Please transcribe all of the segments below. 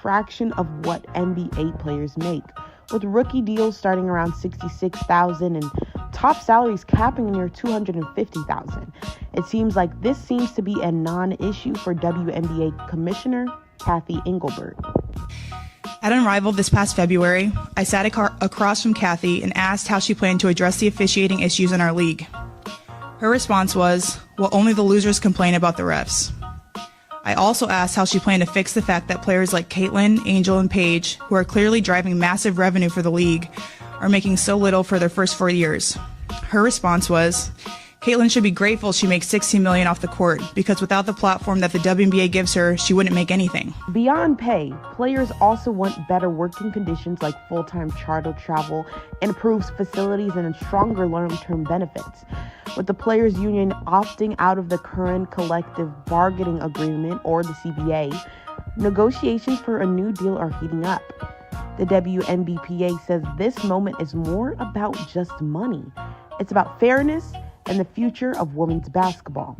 fraction of what NBA players make, with rookie deals starting around $66,000 and top salaries capping near $250,000. It seems like this seems to be a non-issue for WNBA Commissioner Kathy Engelbert. At Unrivaled this past February, I sat across from Kathy and asked how she planned to address the officiating issues in our league. Her response was, well, only the losers complain about the refs. I also asked how she planned to fix the fact that players like Caitlin, Angel, and Paige, who are clearly driving massive revenue for the league, are making so little for their first 4 years. Her response was, Caitlin should be grateful she makes $16 million off the court, because without the platform that the WNBA gives her, she wouldn't make anything. Beyond pay, players also want better working conditions like full-time charter travel, improved facilities, and stronger long-term benefits. With the Players Union opting out of the current collective bargaining agreement, or the CBA, negotiations for a new deal are heating up. The WNBPA says this moment is more about just money. It's about fairness and the future of women's basketball.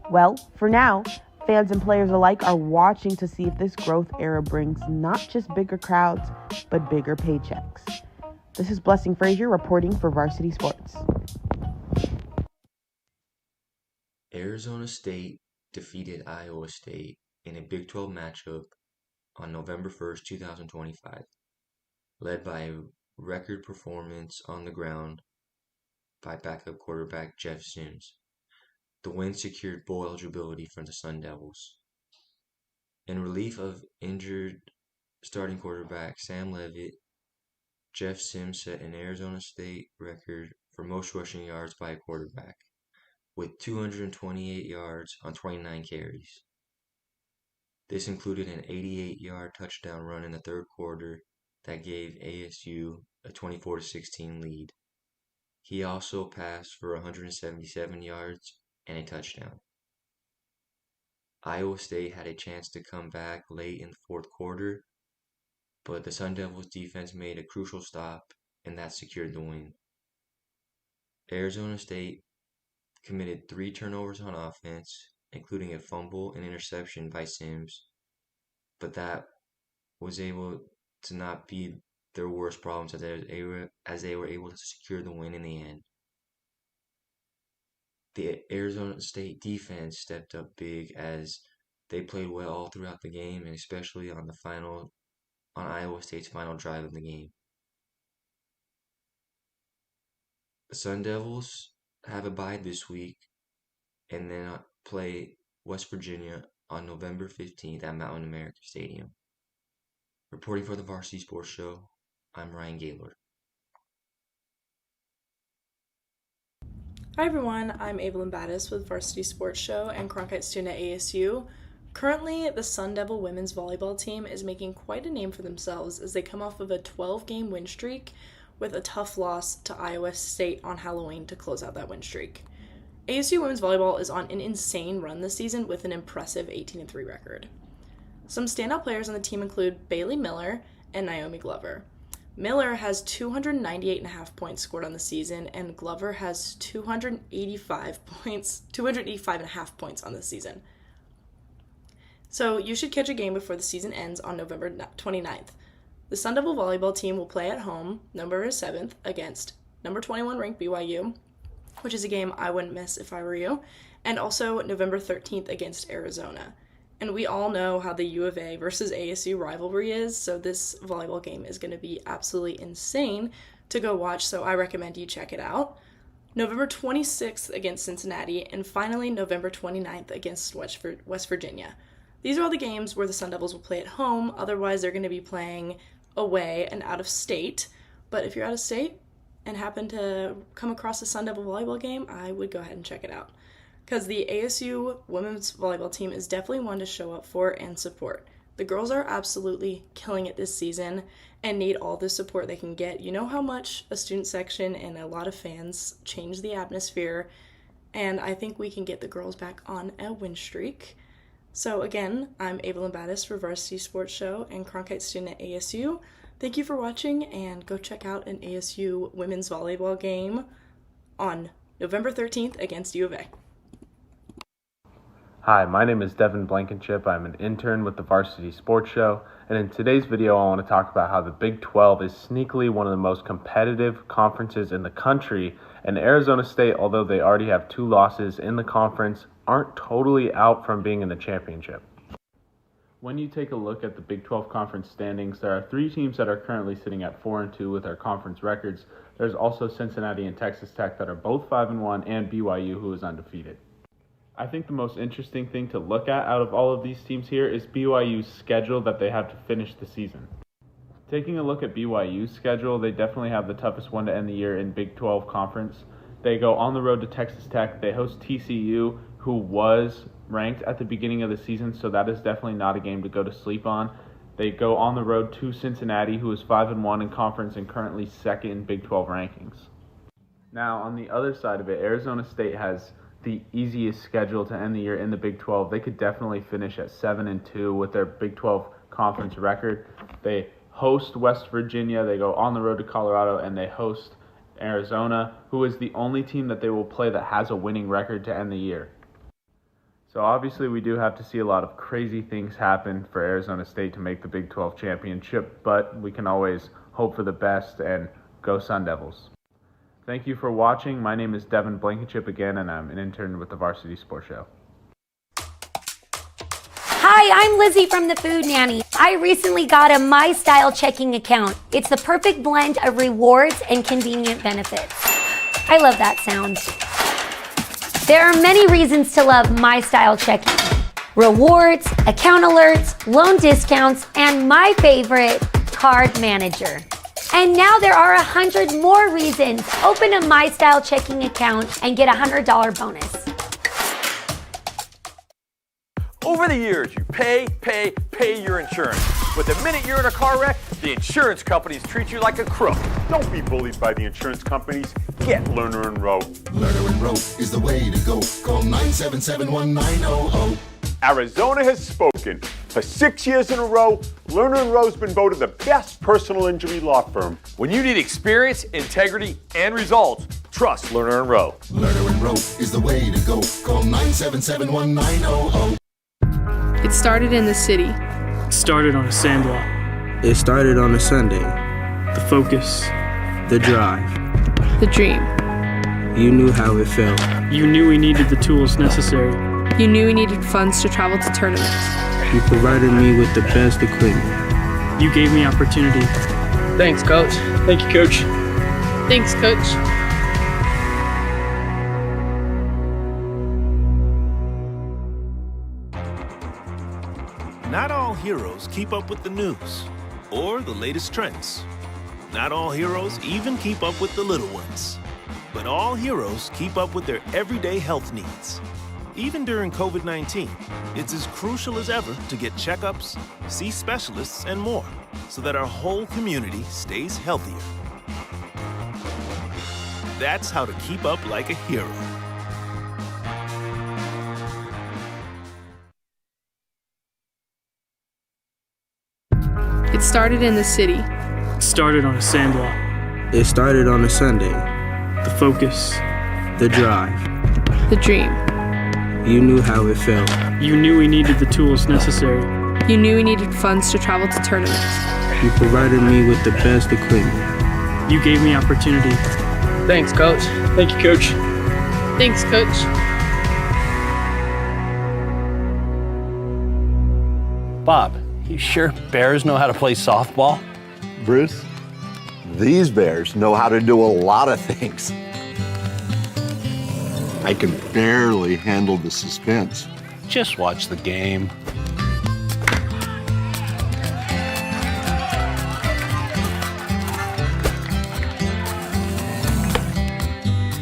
Well, for now, fans and players alike are watching to see if this growth era brings not just bigger crowds, but bigger paychecks. This is Blessing Frazier reporting for Varsity Sports. Arizona State defeated Iowa State in a Big 12 matchup on November 1st, 2025, led by a record performance on the ground by backup quarterback Jeff Sims. The win secured bowl eligibility for the Sun Devils. In relief of injured starting quarterback Sam Leavitt, Jeff Sims set an Arizona State record for most rushing yards by a quarterback, with 228 yards on 29 carries. This included an 88-yard touchdown run in the third quarter that gave ASU a 24-16 lead. He also passed for 177 yards and a touchdown. Iowa State had a chance to come back late in the fourth quarter, but the Sun Devils defense made a crucial stop, and that secured the win. Arizona State committed 3 turnovers on offense, including a fumble and interception by Sims, but that was able to not be their worst problems as they were able to secure the win in the end. The Arizona State defense stepped up big as they played well all throughout the game, and especially on Iowa State's final drive of the game. The Sun Devils have a bye this week and then play West Virginia on November 15th at Mountain America Stadium. Reporting for the Varsity Sports Show, I'm Ryan Gaylord. Hi everyone, I'm Evelyn Battis with Varsity Sports Show and Cronkite student at ASU. Currently, the Sun Devil women's volleyball team is making quite a name for themselves as they come off of a 12-game win streak with a tough loss to Iowa State on Halloween to close out that win streak. ASU women's volleyball is on an insane run this season with an impressive 18-3 record. Some standout players on the team include Bailey Miller and Naomi Glover. Miller has 298.5 points scored on the season, and Glover has 285.5 points on the season. So you should catch a game before the season ends on November 29th. The Sun Devil volleyball team will play at home, November 7th, against number 21 ranked BYU, which is a game I wouldn't miss if I were you, and also November 13th against Arizona. And we all know how the U of A versus ASU rivalry is, so this volleyball game is going to be absolutely insane to go watch, so I recommend you check it out. November 26th against Cincinnati, and finally November 29th against West Virginia. These are all the games where the Sun Devils will play at home, otherwise they're going to be playing away and out of state. But if you're out of state and happen to come across a Sun Devil volleyball game, I would go ahead and check it out. Because the ASU women's volleyball team is definitely one to show up for and support. The girls are absolutely killing it this season and need all the support they can get. You know how much a student section and a lot of fans change the atmosphere, and I think we can get the girls back on a win streak. So again, I'm Evelyn Battis for Varsity Sports Show and Cronkite student at ASU. Thank you for watching, and go check out an ASU women's volleyball game on November 13th against U of A. Hi, my name is Devin Blankenship. I'm an intern with the Varsity Sports Show, and in today's video I want to talk about how the Big 12 is sneakily one of the most competitive conferences in the country, and Arizona State, although they already have 2 losses in the conference, aren't totally out from being in the championship. When you take a look at the Big 12 conference standings, there are 3 teams that are currently sitting at 4-2 with their conference records. There's also Cincinnati and Texas Tech that are both 5-1, and BYU, who is undefeated. I think the most interesting thing to look at out of all of these teams here is BYU's schedule that they have to finish the season. Taking a look at BYU's schedule, they definitely have the toughest one to end the year in Big 12 conference. They go on the road to Texas Tech. They host TCU, who was ranked at the beginning of the season, so that is definitely not a game to go to sleep on. They go on the road to Cincinnati, who is 5-1 in conference and currently second in Big 12 rankings. Now, on the other side of it, Arizona State has the easiest schedule to end the year in the Big 12. They could definitely finish at 7-2 with their Big 12 conference record. They host West Virginia, they go on the road to Colorado, and they host Arizona, who is the only team that they will play that has a winning record to end the year. So obviously we do have to see a lot of crazy things happen for Arizona State to make the Big 12 championship, but we can always hope for the best and go Sun Devils. Thank you for watching. My name is Devin Blankenship again, and I'm an intern with the Varsity Sports Show. Hi, I'm Lizzie from the Food Nanny. I recently got a My Style checking account. It's the perfect blend of rewards and convenient benefits. I love that sound. There are many reasons to love My Style checking. Rewards, account alerts, loan discounts, and my favorite, card manager. And now there are 100 more reasons. Open a My Style checking account and get a $100 bonus. Over the years, you pay your insurance. But the minute you're in a car wreck, the insurance companies treat you like a crook. Don't be bullied by the insurance companies. Get Lerner and Rowe. Lerner and Rowe is the way to go. Call 977-1900. Arizona has spoken. For 6 years in a row, Lerner and Rowe's been voted the best personal injury law firm. When you need experience, integrity, and results, trust Lerner and Rowe. Lerner and Rowe is the way to go. Call 977-1900. It started in the city. It started on a sandlot. It started on a Sunday. The focus. The drive. The dream. You knew how it felt. You knew we needed the tools necessary. You knew we needed funds to travel to tournaments. You provided me with the best equipment. You gave me opportunity. Thanks, Coach. Thank you, Coach. Thanks, Coach. Not all heroes keep up with the news or the latest trends. Not all heroes even keep up with the little ones. But all heroes keep up with their everyday health needs. Even during COVID-19, it's as crucial as ever to get checkups, see specialists, and more, so that our whole community stays healthier. That's how to keep up like a hero. It started in the city. It started on a sandlot. It started on a Sunday. The focus. The drive. The dream. You knew how it felt. You knew we needed the tools necessary. You knew we needed funds to travel to tournaments. You provided me with the best equipment. You gave me opportunity. Thanks, Coach. Thank you, Coach. Thanks, Coach. Bob, you sure bears know how to play softball? Bruce, these bears know how to do a lot of things. I can barely handle the suspense. Just watch the game.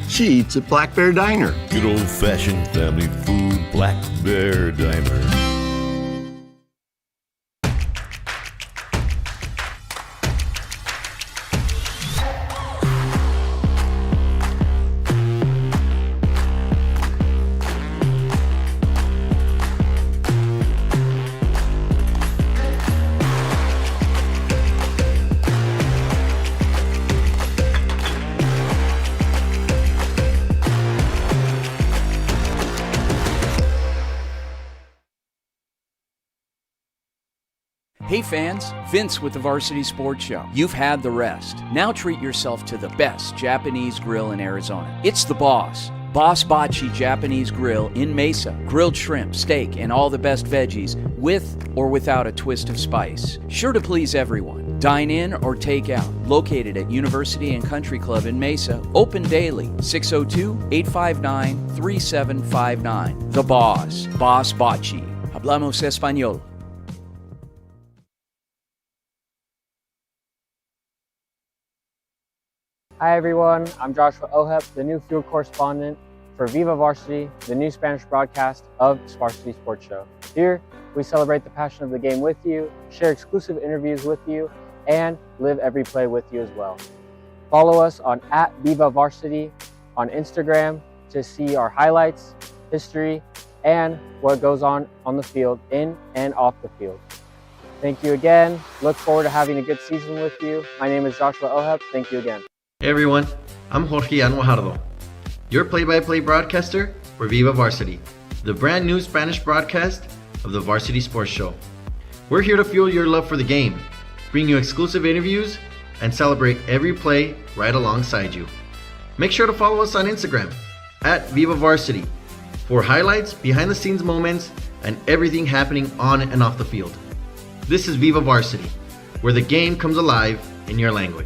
She eats at Black Bear Diner. Good old-fashioned family food, Black Bear Diner. Hey fans, Vince with the Varsity Sports Show. You've had the rest. Now treat yourself to the best Japanese grill in Arizona. It's the Boss. Boss Bachi Japanese Grill in Mesa. Grilled shrimp, steak, and all the best veggies with or without a twist of spice. Sure to please everyone. Dine in or take out. Located at University and Country Club in Mesa. Open daily. 602-859-3759. The Boss. Boss Bachi. Hablamos Español. Hi everyone, I'm Joshua Ohep, the new field correspondent for Viva Varsity, the new Spanish broadcast of the Varsity Sports Show. Here, we celebrate the passion of the game with you, share exclusive interviews with you, and live every play with you as well. Follow us on @VivaVarsity on Instagram to see our highlights, history, and what goes on the field, in and off the field. Thank you again. Look forward to having a good season with you. My name is Joshua Ohep. Thank you again. Hey everyone, I'm Jorge Anuajardo, your play-by-play broadcaster for Viva Varsity, the brand new Spanish broadcast of the Varsity Sports Show. We're here to fuel your love for the game, bring you exclusive interviews, and celebrate every play right alongside you. Make sure to follow us on Instagram @VivaVarsity for highlights, behind-the-scenes moments, and everything happening on and off the field. This is Viva Varsity, where the game comes alive in your language.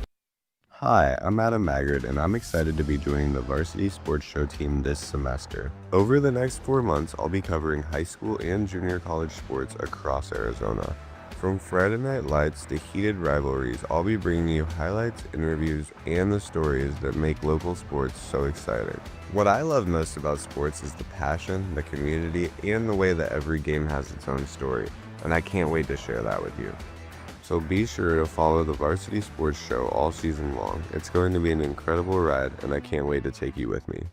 Hi, I'm Adam Maggard, and I'm excited to be joining the Varsity Sports Show team this semester. Over the next 4 months, I'll be covering high school and junior college sports across Arizona. From Friday Night Lights to heated rivalries, I'll be bringing you highlights, interviews, and the stories that make local sports so exciting. What I love most about sports is the passion, the community, and the way that every game has its own story, and I can't wait to share that with you. So be sure to follow the Varsity Sports Show all season long. It's going to be an incredible ride, and I can't wait to take you with me.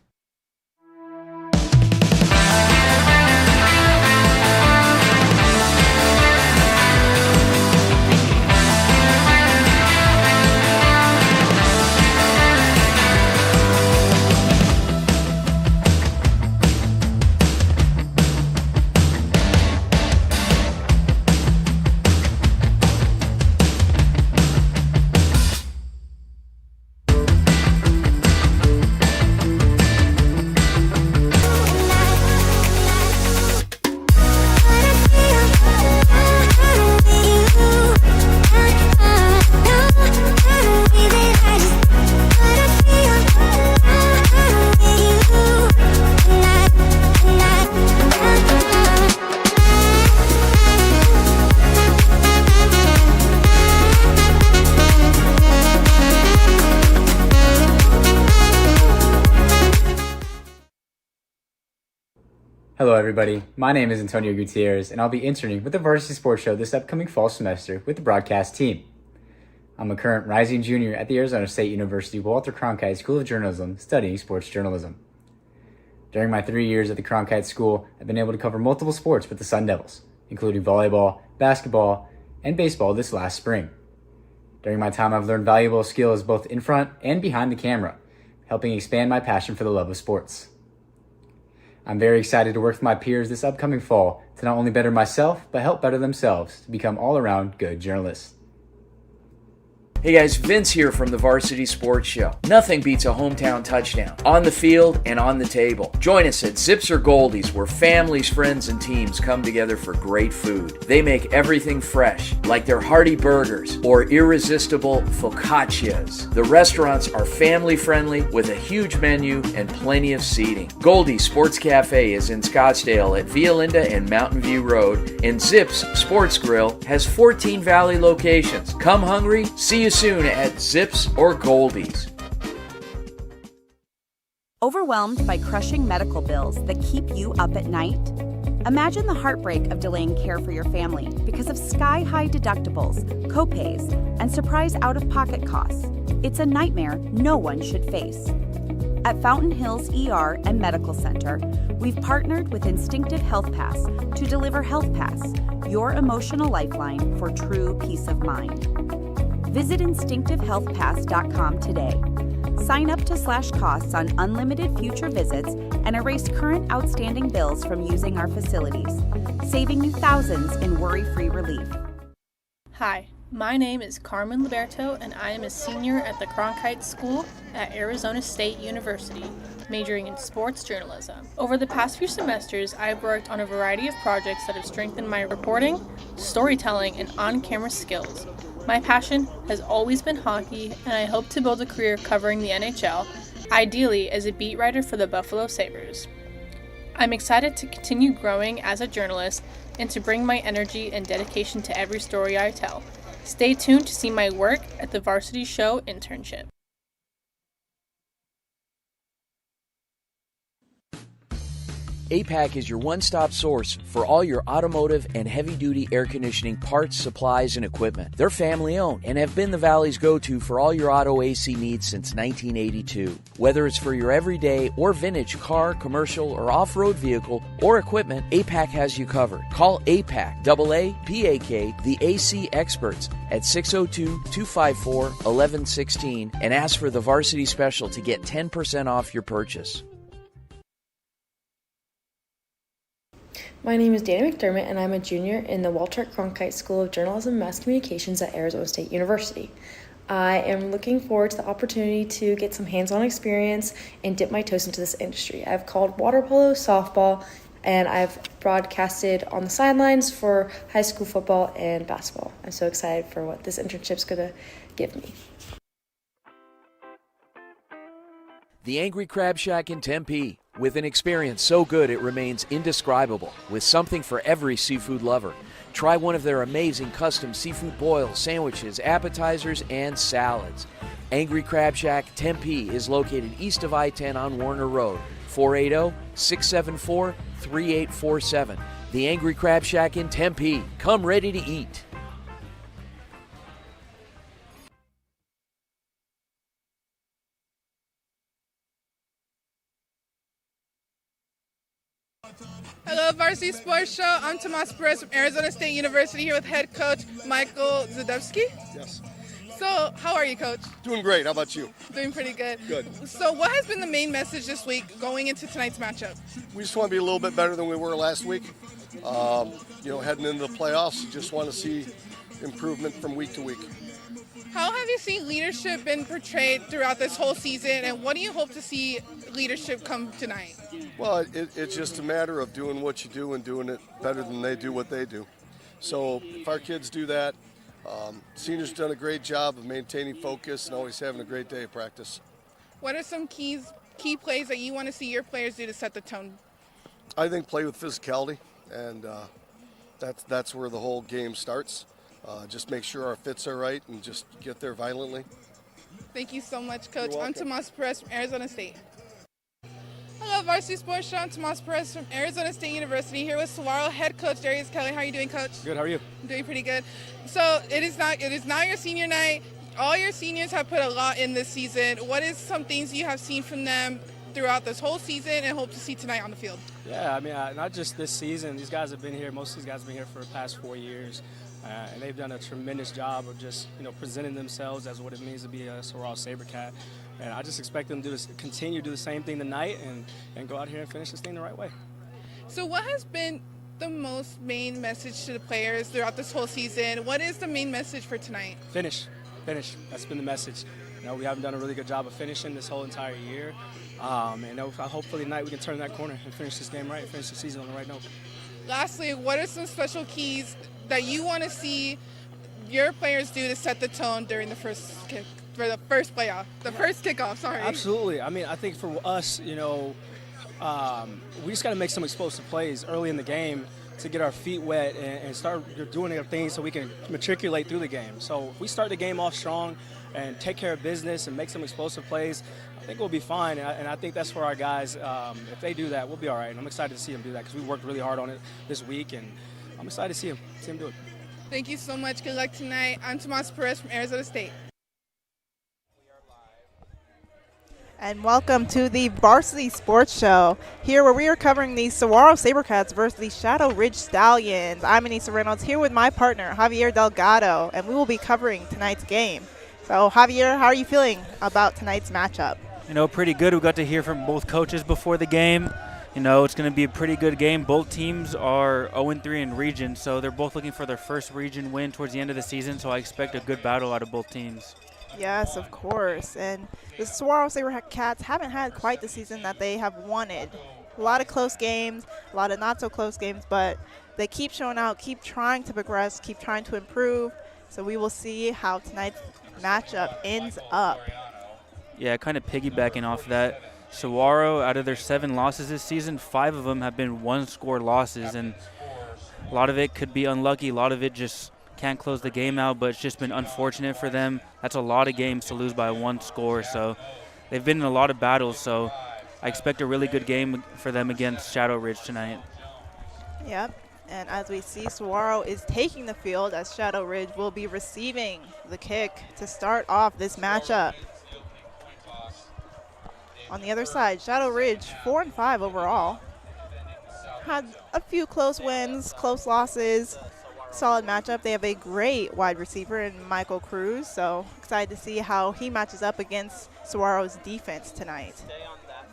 Hello everybody, my name is Antonio Gutierrez and I'll be interning with the Varsity Sports Show this upcoming fall semester with the broadcast team. I'm a current rising junior at the Arizona State University Walter Cronkite School of Journalism studying sports journalism. During my 3 years at the Cronkite School, I've been able to cover multiple sports with the Sun Devils, including volleyball, basketball, and baseball this last spring. During my time, I've learned valuable skills both in front and behind the camera, helping expand my passion for the love of sports. I'm very excited to work with my peers this upcoming fall to not only better myself, but help better themselves to become all-around good journalists. Hey guys, Vince here from the Varsity Sports Show. Nothing beats a hometown touchdown, on the field and on the table. Join us at Zips or Goldie's, where families, friends, and teams come together for great food. They make everything fresh, like their hearty burgers or irresistible focaccias. The restaurants are family friendly with a huge menu and plenty of seating. Goldie's Sports Cafe is in Scottsdale at Via Linda and Mountain View Road, and Zips Sports Grill has 14 Valley locations. Come hungry, see you soon at Zips or Goldie's. Overwhelmed by crushing medical bills that keep you up at night? Imagine the heartbreak of delaying care for your family because of sky-high deductibles, copays, and surprise out-of-pocket costs. It's a nightmare no one should face. At Fountain Hills ER and Medical Center, we've partnered with Instinctive Health Pass to deliver Health Pass, your emotional lifeline for true peace of mind. Visit instinctivehealthpass.com today. Sign up to slash costs on unlimited future visits and erase current outstanding bills from using our facilities, saving you thousands in worry-free relief. Hi, my name is Carmen Liberto, and I am a senior at the Cronkite School at Arizona State University, majoring in sports journalism. Over the past few semesters, I've worked on a variety of projects that have strengthened my reporting, storytelling, and on-camera skills. My passion has always been hockey, and I hope to build a career covering the NHL, ideally as a beat writer for the Buffalo Sabres. I'm excited to continue growing as a journalist and to bring my energy and dedication to every story I tell. Stay tuned to see my work at the Varsity Show internship. APAC is your one-stop source for all your automotive and heavy-duty air conditioning parts, supplies, and equipment. They're family-owned and have been the Valley's go-to for all your auto AC needs since 1982. Whether it's for your everyday or vintage car, commercial, or off-road vehicle or equipment, APAC has you covered. Call APAC, AA-PAK, the AC experts at 602-254-1116 and ask for the Varsity Special to get 10% off your purchase. My name is Dana McDermott, and I'm a junior in the Walter Cronkite School of Journalism and Mass Communications at Arizona State University. I am looking forward to the opportunity to get some hands-on experience and dip my toes into this industry. I've called water polo, softball, and I've broadcasted on the sidelines for high school football and basketball. I'm so excited for what this internship's going to give me. The Angry Crab Shack in Tempe. With an experience so good it remains indescribable, with something for every seafood lover. Try one of their amazing custom seafood boils, sandwiches, appetizers, and salads. Angry Crab Shack Tempe is located east of I-10 on Warner Road, 480-674-3847. The Angry Crab Shack in Tempe. Come ready to eat. Hello, Varsity Sports Show. I'm Tomas Perez from Arizona State University here with head coach Michael Zadevsky. Yes. So, how are you, Coach? Doing great. How about you? Doing pretty good. Good. So, what has been the main message this week going into tonight's matchup? We just want to be a little bit better than we were last week. Heading into the playoffs, you just want to see improvement from week to week. How have you seen leadership been portrayed throughout this whole season, and what do you hope to see leadership come tonight? Well, it's just a matter of doing what you do and doing it better than they do what they do. So if our kids do that, seniors done a great job of maintaining focus and always having a great day of practice. What are some key plays that you want to see your players do to set the tone? I think play with physicality, and that's where the whole game starts. Just make sure our fits are right and just get there violently. Thank you so much, Coach. I'm Tomas Perez from Arizona State. Hello, Varsity Sports Show. I'm Tomas Perez from Arizona State University here with Saguaro head coach Darius Kelly. How are you doing, Coach? Good. How are you? I'm doing pretty good. So it is now your senior night. All your seniors have put a lot in this season. What is some things you have seen from them throughout this whole season and hope to see tonight on the field? Yeah, I mean, not just this season. These guys have been here. Most of these guys have been here for the past 4 years. And they've done a tremendous job of just, presenting themselves as what it means to be a Saguaro SaberCat. And I just expect them to continue to do the same thing tonight and go out here and finish this thing the right way. So what has been the main message to the players throughout this whole season? What is the main message for tonight? Finish. That's been the message. We haven't done a really good job of finishing this whole entire year. And hopefully tonight we can turn that corner and finish this game right, finish the season on the right note. Lastly, what are some special keys that you want to see your players do to set the tone during the first kickoff? Sorry. Absolutely. I mean, I think for us, we just got to make some explosive plays early in the game to get our feet wet and start doing our things so we can matriculate through the game. So if we start the game off strong and take care of business and make some explosive plays, I think we'll be fine. And I think that's for our guys. If they do that, we'll be all right. And I'm excited to see them do that because we worked really hard on it this week, and I'm excited to see him do it. Thank you so much. Good luck tonight. I'm Tomas Perez from Arizona State. And welcome to the Varsity Sports Show, here where we are covering the Saguaro SaberCats versus the Shadow Ridge Stallions. I'm Anissa Reynolds here with my partner, Javier Delgado, and we will be covering tonight's game. So, Javier, how are you feeling about tonight's matchup? Pretty good. We got to hear from both coaches before the game. It's going to be a pretty good game. Both teams are 0-3 in region, so they're both looking for their first region win towards the end of the season, so I expect a good battle out of both teams. Yes, of course. And the Saguaro SaberCats haven't had quite the season that they have wanted. A lot of close games, a lot of not so close games, but they keep showing out, keep trying to progress, keep trying to improve. So we will see how tonight's matchup ends up. Yeah, kind of piggybacking off that, Saguaro, out of their 7 losses this season, 5 of them have been one-score losses, and a lot of it could be unlucky. A lot of it just can't close the game out, but it's just been unfortunate for them. That's a lot of games to lose by 1 score, so they've been in a lot of battles, so I expect a really good game for them against Shadow Ridge tonight. Yep, and as we see, Saguaro is taking the field as Shadow Ridge will be receiving the kick to start off this matchup. On the other side, Shadow Ridge 4-5 overall. Had a few close wins, close losses, solid matchup. They have a great wide receiver in Michael Cruz, so excited to see how he matches up against Saguaro's defense tonight.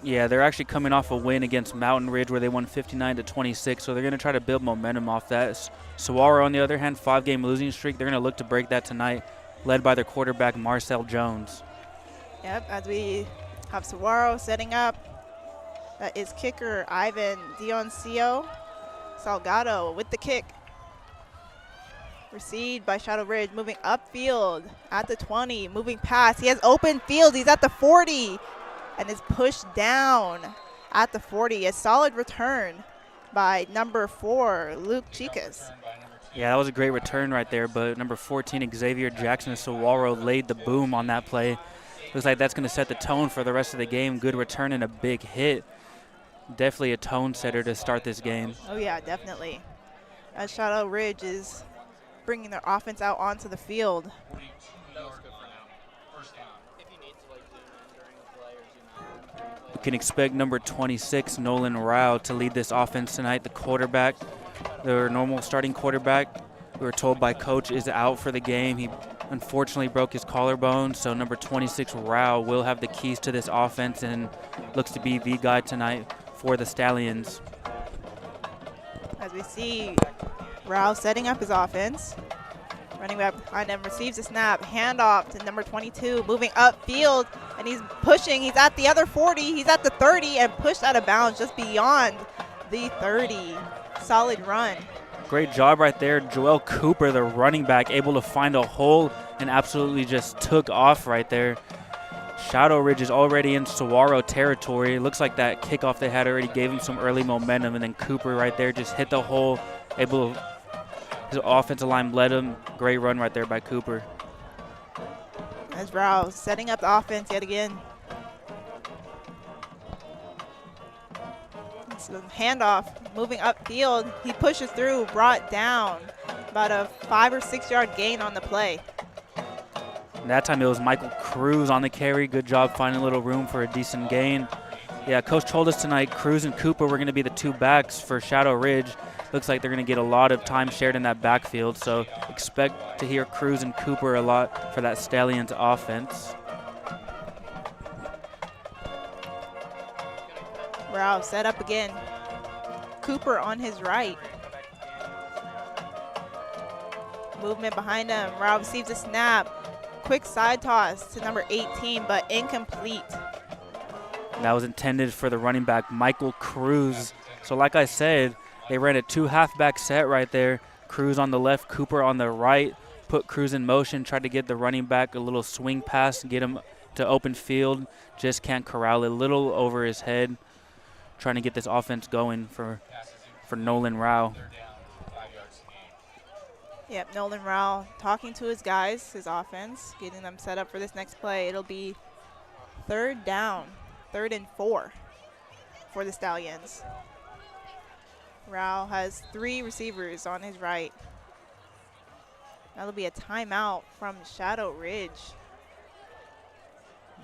Yeah, they're actually coming off a win against Mountain Ridge where they won 59-26, so they're going to try to build momentum off that. Saguaro, on the other hand, 5-game losing streak. They're going to look to break that tonight, led by their quarterback, Marcel Jones. Yep, as we have Saguaro setting up. That is kicker Ivan Dioncio Salgado with the kick. Received by Shadow Ridge, moving upfield at the 20, moving past. He has open field. He's at the 40 and is pushed down at the 40. A solid return by number 4, Luke Chicas. Yeah, that was a great return right there, but number 14, Xavier Jackson of Saguaro, laid the boom on that play. Looks like that's going to set the tone for the rest of the game. Good return and a big hit. Definitely a tone setter to start this game. Oh, yeah, definitely. As Shadow Ridge is bringing their offense out onto the field. We can expect number 26, Nolan Rao, to lead this offense tonight. The quarterback, their normal starting quarterback, we were told by coach, is out for the game. He unfortunately broke his collarbone, so number 26, Rao, will have the keys to this offense and looks to be the guy tonight for the Stallions. As we see Rao setting up his offense. Running back behind him, receives a snap, handoff to number 22, moving upfield, and he's pushing. He's at the other 40, he's at the 30, and pushed out of bounds just beyond the 30. Solid run. Great job right there. Joel Cooper, the running back, able to find a hole and absolutely just took off right there. Shadow Ridge is already in Saguaro territory. It looks like that kickoff they had already gave him some early momentum, and then Cooper right there just hit the hole, able to, his offensive line led him. Great run right there by Cooper. As Rao setting up the offense yet again. So handoff, moving upfield. He pushes through, brought down. About a 5 or 6 yard gain on the play. And that time it was Michael Cruz on the carry. Good job finding a little room for a decent gain. Yeah, Coach told us tonight Cruz and Cooper were going to be the 2 backs for Shadow Ridge. Looks like they're going to get a lot of time shared in that backfield, so expect to hear Cruz and Cooper a lot for that Stallions offense. Rao set up again. Cooper on his right. Movement behind him. Rao receives a snap. Quick side toss to number 18, but incomplete. That was intended for the running back, Michael Cruz. So like I said, they ran a 2 halfback set right there. Cruz on the left, Cooper on the right. Put Cruz in motion, tried to get the running back a little swing pass and get him to open field. Just can't corral it. A little over his head. Trying to get this offense going for Nolan Rao. Yep, Nolan Rao talking to his guys, his offense, getting them set up for this next play. It'll be 3rd down, 3rd and 4 for the Stallions. Rao has 3 receivers on his right. That'll be a timeout from Shadow Ridge.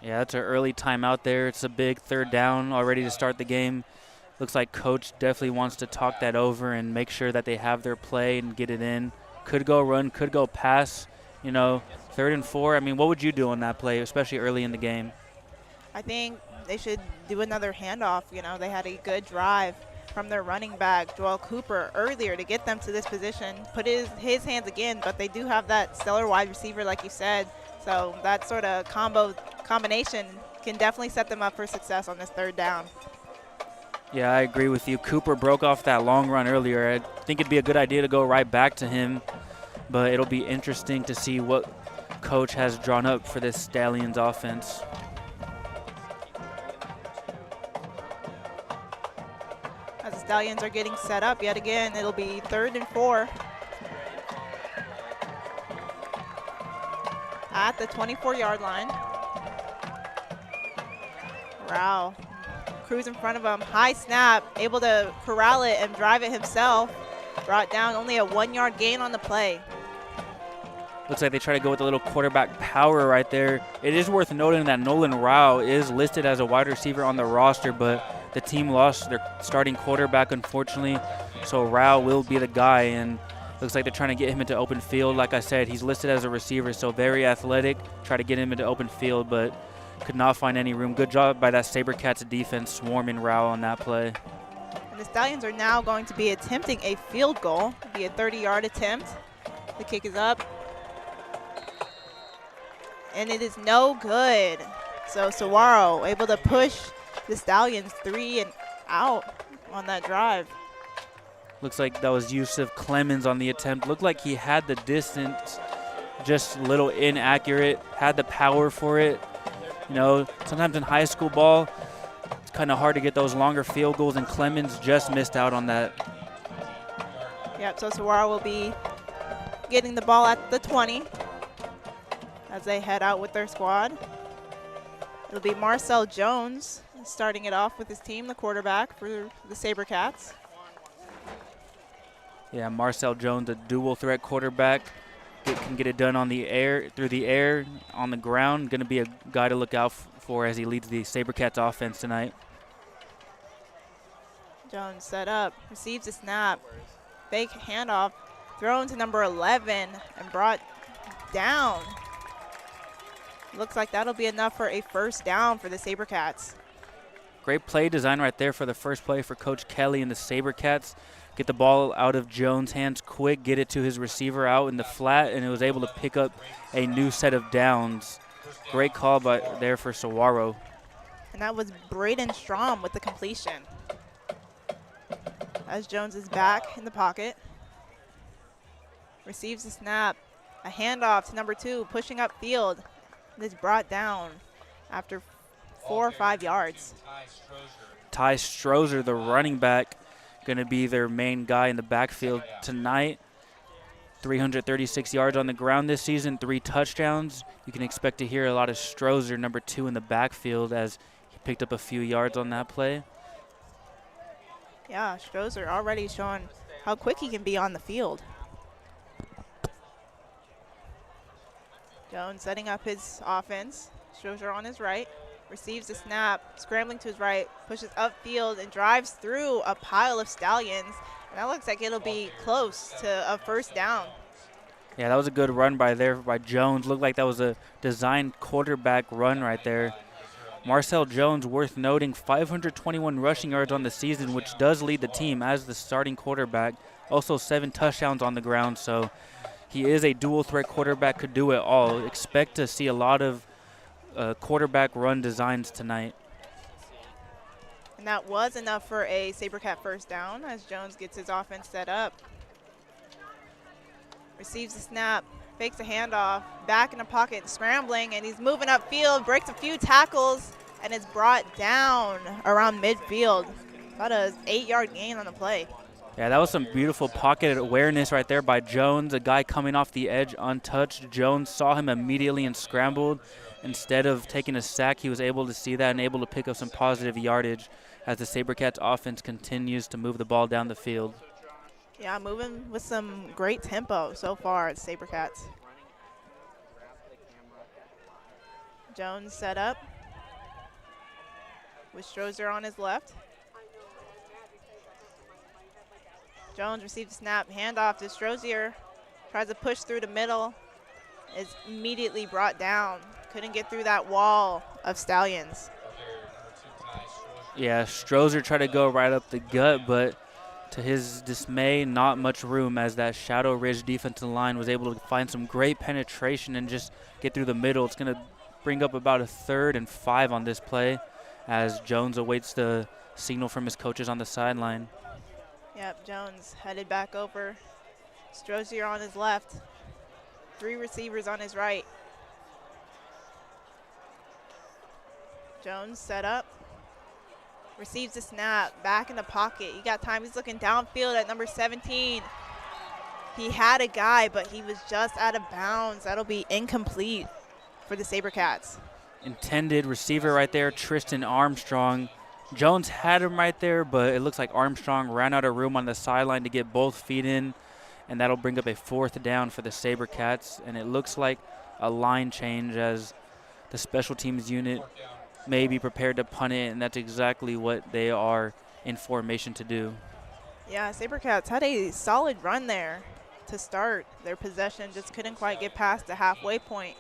Yeah, that's an early timeout there. It's a big 3rd down already to start the game. Looks like Coach definitely wants to talk that over and make sure that they have their play and get it in. Could go run, could go pass. 3rd and 4. I mean, what would you do on that play, especially early in the game? I think they should do another handoff. You know, they had a good drive from their running back, Joel Cooper, earlier to get them to this position. Put his hands again, but they do have that stellar wide receiver, like you said. So that sort of combination can definitely set them up for success on this third down. Yeah, I agree with you. Cooper broke off that long run earlier. I think it'd be a good idea to go right back to him, but it'll be interesting to see what coach has drawn up for this Stallions offense. As the Stallions are getting set up yet again, it'll be 3rd and 4 at the 24-yard line. Rao, Cruz in front of him, high snap, able to corral it and drive it himself. Brought down, only a 1-yard gain on the play. Looks like they try to go with a little quarterback power right there. It is worth noting that Nolan Rao is listed as a wide receiver on the roster, but the team lost their starting quarterback, unfortunately, so Rao will be the guy, and looks like they're trying to get him into open field. Like I said, he's listed as a receiver, so very athletic. Try to get him into open field, but could not find any room. Good job by that SaberCats defense swarming Rao on that play. And the Stallions are now going to be attempting a field goal. It'll be a 30-yard attempt. The kick is up. And it is no good. So Saguaro able to push the Stallions 3 and out on that drive. Looks like that was Yusuf Clemens on the attempt. Looked like he had the distance, just a little inaccurate, had the power for it. You know, sometimes in high school ball, it's kind of hard to get those longer field goals, and Clemens just missed out on that. Yep, so Saguaro will be getting the ball at the 20 as they head out with their squad. It'll be Marcel Jones starting it off with his team, the quarterback for the SaberCats. Yeah, Marcel Jones, a dual threat quarterback. Can get it done on the air, through the air, on the ground. Going to be a guy to look out for as he leads the SaberCats offense tonight. Jones set up, receives a snap, fake handoff, thrown to number 11 and brought down. Looks like that'll be enough for a first down for the SaberCats. Great play design right there for the first play for Coach Kelly and the SaberCats. Get the ball out of Jones' hands quick, get it to his receiver out in the flat, and it was able to pick up a new set of downs. Great call there for Saguaro. And that was Braden Strom with the completion. As Jones is back in the pocket. Receives the snap. A handoff to number 2, pushing up field. This brought down after 4 or 5 yards. Ty Strozer, the running back, going to be their main guy in the backfield tonight. 336 yards on the ground this season, 3 touchdowns. You can expect to hear a lot of Strozer, number 2, in the backfield, as he picked up a few yards on that play. Yeah, Strozer already showing how quick he can be on the field. Jones setting up his offense. Strozer on his right. Receives the snap, scrambling to his right, pushes upfield and drives through a pile of Stallions. And that looks like it'll be close to a first down. Yeah, that was a good run by Jones. Looked like that was a designed quarterback run right there. Marcel Jones, worth noting, 521 rushing yards on the season, which does lead the team as the starting quarterback. Also 7 touchdowns on the ground, so he is a dual threat quarterback, could do it all. Expect to see a lot of quarterback run designs tonight. And that was enough for a SaberCat first down as Jones gets his offense set up. Receives the snap, fakes a handoff, back in the pocket, scrambling, and he's moving upfield, breaks a few tackles, and is brought down around midfield. About a 8-yard gain on the play. Yeah, that was some beautiful pocket awareness right there by Jones, a guy coming off the edge untouched. Jones saw him immediately and scrambled. Instead of taking a sack, he was able to see that and able to pick up some positive yardage as the SaberCats offense continues to move the ball down the field. Yeah, moving with some great tempo so far at SaberCats. Jones set up with Strozer on his left. Jones receives a snap, handoff to Strozier, tries to push through the middle, is immediately brought down. Couldn't get through that wall of Stallions. Yeah, Strozer tried to go right up the gut, but to his dismay, not much room as that Shadow Ridge defensive line was able to find some great penetration and just get through the middle. It's going to bring up about a 3rd and 5 on this play as Jones awaits the signal from his coaches on the sideline. Yep, Jones headed back over. Strozier on his left. 3 receivers on his right. Jones set up. Receives the snap, back in the pocket. He got time. He's looking downfield at number 17. He had a guy, but he was just out of bounds. That'll be incomplete for the SaberCats. Intended receiver right there, Tristan Armstrong. Jones had him right there, but it looks like Armstrong ran out of room on the sideline to get both feet in, and that'll bring up a 4th down for the SaberCats. And it looks like a line change as the special teams unit may be prepared to punt it, and that's exactly what they are in formation to do. Yeah, SaberCats had a solid run there to start their possession, just couldn't quite get past the halfway point.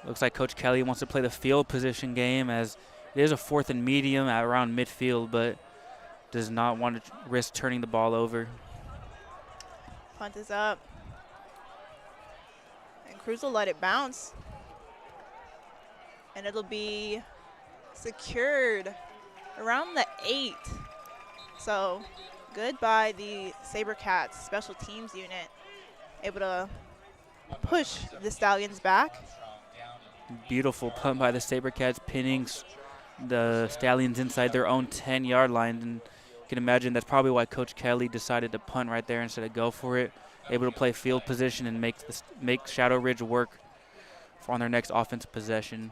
Looks like Coach Kelly wants to play the field position game as it is a 4th and medium at around midfield, but does not want to risk turning the ball over. Punt is up. And Cruz will let it bounce. And it'll be secured around the 8. So good by the SaberCats special teams unit. Able to push the Stallions back. Beautiful punt by the SaberCats, pinning the Stallions inside their own 10-yard line. And you can imagine that's probably why Coach Kelly decided to punt right there instead of go for it. Able to play field position and make Shadow Ridge work on their next offensive possession.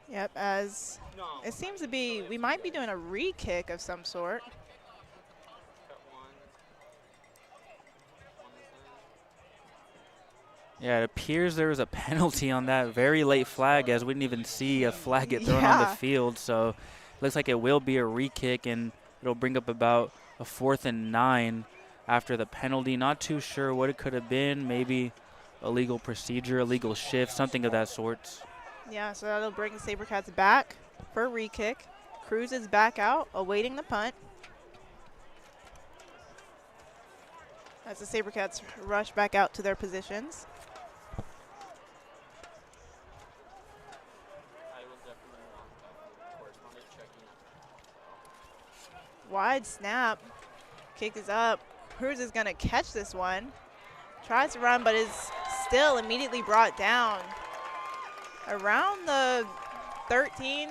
Yep, as it seems to be, we might be doing a re-kick of some sort. Yeah, it appears there was a penalty on that very late flag, as we didn't even see a flag get thrown on the field. So it looks like it will be a re-kick, and it'll bring up about a 4th and 9 after the penalty. Not too sure what it could have been. Maybe illegal procedure, illegal shift, something of that sort. Yeah, so that'll bring the SaberCats back for a re-kick. Cruz is back out, awaiting the punt. As the SaberCats rush back out to their positions. Wide snap. Kick is up. Cruz is going to catch this one. Tries to run, but is still immediately brought down. Around the 13.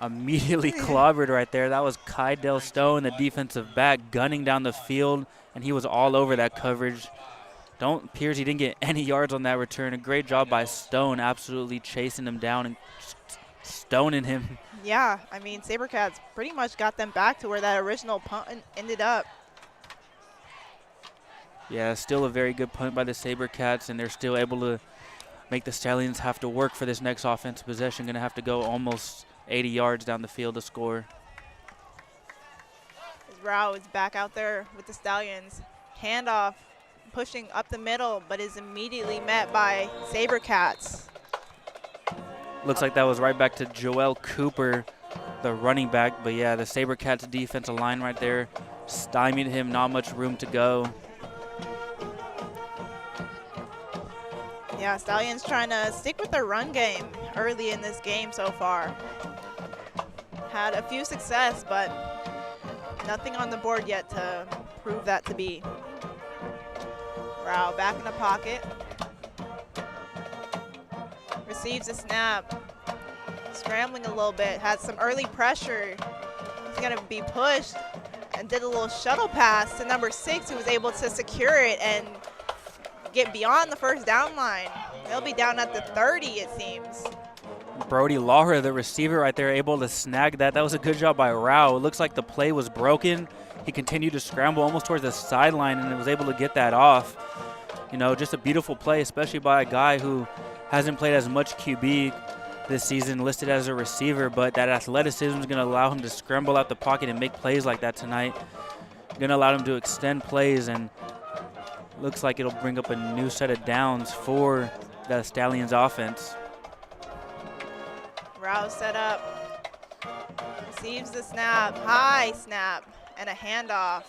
Immediately clobbered right there. That was Kydell Stone, the defensive back, gunning down the field, and he was all over that coverage. Appears he didn't get any yards on that return. A great job by Stone, absolutely chasing him down and stoning him. Yeah, I mean, SaberCats pretty much got them back to where that original punt ended up. Yeah, still a very good punt by the SaberCats, and they're still able to make the Stallions have to work for this next offensive possession. Going to have to go almost 80 yards down the field to score. Rao is back out there with the Stallions. Handoff, pushing up the middle, but is immediately met by SaberCats. Looks like that was right back to Joel Cooper, the running back. But yeah, the SaberCats defensive line right there stymied him, not much room to go. Yeah, Stallions trying to stick with their run game early in this game so far. Had a few success, but nothing on the board yet to prove that to be. Rao back in the pocket. Receives a snap. Scrambling a little bit, had some early pressure. He's gonna be pushed and did a little shuttle pass to number 6, who was able to secure it and get beyond the first down line. They'll be down at the 30, it seems. Brody Lara, the receiver right there, able to snag that. That was a good job by Rao. It looks like the play was broken. He continued to scramble almost towards the sideline and was able to get that off. You know, just a beautiful play, especially by a guy who hasn't played as much QB this season, listed as a receiver, but that athleticism is going to allow him to scramble out the pocket and make plays like that tonight. Going to allow him to extend plays, and looks like it'll bring up a new set of downs for the Stallions offense. Rao set up. Receives the snap. High snap. And a handoff.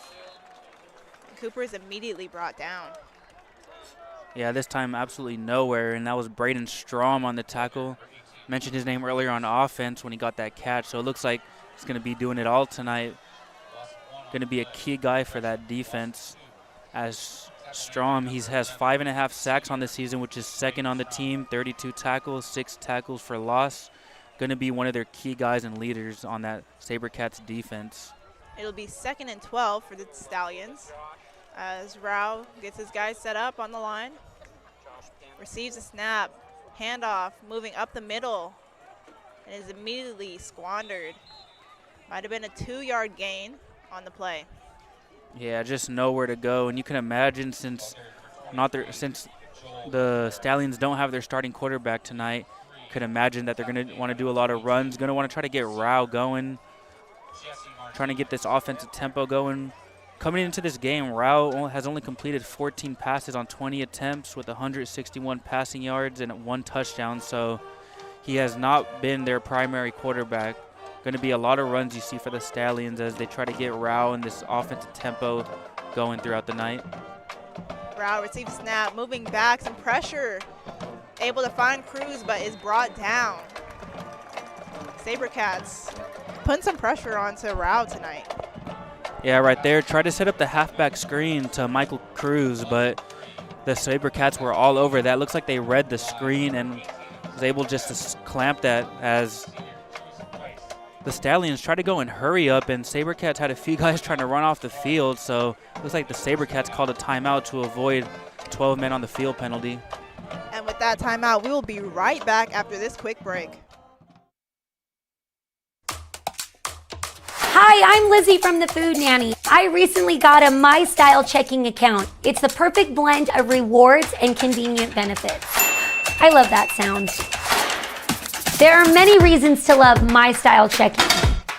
And Cooper is immediately brought down. Yeah, this time absolutely nowhere, and that was Braden Strom on the tackle. Mentioned his name earlier on offense when he got that catch, so it looks like he's going to be doing it all tonight. Going to be a key guy for that defense. As Strom, he has 5.5 sacks on the season, which is second on the team, 32 tackles, 6 tackles for loss. Going to be one of their key guys and leaders on that SaberCats defense. It'll be 2nd and 12 for the Stallions as Rao gets his guys set up on the line. Receives a snap, handoff, moving up the middle, and is immediately squandered. Might have been a 2-yard gain on the play. Yeah, just nowhere to go, and you can imagine since the Stallions don't have their starting quarterback tonight, you could imagine that they're going to want to do a lot of runs, going to want to try to get Rao going, trying to get this offensive tempo going. Coming into this game, Rao has only completed 14 passes on 20 attempts with 161 passing yards and 1 touchdown, so he has not been their primary quarterback. Going to be a lot of runs you see for the Stallions as they try to get Rao and this offensive tempo going throughout the night. Rao receives snap, moving back, some pressure. Able to find Cruz, but is brought down. SaberCats putting some pressure onto Rao tonight. Yeah, right there. Tried to set up the halfback screen to Michael Cruz, but the SaberCats were all over that. Looks like they read the screen and was able just to clamp that as the Stallions tried to go and hurry up, and SaberCats had a few guys trying to run off the field, so it looks like the SaberCats called a timeout to avoid 12 men on the field penalty. And with that timeout, we will be right back after this quick break. Hi, I'm Lizzie from the Food Nanny. I recently got a My Style checking account. It's the perfect blend of rewards and convenient benefits. I love that sound. There are many reasons to love My Style checking.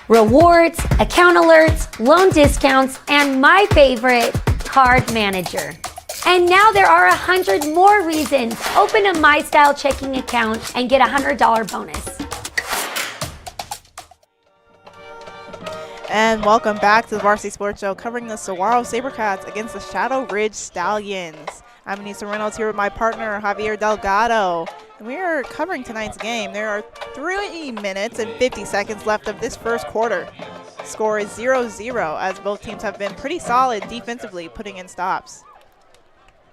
Rewards, account alerts, loan discounts, and my favorite, card manager. And now there are 100 more reasons. Open a My Style checking account and get a $100 bonus. And welcome back to the Varsity Sports Show, covering the Saguaro SaberCats against the Shadow Ridge Stallions. I'm Anissa Reynolds here with my partner, Javier Delgado. And we are covering tonight's game. There are 3 minutes and 50 seconds left of this first quarter. Score is 0-0 as both teams have been pretty solid defensively, putting in stops.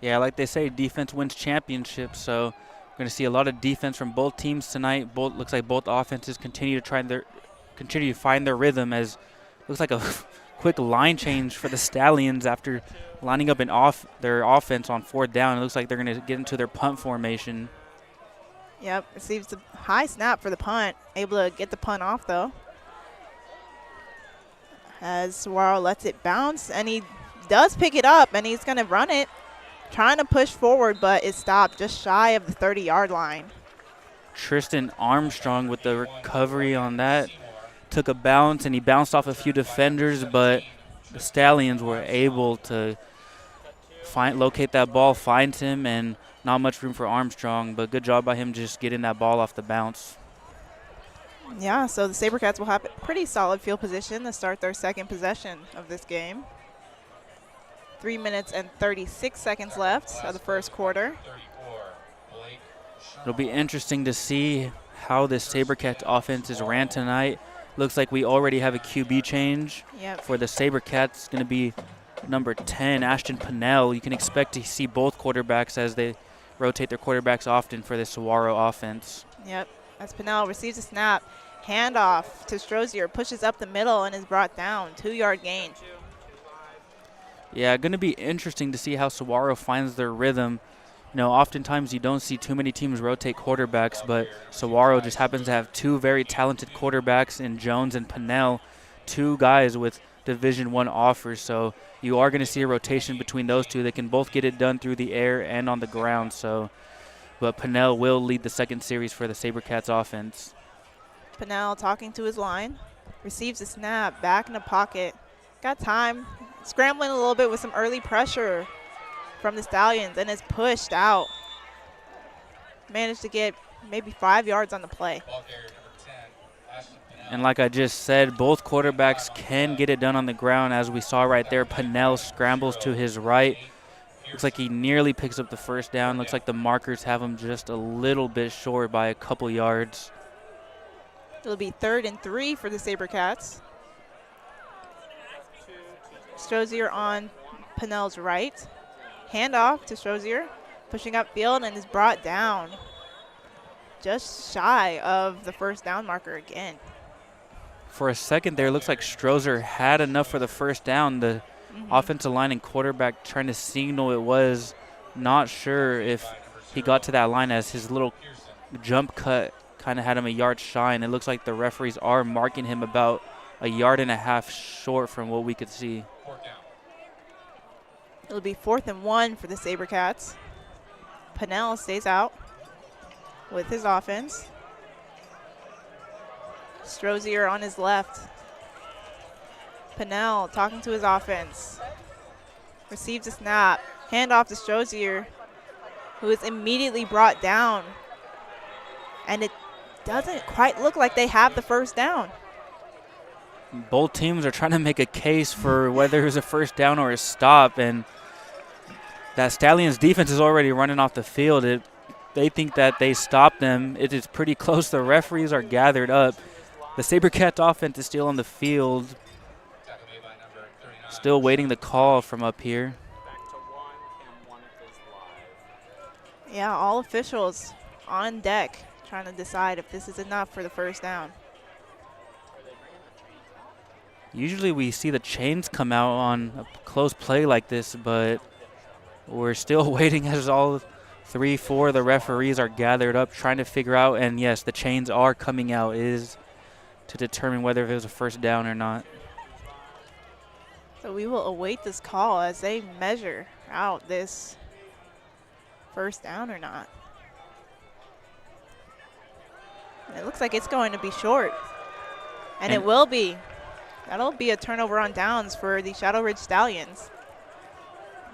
Yeah, like they say, defense wins championships, so we're going to see a lot of defense from both teams tonight. Looks like both offenses continue to find their rhythm as looks like a quick line change for the Stallions after lining up their offense on 4th down. It looks like they're going to get into their punt formation. Yep, receives a high snap for the punt. Able to get the punt off, though. As Saguaro lets it bounce, and he does pick it up, and he's going to run it. Trying to push forward, but is stopped just shy of the 30-yard line. Tristan Armstrong with the recovery on that. Took a bounce, and he bounced off a few defenders, but the Stallions were able to locate that ball, find him, and not much room for Armstrong, but good job by him just getting that ball off the bounce. Yeah, so the SaberCats will have a pretty solid field position to start their second possession of this game. 3 minutes and 36 seconds left of the first quarter. It'll be interesting to see how this SaberCats offense is ran tonight. Looks like we already have a QB change. Yep. For the SaberCats. It's going to be number 10, Ashton Pinnell. You can expect to see both quarterbacks as they rotate their quarterbacks often for the Saguaro offense. Yep, as Pinnell receives a snap. Handoff to Strozier, pushes up the middle and is brought down. 2-yard gain. Yeah, going to be interesting to see how Saguaro finds their rhythm. You know, oftentimes you don't see too many teams rotate quarterbacks, but Saguaro just happens to have 2 very talented quarterbacks in Jones and Pinnell, 2 guys with Division I offers. So you are going to see a rotation between those 2. They can both get it done through the air and on the ground. But Pinnell will lead the second series for the SaberCats offense. Pinnell talking to his line, receives a snap, back in the pocket. Got time, scrambling a little bit with some early pressure from the Stallions, and is pushed out. Managed to get maybe 5 yards on the play. And like I just said, both quarterbacks can get it done on the ground, as we saw right there. Pennell scrambles to his right. Looks like he nearly picks up the first down. Looks like the markers have him just a little bit short by a couple yards. It'll be 3rd and 3 for the SaberCats. Strozier on Pennell's right. Handoff to Strozier, pushing upfield and is brought down. Just shy of the first down marker again. For a second there, it looks like Strozier had enough for the first down. The offensive line and quarterback trying to signal it was. Not sure if he got to that line, as his little jump cut kind of had him a yard shy, and it looks like the referees are marking him about a yard and a half short from what we could see. It'll be 4th and 1 for the SaberCats. Pennell stays out with his offense. Strozier on his left. Pennell talking to his offense. Receives a snap. Handoff to Strozier, who is immediately brought down. And it doesn't quite look like they have the first down. Both teams are trying to make a case for whether it was a first down or a stop, and that Stallions defense is already running off the field. They think that they stopped them. It is pretty close. The referees are gathered up. The SaberCats offense is still on the field, still waiting the call from up here. Yeah, all officials on deck trying to decide if this is enough for the first down. Usually we see the chains come out on a close play like this, but we're still waiting as all 3-4 of the referees are gathered up trying to figure out, and yes, the chains are coming out. It is to determine whether it was a first down or not. So we will await this call as they measure out this first down or not. And it looks like it's going to be short, and it will be. That'll be a turnover on downs for the Shadow Ridge Stallions,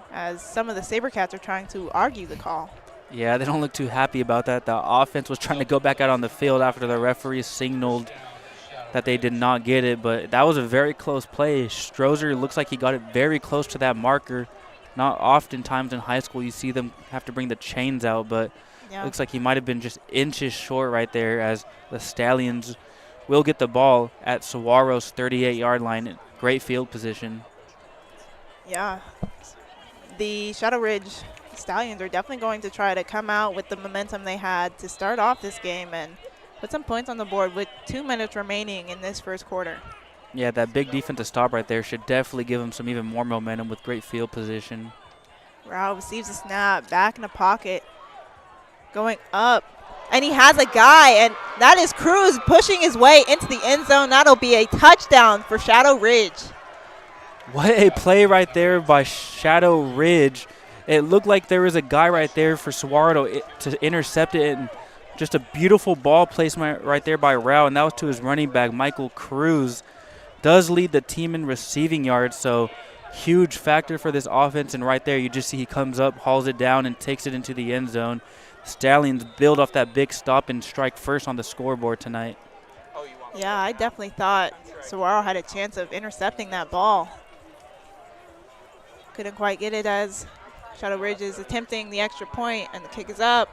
as some of the SaberCats are trying to argue the call. Yeah, they don't look too happy about that. The offense was trying to go back out on the field after the referees signaled that they did not get it, but that was a very close play. Strozier looks like he got it very close to that marker. Not oftentimes in high school you see them have to bring the chains out, but yeah, looks like he might have been just inches short right there, as the Stallions will get the ball at Saguaro's 38-yard line. Great field position. Yeah, the Shadow Ridge Stallions are definitely going to try to come out with the momentum they had to start off this game and put some points on the board with 2 minutes remaining in this first quarter. Yeah, that big defensive stop right there should definitely give them some even more momentum with great field position. Rao receives a snap, back in the pocket, going up, and he has a guy, and that is Cruz pushing his way into the end zone. That'll be a touchdown for Shadow Ridge. What a play right there by Shadow Ridge. It looked like there was a guy right there for Saguaro to intercept it, and just a beautiful ball placement right there by Rao, and that was to his running back, Michael Cruz. Does lead the team in receiving yards, so huge factor for this offense. And right there, you just see he comes up, hauls it down, and takes it into the end zone. Stallions build off that big stop and strike first on the scoreboard tonight. Yeah, I definitely thought Saguaro had a chance of intercepting that ball. Couldn't quite get it as Shadow Ridge is attempting the extra point, and the kick is up.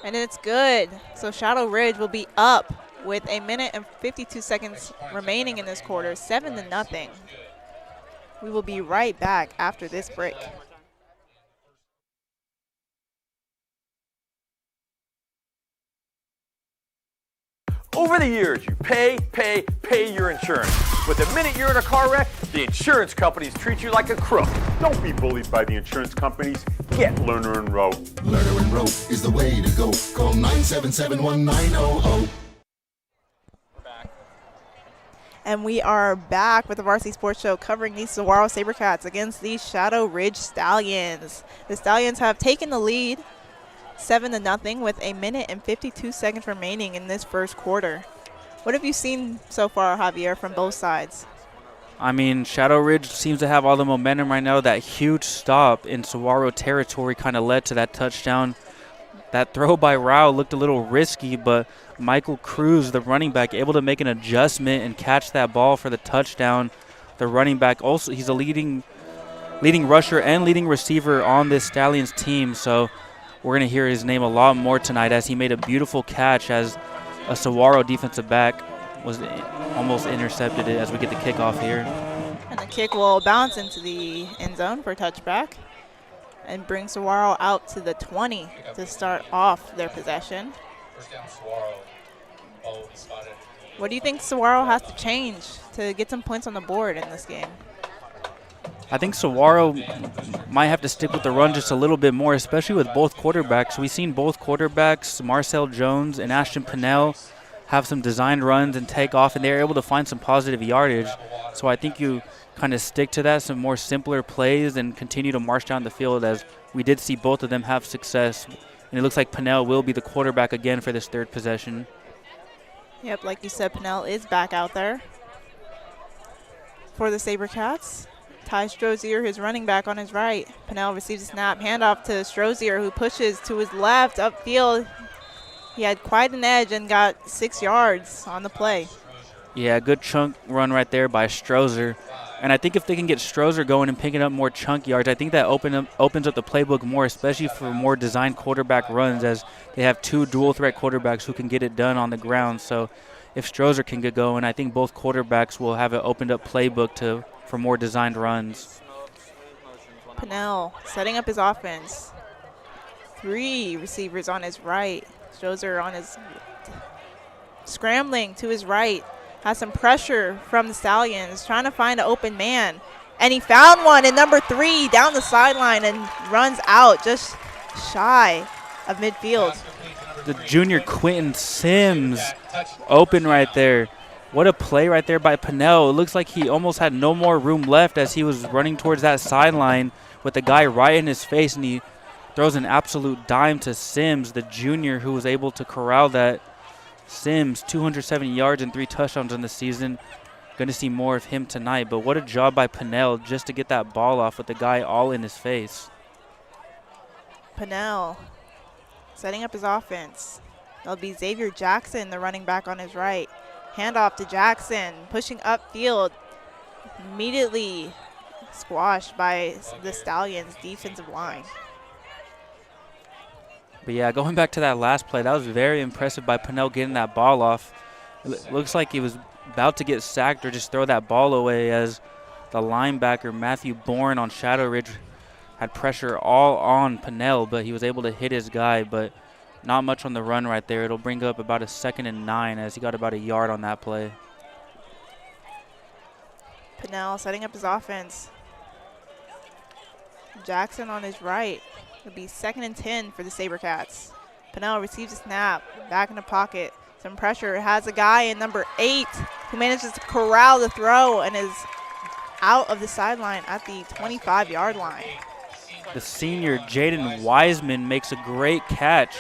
And it's good. So Shadow Ridge will be up with 1 minute and 52 seconds remaining in this quarter, 7-0. We will be right back after this break. Over the years, you pay your insurance. But the minute you're in a car wreck, the insurance companies treat you like a crook. Don't be bullied by the insurance companies. Get Lerner and Rowe. Lerner and Rowe is the way to go. Call 977-1900. And we are back with the Varsity Sports Show covering the Saguaro SaberCats against the Shadow Ridge Stallions. The Stallions have taken the lead 7-0 with 1 minute and 52 seconds remaining in this first quarter. What have you seen so far, Javier, from both sides? I mean, Shadow Ridge seems to have all the momentum right now. That huge stop in Saguaro territory kind of led to that touchdown. That throw by Rao looked a little risky, but Michael Cruz, the running back, able to make an adjustment and catch that ball for the touchdown. The running back also, he's a leading rusher and leading receiver on this Stallions team, so we're going to hear his name a lot more tonight as he made a beautiful catch as a Saguaro defensive back was almost intercepted it as we get the kickoff here. And the kick will bounce into the end zone for a touchback and bring Saguaro out to the 20 to start off their possession. What do you think Saguaro has to change to get some points on the board in this game? I think Saguaro might have to stick with the run just a little bit more, especially with both quarterbacks. We've seen both quarterbacks, Marcel Jones and Ashton Pinnell, have some designed runs and take off, and they're able to find some positive yardage. So I think you kind of stick to that, some more simpler plays, and continue to march down the field, as we did see both of them have success. And it looks like Pinnell will be the quarterback again for this third possession. Yep, like you said, Pinnell is back out there for the SaberCats. Ty Strozier, his running back, on his right. Pinnell receives a snap, handoff to Strozier, who pushes to his left upfield. He had quite an edge and got 6 yards on the play. Yeah, good chunk run right there by Strozier. And I think if they can get Strozier going and picking up more chunk yards, I think that opens up the playbook more, especially for more designed quarterback runs, as they have two dual-threat quarterbacks who can get it done on the ground. So if Strozier can get going, I think both quarterbacks will have an opened-up playbook for more designed runs. Pinnell setting up his offense. 3 receivers on his right. Strozier on his scrambling to his right. Has some pressure from the Stallions, trying to find an open man. And he found one in number 3 down the sideline and runs out just shy of midfield. The junior Quentin Sims open right there. What a play right there by Pinnell. It looks like he almost had no more room left as he was running towards that sideline with the guy right in his face, and he throws an absolute dime to Sims, the junior, who was able to corral that. Sims, 270 yards and 3 touchdowns in the season. Going to see more of him tonight, but what a job by Pinnell just to get that ball off with the guy all in his face. Pinnell setting up his offense. That'll be Xavier Jackson, the running back, on his right. Handoff to Jackson, pushing upfield. Immediately squashed by the Stallions' defensive line. But yeah, going back to that last play, that was very impressive by Pinnell getting that ball off. It looks like he was about to get sacked or just throw that ball away, as the linebacker Matthew Bourne on Shadow Ridge had pressure all on Pinnell, but he was able to hit his guy, but not much on the run right there. It'll bring up about a 2nd and 9 as he got about a yard on that play. Pinnell setting up his offense. Jackson on his right. It'll be 2nd and 10 for the SaberCats. Pinnell receives a snap, back in the pocket. Some pressure, has a guy in number 8 who manages to corral the throw and is out of the sideline at the 25-yard line. The senior Jaden Wiseman makes a great catch.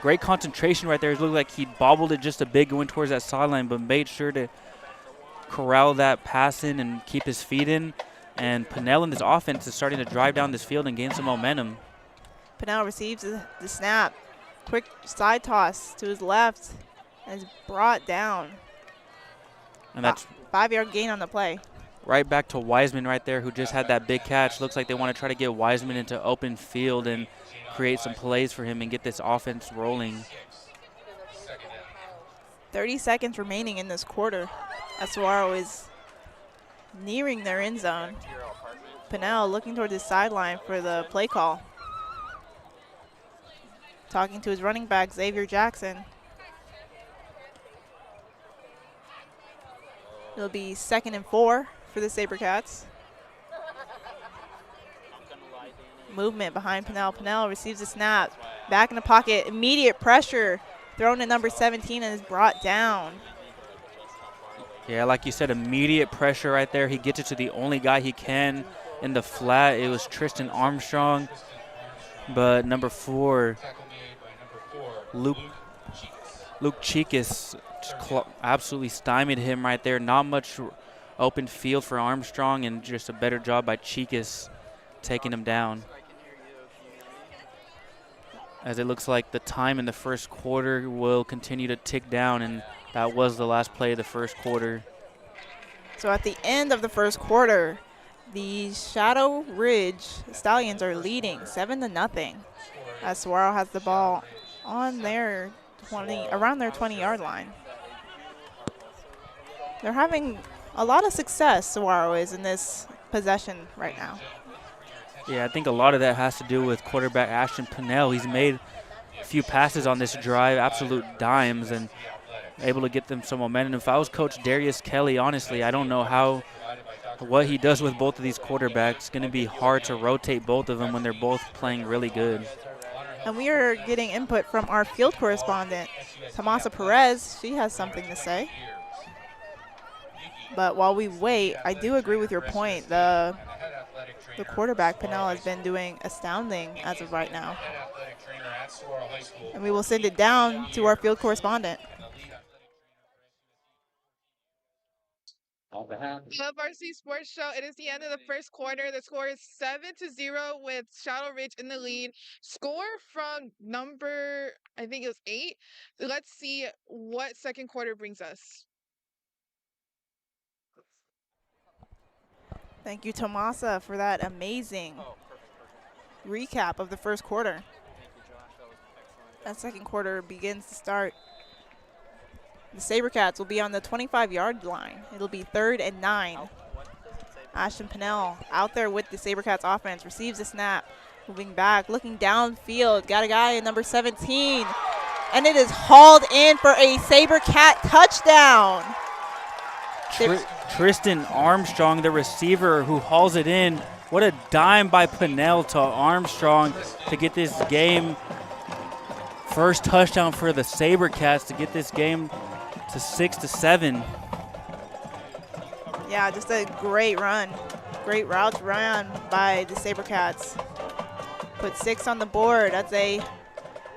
Great concentration right there. It looked like he bobbled it just a bit going towards that sideline, but made sure to corral that pass in and keep his feet in. And Pinnell and his offense is starting to drive down this field and gain some momentum. Pinnell receives the snap. Quick side toss to his left and is brought down. And that's 5-yard gain on the play. Right back to Wiseman right there, who just had that big catch. Looks like they want to try to get Wiseman into open field and create some plays for him and get this offense rolling. 30 seconds remaining in this quarter. Saguaro is nearing their end zone. Pinnell looking toward the sideline for the play call. Talking to his running back, Xavier Jackson. It'll be 2nd and 4 for the SaberCats. Movement behind Pinnell. Pinnell receives a snap. Back in the pocket. Immediate pressure. Thrown to number 17 and is brought down. Yeah, like you said, immediate pressure right there. He gets it to the only guy he can in the flat. It was Tristan Armstrong. But number 4, Luke Cheekus, absolutely stymied him right there. Not much open field for Armstrong, and just a better job by Cheekus taking him down. as it looks like the time in the first quarter will continue to tick down, and that was the last play of the first quarter. So at the end of the first quarter, the Shadow Ridge Stallions are leading 7-0 as Saguaro has the ball on their around their 20-yard line. They're having a lot of success, Saguaro is, in this possession right now. Yeah, I think a lot of that has to do with quarterback Ashton Pinnell. He's made a few passes on this drive, absolute dimes, and able to get them some momentum. If I was Coach Darius Kelly, honestly, I don't know what he does with both of these quarterbacks. It's going to be hard to rotate both of them when they're both playing really good. And we are getting input from our field correspondent, Tomasa Perez. She has something to say. But while we wait, I do agree with your point. The quarterback, Pinnell, has been doing astounding as of right now. And we will send it down to our field correspondent. The Varsity Sports Show. It is the end of the first quarter. The score is 7-0 with Shadow Ridge in the lead. Score from number, I think it was 8. Let's see what second quarter brings us. Thank you, Tomasa, for that amazing recap of the first quarter. That second quarter begins to start. The SaberCats will be on the 25-yard line. It'll be 3rd and 9. Ashton Pinnell out there with the SaberCats offense, receives the snap, moving back, looking downfield, got a guy in number 17, and it is hauled in for a SaberCat touchdown. Tristan Armstrong, the receiver who hauls it in. What a dime by Pinnell to Armstrong to get this game. First touchdown for the SaberCats to get this game to 6-7. Yeah, just a great run. Great route run by the SaberCats. Put 6 on the board as they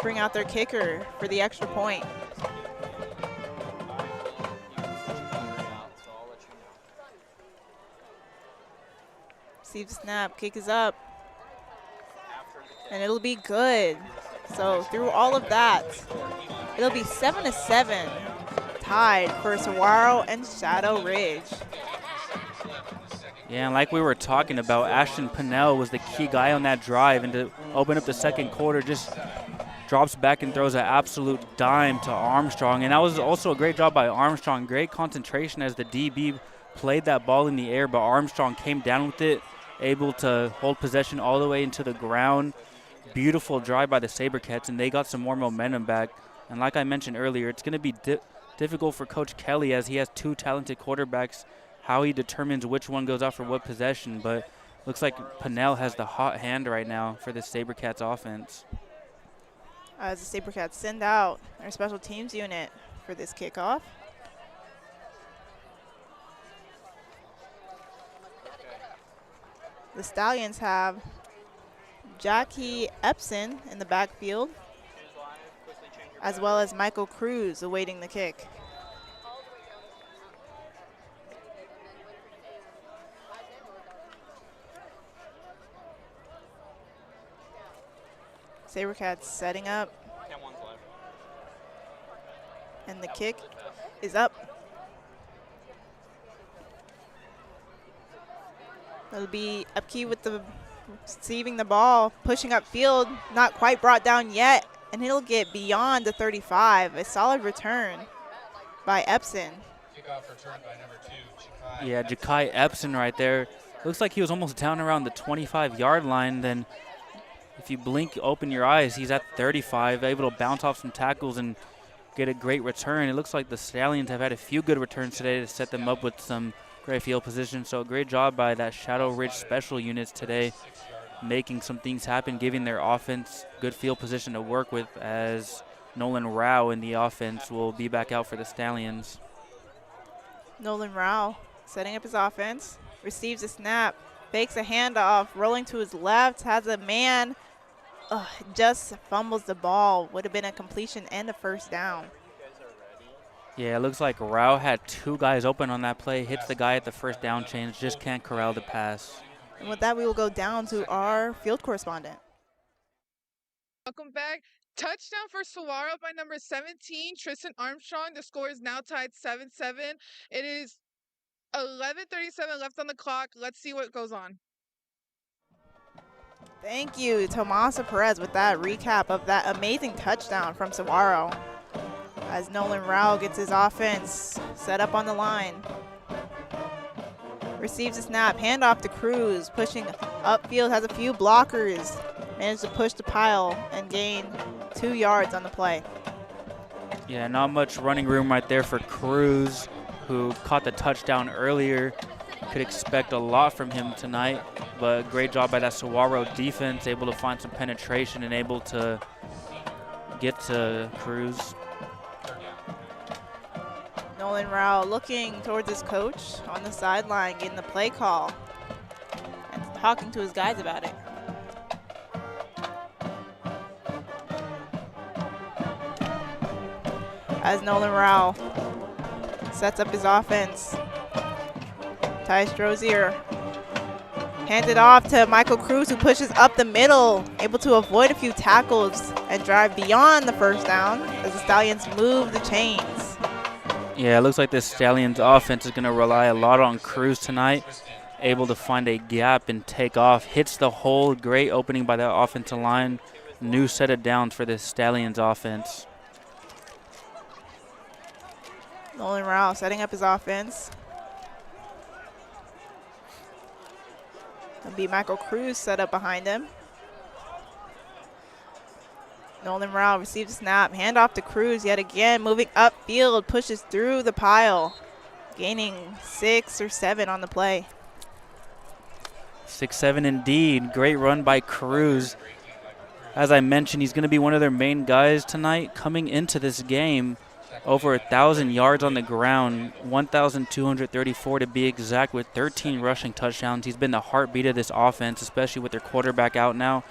bring out their kicker for the extra point. Receive the snap, kick is up, and it'll be good. So through all of that, it'll be 7-7, tied for Saguaro and Shadow Ridge. Yeah, and like we were talking about, Ashton Pinnell was the key guy on that drive, and to open up the second quarter, just drops back and throws an absolute dime to Armstrong. And that was also a great job by Armstrong. Great concentration as the DB played that ball in the air, but Armstrong came down with it, able to hold possession all the way into the ground. Beautiful drive by the SaberCats, and they got some more momentum back. And like I mentioned earlier, it's going to be difficult for Coach Kelly as he has 2 talented quarterbacks, how he determines which one goes out for what possession. But looks like Pinnell has the hot hand right now for the SaberCats offense. As the SaberCats send out their special teams unit for this kickoff. The Stallions have Jackie Epson in the backfield, as well as Michael Cruz awaiting the kick. SaberCats setting up. And the kick is up. It'll be Upkey with the receiving the ball, pushing upfield, not quite brought down yet, and he'll get beyond the 35. A solid return by Epson. Yeah, Ja'Kai Epson right there. Looks like he was almost down around the 25-yard line. Then if you blink, open your eyes, he's at 35, able to bounce off some tackles and get a great return. It looks like the Stallions have had a few good returns today to set them up with some great field position. So great job by that Shadow Ridge special units today, making some things happen, giving their offense good field position to work with, as Nolan Rao in the offense will be back out for the Stallions. Nolan Rao setting up his offense, receives a snap, fakes a handoff, rolling to his left, has a man, just fumbles the ball. Would have been a completion and a first down. Yeah, it looks like Rao had 2 guys open on that play, hits the guy at the first down chain, just can't corral the pass. And with that, we will go down to our field correspondent. Welcome back. Touchdown for Saguaro by number 17, Tristan Armstrong. The score is now tied 7-7. It is 11:37 left on the clock. Let's see what goes on. Thank you, Tomasa Perez, with that recap of that amazing touchdown from Saguaro. As Nolan Rao gets his offense set up on the line. Receives a snap, handoff to Cruz, pushing upfield, has a few blockers. Managed to push the pile and gain 2 yards on the play. Yeah, not much running room right there for Cruz, who caught the touchdown earlier. Could expect a lot from him tonight, but great job by that Saguaro defense, able to find some penetration and able to get to Cruz. Nolan Rao looking towards his coach on the sideline, getting the play call and talking to his guys about it. As Nolan Rao sets up his offense. Ty Strozier hands it off to Michael Cruz, who pushes up the middle, able to avoid a few tackles and drive beyond the first down as the Stallions move the chains. Yeah, it looks like the Stallions offense is going to rely a lot on Cruz tonight. Able to find a gap and take off. Hits the hole. Great opening by that offensive line. New set of downs for the Stallions offense. Nolan Rao setting up his offense. It'll be Michael Cruz set up behind him. Nolan Rao receives a snap, handoff to Cruz yet again, moving upfield, pushes through the pile, gaining 6 or 7 on the play. 6-7 indeed. Great run by Cruz. As I mentioned, he's going to be one of their main guys tonight coming into this game. Over 1,000 yards on the ground, 1,234 to be exact, with 13 rushing touchdowns. He's been the heartbeat of this offense, especially with their quarterback out now.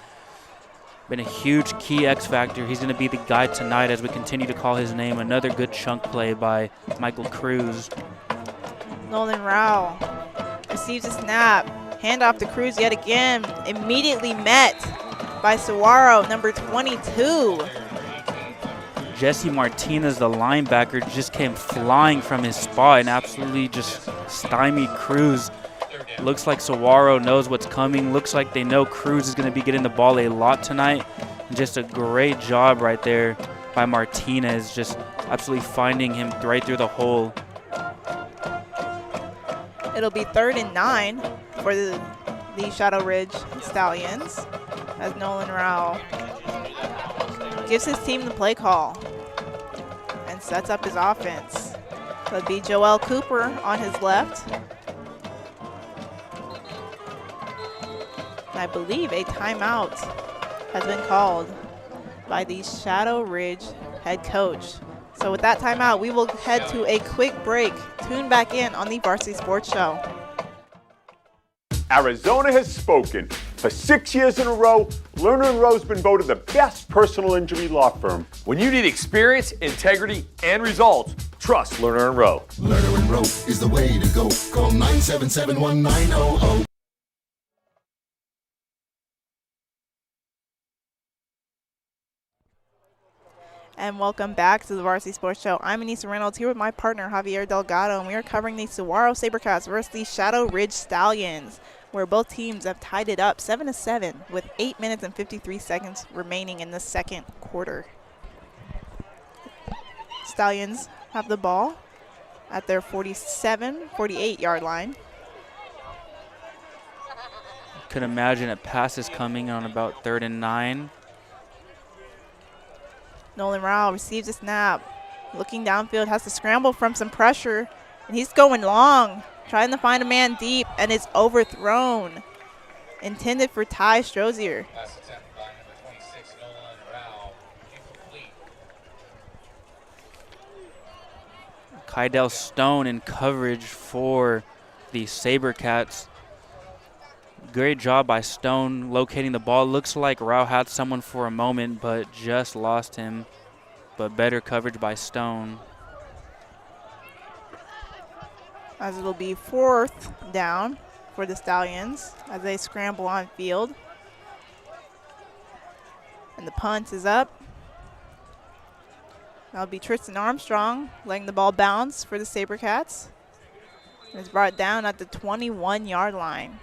Been a huge key X factor. He's going to be the guy tonight as we continue to call his name. Another good chunk play by Michael Cruz. Nolan Rao receives a snap, handoff to Cruz yet again, immediately met by Saguaro, number 22. Jesse Martinez, the linebacker, just came flying from his spot and absolutely just stymied Cruz. Looks like Saguaro knows what's coming. Looks like they know Cruz is going to be getting the ball a lot tonight. And just a great job right there by Martinez, just absolutely finding him right through the hole. It'll be 3rd and 9 for the Shadow Ridge Stallions as Nolan Rao gives his team the play call and sets up his offense. It'll be Joel Cooper on his left. And I believe a timeout has been called by the Shadow Ridge head coach. So with that timeout, we will head to a quick break. Tune back in on the Varsity Sports Show. Arizona has spoken. For 6 years in a row, Lerner & Rowe's been voted the best personal injury law firm. When you need experience, integrity, and results, trust Lerner & Rowe. Lerner & Rowe is the way to go. Call 977-1900. And welcome back to the Varsity Sports Show. I'm Anissa Reynolds here with my partner Javier Delgado, and we are covering the Saguaro Sabercats versus the Shadow Ridge Stallions, where both teams have tied it up 7-7 with 8 minutes and 53 seconds remaining in the second quarter. Stallions have the ball at their 48 yard line. Could imagine a pass is coming on about 3rd and 9. Nolan Rao receives a snap, looking downfield, has to scramble from some pressure, and he's going long, trying to find a man deep, and it's overthrown. Intended for Ty Strozier. Kydell Stone in coverage for the Sabercats. Great job by Stone locating the ball. Looks like Rao had someone for a moment, but just lost him. But better coverage by Stone. As it'll be 4th down for the Stallions as they scramble on field. And the punt is up. That'll be Tristan Armstrong letting the ball bounce for the SaberCats. And it's brought down at the 21-yard line.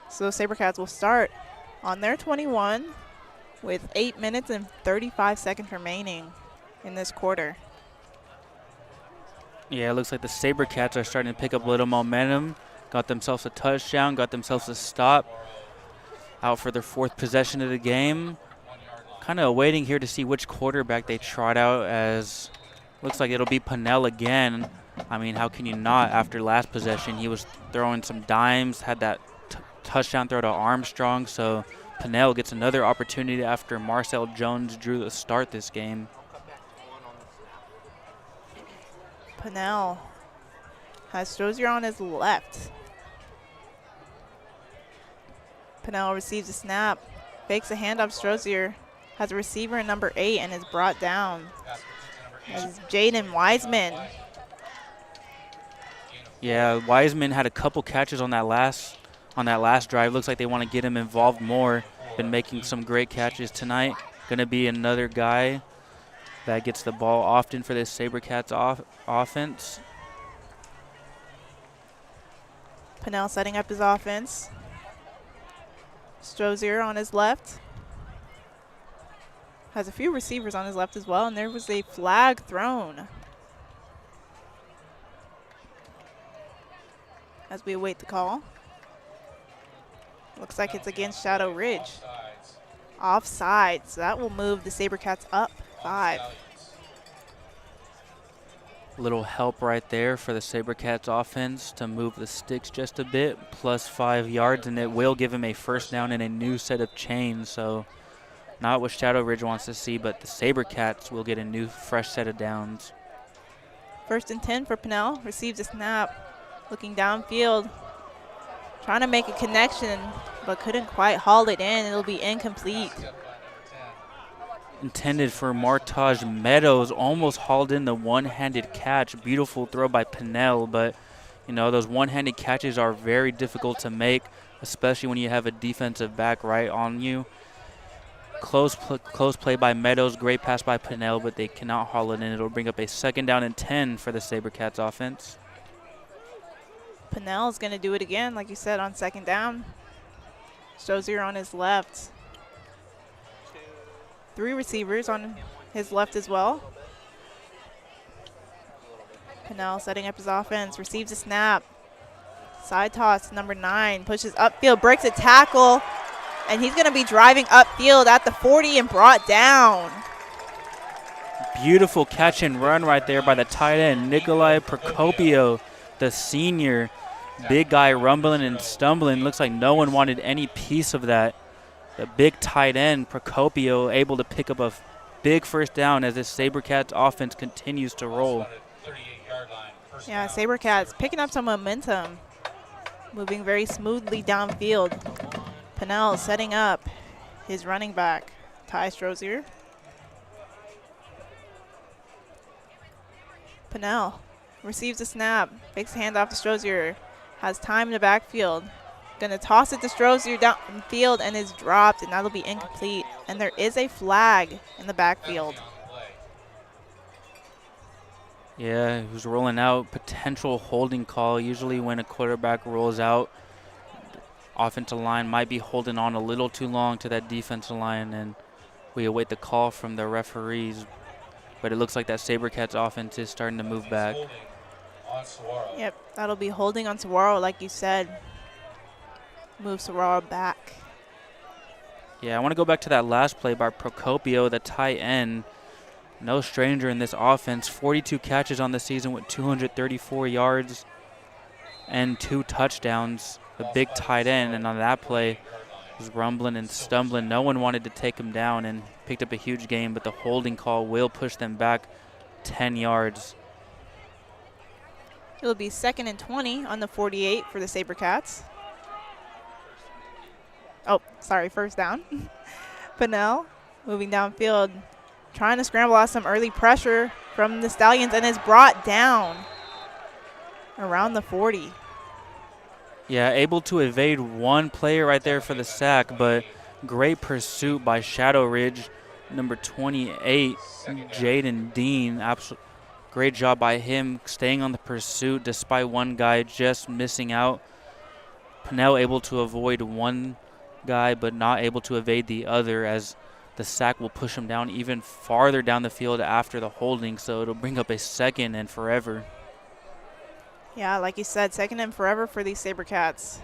So the SaberCats will start on their 21 with 8 minutes and 35 seconds remaining in this quarter. Yeah, it looks like the SaberCats are starting to pick up a little momentum. Got themselves a touchdown, got themselves a stop. Out for their 4th possession of the game. Kind of waiting here to see which quarterback they trot out, as looks like it'll be Pennell again. I mean, how can you not after last possession? He was throwing some dimes, had that touchdown throw to Armstrong, so Pennell gets another opportunity after Marcel Jones drew the start this game. Pennell has Strozier on his left. Pennell receives a snap, fakes a handoff. Strozier has a receiver in number 8 and is brought down. As Jaden Wiseman. Yeah, Wiseman had a couple catches on that last drive. Looks like they want to get him involved more. Been making some great catches tonight. Going to be another guy that gets the ball often for this SaberCats offense. Pennell setting up his offense. Strozier on his left. Has a few receivers on his left as well, and there was a flag thrown. As we await the call. Looks like it's against Shadow Ridge. Offside, so that will move the SaberCats up 5. Little help right there for the SaberCats offense to move the sticks just a bit, plus 5 yards, and it will give him a first down and a new set of chains. So not what Shadow Ridge wants to see, but the SaberCats will get a new fresh set of downs. 1st and 10 for Pennell. Receives a snap. Looking downfield. Trying to make a connection, but couldn't quite haul it in. It'll be incomplete. Intended for Martaj Meadows, almost hauled in the one-handed catch. Beautiful throw by Pennell, but you know those one-handed catches are very difficult to make, especially when you have a defensive back right on you. Close play by Meadows, great pass by Pennell, but they cannot haul it in. It'll bring up a 2nd down and 10 for the SaberCats offense. Pennell is going to do it again, like you said, on 2nd down. Strozier on his left. 3 receivers on his left as well. Pennell setting up his offense, receives a snap. Side toss, number 9, pushes upfield, breaks a tackle, and he's going to be driving upfield at the 40 and brought down. Beautiful catch and run right there by the tight end, Nikolai Procopio, the senior. Big guy rumbling and stumbling. Looks like no one wanted any piece of that. The big tight end, Procopio, able to pick up a big first down as this SaberCats offense continues to roll. Yeah, SaberCats picking up some momentum. Moving very smoothly downfield. Pennell setting up his running back, Ty Strozier. Pennell receives a snap, fakes a handoff to Strozier, has time in the backfield. Gonna toss it to Strozier downfield and is dropped, and that'll be incomplete. And there is a flag in the backfield. Yeah, he was rolling out, potential holding call. Usually when a quarterback rolls out, offensive line might be holding on a little too long to that defensive line, and we await the call from the referees. But it looks like that SaberCats offense is starting to move back. Yep, that'll be holding on Saguaro, like you said. Move Saguaro back. Yeah, I want to go back to that last play by Procopio, the tight end. No stranger in this offense. 42 catches on the season with 234 yards and 2 touchdowns. The big tight end, and on that play was rumbling and stumbling. No one wanted to take him down and picked up a huge gain, but the holding call will push them back 10 yards. It'll be 2nd and 20 on the 48 for the SaberCats. Oh, sorry, first down. Pennell moving downfield, trying to scramble out some early pressure from the Stallions, and is brought down around the 40. Yeah, able to evade one player right there for the sack, but Great pursuit by Shadow Ridge, number 28, Jaden Dean. Great job by him staying on the pursuit despite one guy just missing out. Pinnell able to avoid one guy but not able to evade the other, as the sack will push him down even farther down the field after the holding, so it'll bring up a second and forever. Yeah, like you said, second and forever for these SaberCats.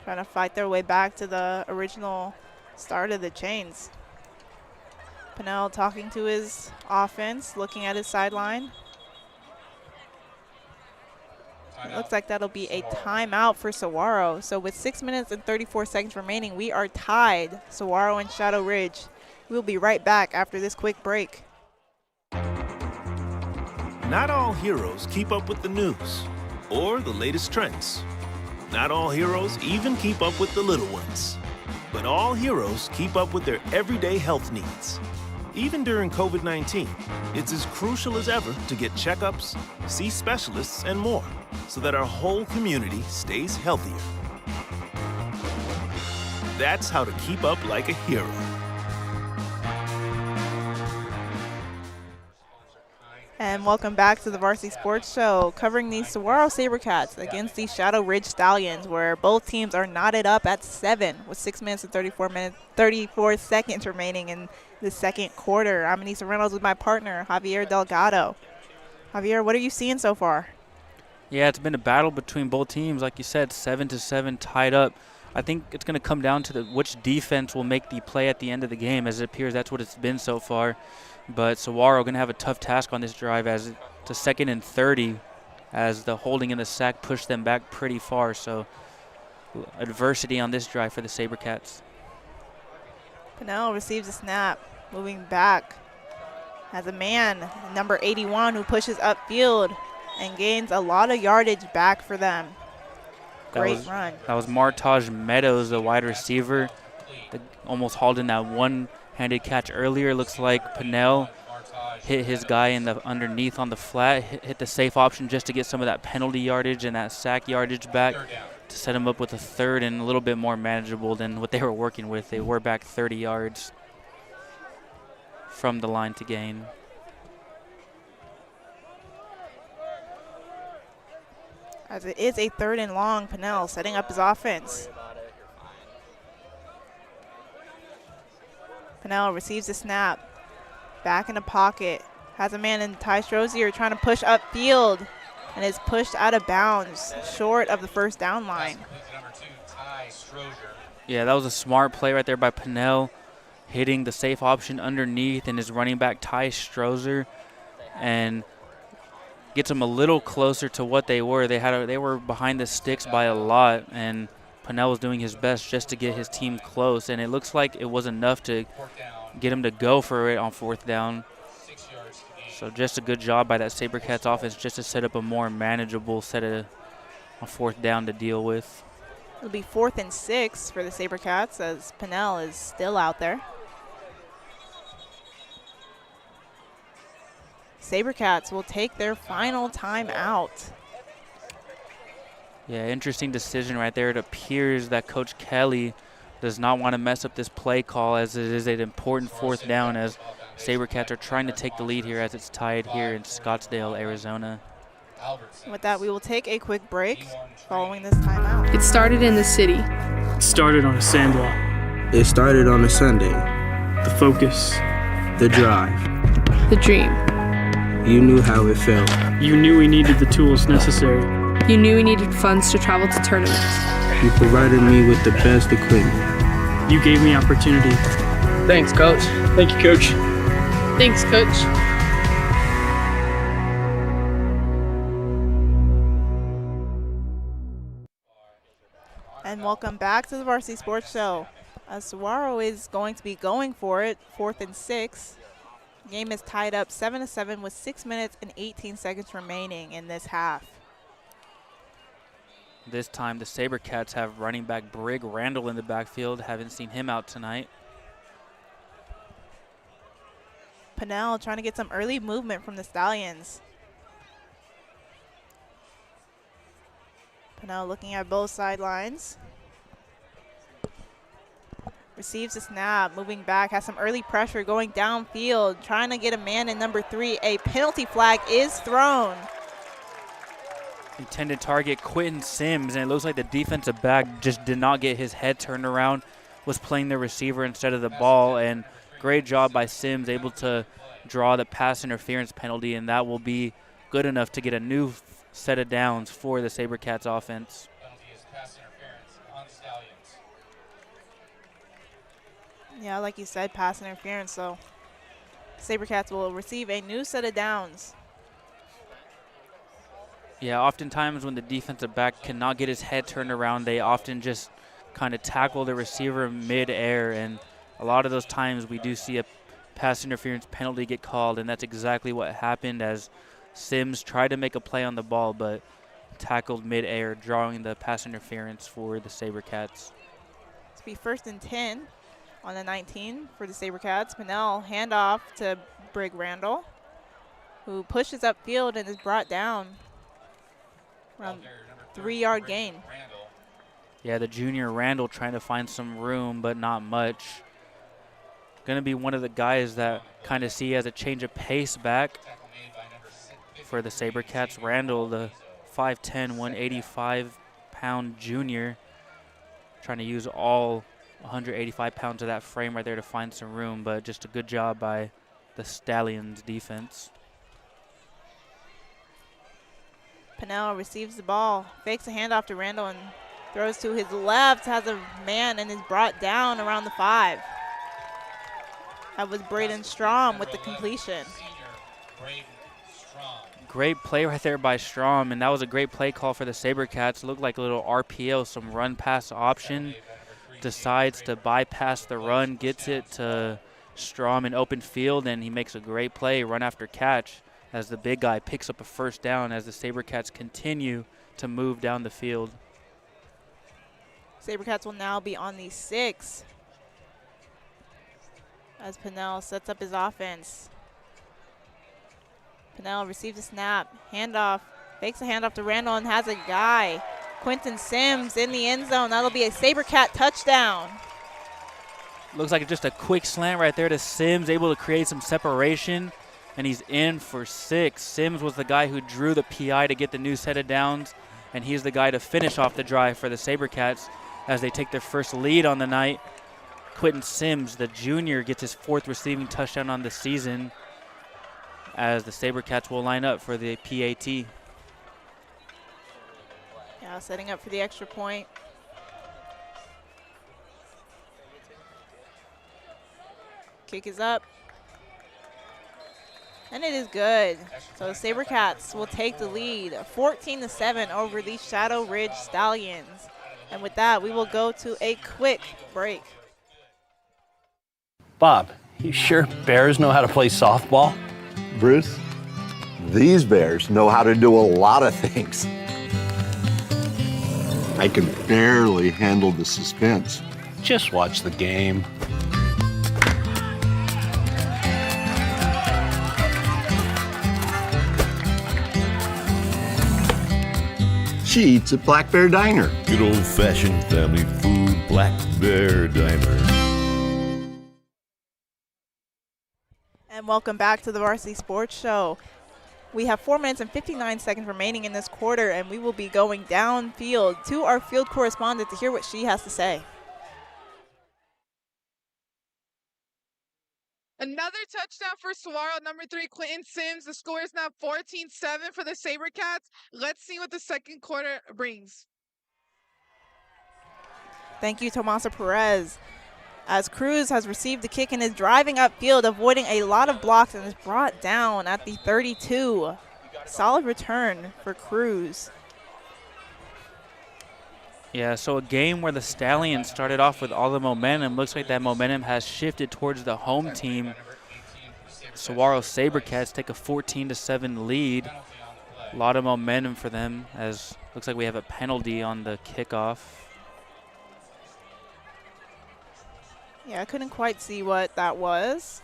Trying to fight their way back to the original start of the chains. Pinnell talking to his offense, looking at his sideline. It looks like that'll be a timeout for Saguaro. So with 6 minutes and 34 seconds remaining, we are tied, Saguaro and Shadow Ridge. We'll be right back after this quick break. Not all heroes keep up with the news or the latest trends. Not all heroes even keep up with the little ones. But all heroes keep up with their everyday health needs. Even during COVID-19, it's as crucial as ever to get checkups, see specialists, and more, so that our whole community stays healthier. That's how to keep up like a hero. And welcome back to the Varsity Sports Show, covering the Saguaro SaberCats against the Shadow Ridge Stallions, where both teams are knotted up at 7 with 6 minutes and 34 seconds remaining in the second quarter. I'm Anissa Reynolds with my partner, Javier Delgado. Javier, what are you seeing so far? Yeah, it's been a battle between both teams. Like you said, 7-7 tied up. I think it's going to come down to which defense will make the play at the end of the game, as it appears that's what it's been so far. But Saguaro going to have a tough task on this drive, as it's a 2nd and 30, as the holding and the sack pushed them back pretty far. So adversity on this drive for the SaberCats. Pinnell receives a snap, moving back. Has a man, number 81, who pushes upfield and gains a lot of yardage back for them. Great run. That was Martaj Meadows, the wide receiver, that almost hauled in that one-handed catch earlier. Looks like Pinnell hit his guy in the underneath on the flat, hit the safe option just to get some of that penalty yardage and that sack yardage back to set him up with a third and a little bit more manageable than what they were working with. They were back 30 yards from the line to gain. As it is a 3rd and long, Pinnell setting up his offense. Pinnell receives the snap, back in the pocket, has a man in Ty Strozier trying to push upfield, and is pushed out of bounds, short of the first down line. Yeah, that was a smart play right there by Pinnell, hitting the safe option underneath and his running back Ty Strozier, and gets them a little closer to what they were. They were behind the sticks by a lot, and Pinnell was doing his best just to get his team close, and it looks like it was enough to get him to go for it on 4th down. So just a good job by that SaberCats offense just to set up a more manageable set of on 4th down to deal with. It'll be 4th and 6 for the SaberCats, as Pinnell is still out there. SaberCats will take their final time out. Yeah, interesting decision right there. It appears that Coach Kelly does not want to mess up this play call, as it is an important 4th down, as SaberCats are trying to take the lead here as it's tied here in Scottsdale, Arizona. With that, we will take a quick break following this timeout. It started in the city. It started on a sandlot. It started on a Sunday. The focus. The drive. The dream. You knew how it felt. You knew we needed the tools necessary. You knew we needed funds to travel to tournaments. You provided me with the best equipment. You gave me opportunity. Thanks, Coach. Thank you, Coach. Thanks, Coach. And welcome back to the Varsity Sports Show. Saguaro is going to be going for it, 4th and 6. Game is tied up 7-7 with 6 minutes and 18 seconds remaining in this half. This time the SaberCats have running back Brig Randall in the backfield. Haven't seen him out tonight. Pinnell trying to get some early movement from the Stallions. Pinnell looking at both sidelines. receives the snap, moving back, has some early pressure going downfield, trying to get a man in number 3. A penalty flag is thrown. Intended target Quentin Sims, and it looks like the defensive back just did not get his head turned around, was playing the receiver instead of the ball, and great job by Sims, able to draw the pass interference penalty, and that will be good enough to get a new set of downs for the SaberCats offense. Yeah, like you said, pass interference, so SaberCats will receive a new set of downs. Yeah, oftentimes when the defensive back cannot get his head turned around, they often just kind of tackle the receiver mid-air, and a lot of those times we do see a pass interference penalty get called, and that's exactly what happened as Sims tried to make a play on the ball but tackled mid-air, drawing the pass interference for the SaberCats. It's be 1st and 10 on the 19 for the SaberCats. Pinnell handoff to Brig Randall, who pushes upfield and is brought down around 3-yard gain. Yeah, the junior Randall trying to find some room, but not much. Going to be one of the guys that kind of see as a change of pace back for the SaberCats. Randall, the 5'10", 185-pound junior, trying to use all 185 pounds of that frame right there to find some room, but just a good job by the Stallions defense. Pinnell receives the ball, fakes a handoff to Randall and throws to his left, has a man and is brought down around the 5. That was Braden Strom with the completion. Great play right there by Strom, and that was a great play call for the SaberCats. Looked like a little RPO, some run-pass option. Decides to bypass the run, gets it to Strom in open field, and he makes a great play, run after catch, as the big guy picks up a first down as the SaberCats continue to move down the field. SaberCats will now be on the 6 as Pinnell sets up his offense. Pinnell receives a snap, handoff, fakes a handoff to Randall and has a guy. Quentin Sims in the end zone. That'll be a SaberCat touchdown. Looks like just a quick slant right there to Sims, able to create some separation, and he's in for 6. Sims was the guy who drew the PI to get the new set of downs, and he's the guy to finish off the drive for the SaberCats as they take their first lead on the night. Quentin Sims, the junior, gets his 4th receiving touchdown on the season as the SaberCats will line up for the PAT. Yeah, setting up for the extra point. Kick is up. And it is good. So the SaberCats will take the lead 14-7 over the Shadow Ridge Stallions. And with that, we will go to a quick break. Bob, you sure Bears know how to play softball? Bruce, these Bears know how to do a lot of things. I can barely handle the suspense. Just watch the game. She eats at Black Bear Diner. Good old-fashioned family food, Black Bear Diner. And welcome back to the Varsity Sports Show. We have 4 minutes and 59 seconds remaining in this quarter, and we will be going downfield to our field correspondent to hear what she has to say. Another touchdown for Saguaro, number 3, Quentin Sims. The score is now 14-7 for the SaberCats. Let's see what the second quarter brings. Thank you, Tomasa Perez. As Cruz has received the kick and is driving upfield, avoiding a lot of blocks, and is brought down at the 32. Solid return for Cruz. Yeah, so a game where the Stallions started off with all the momentum. Looks like that momentum has shifted towards the home team. Saguaro SaberCats take a 14-7 lead. A lot of momentum for them, as looks like we have a penalty on the kickoff. Yeah, I couldn't quite see what that was.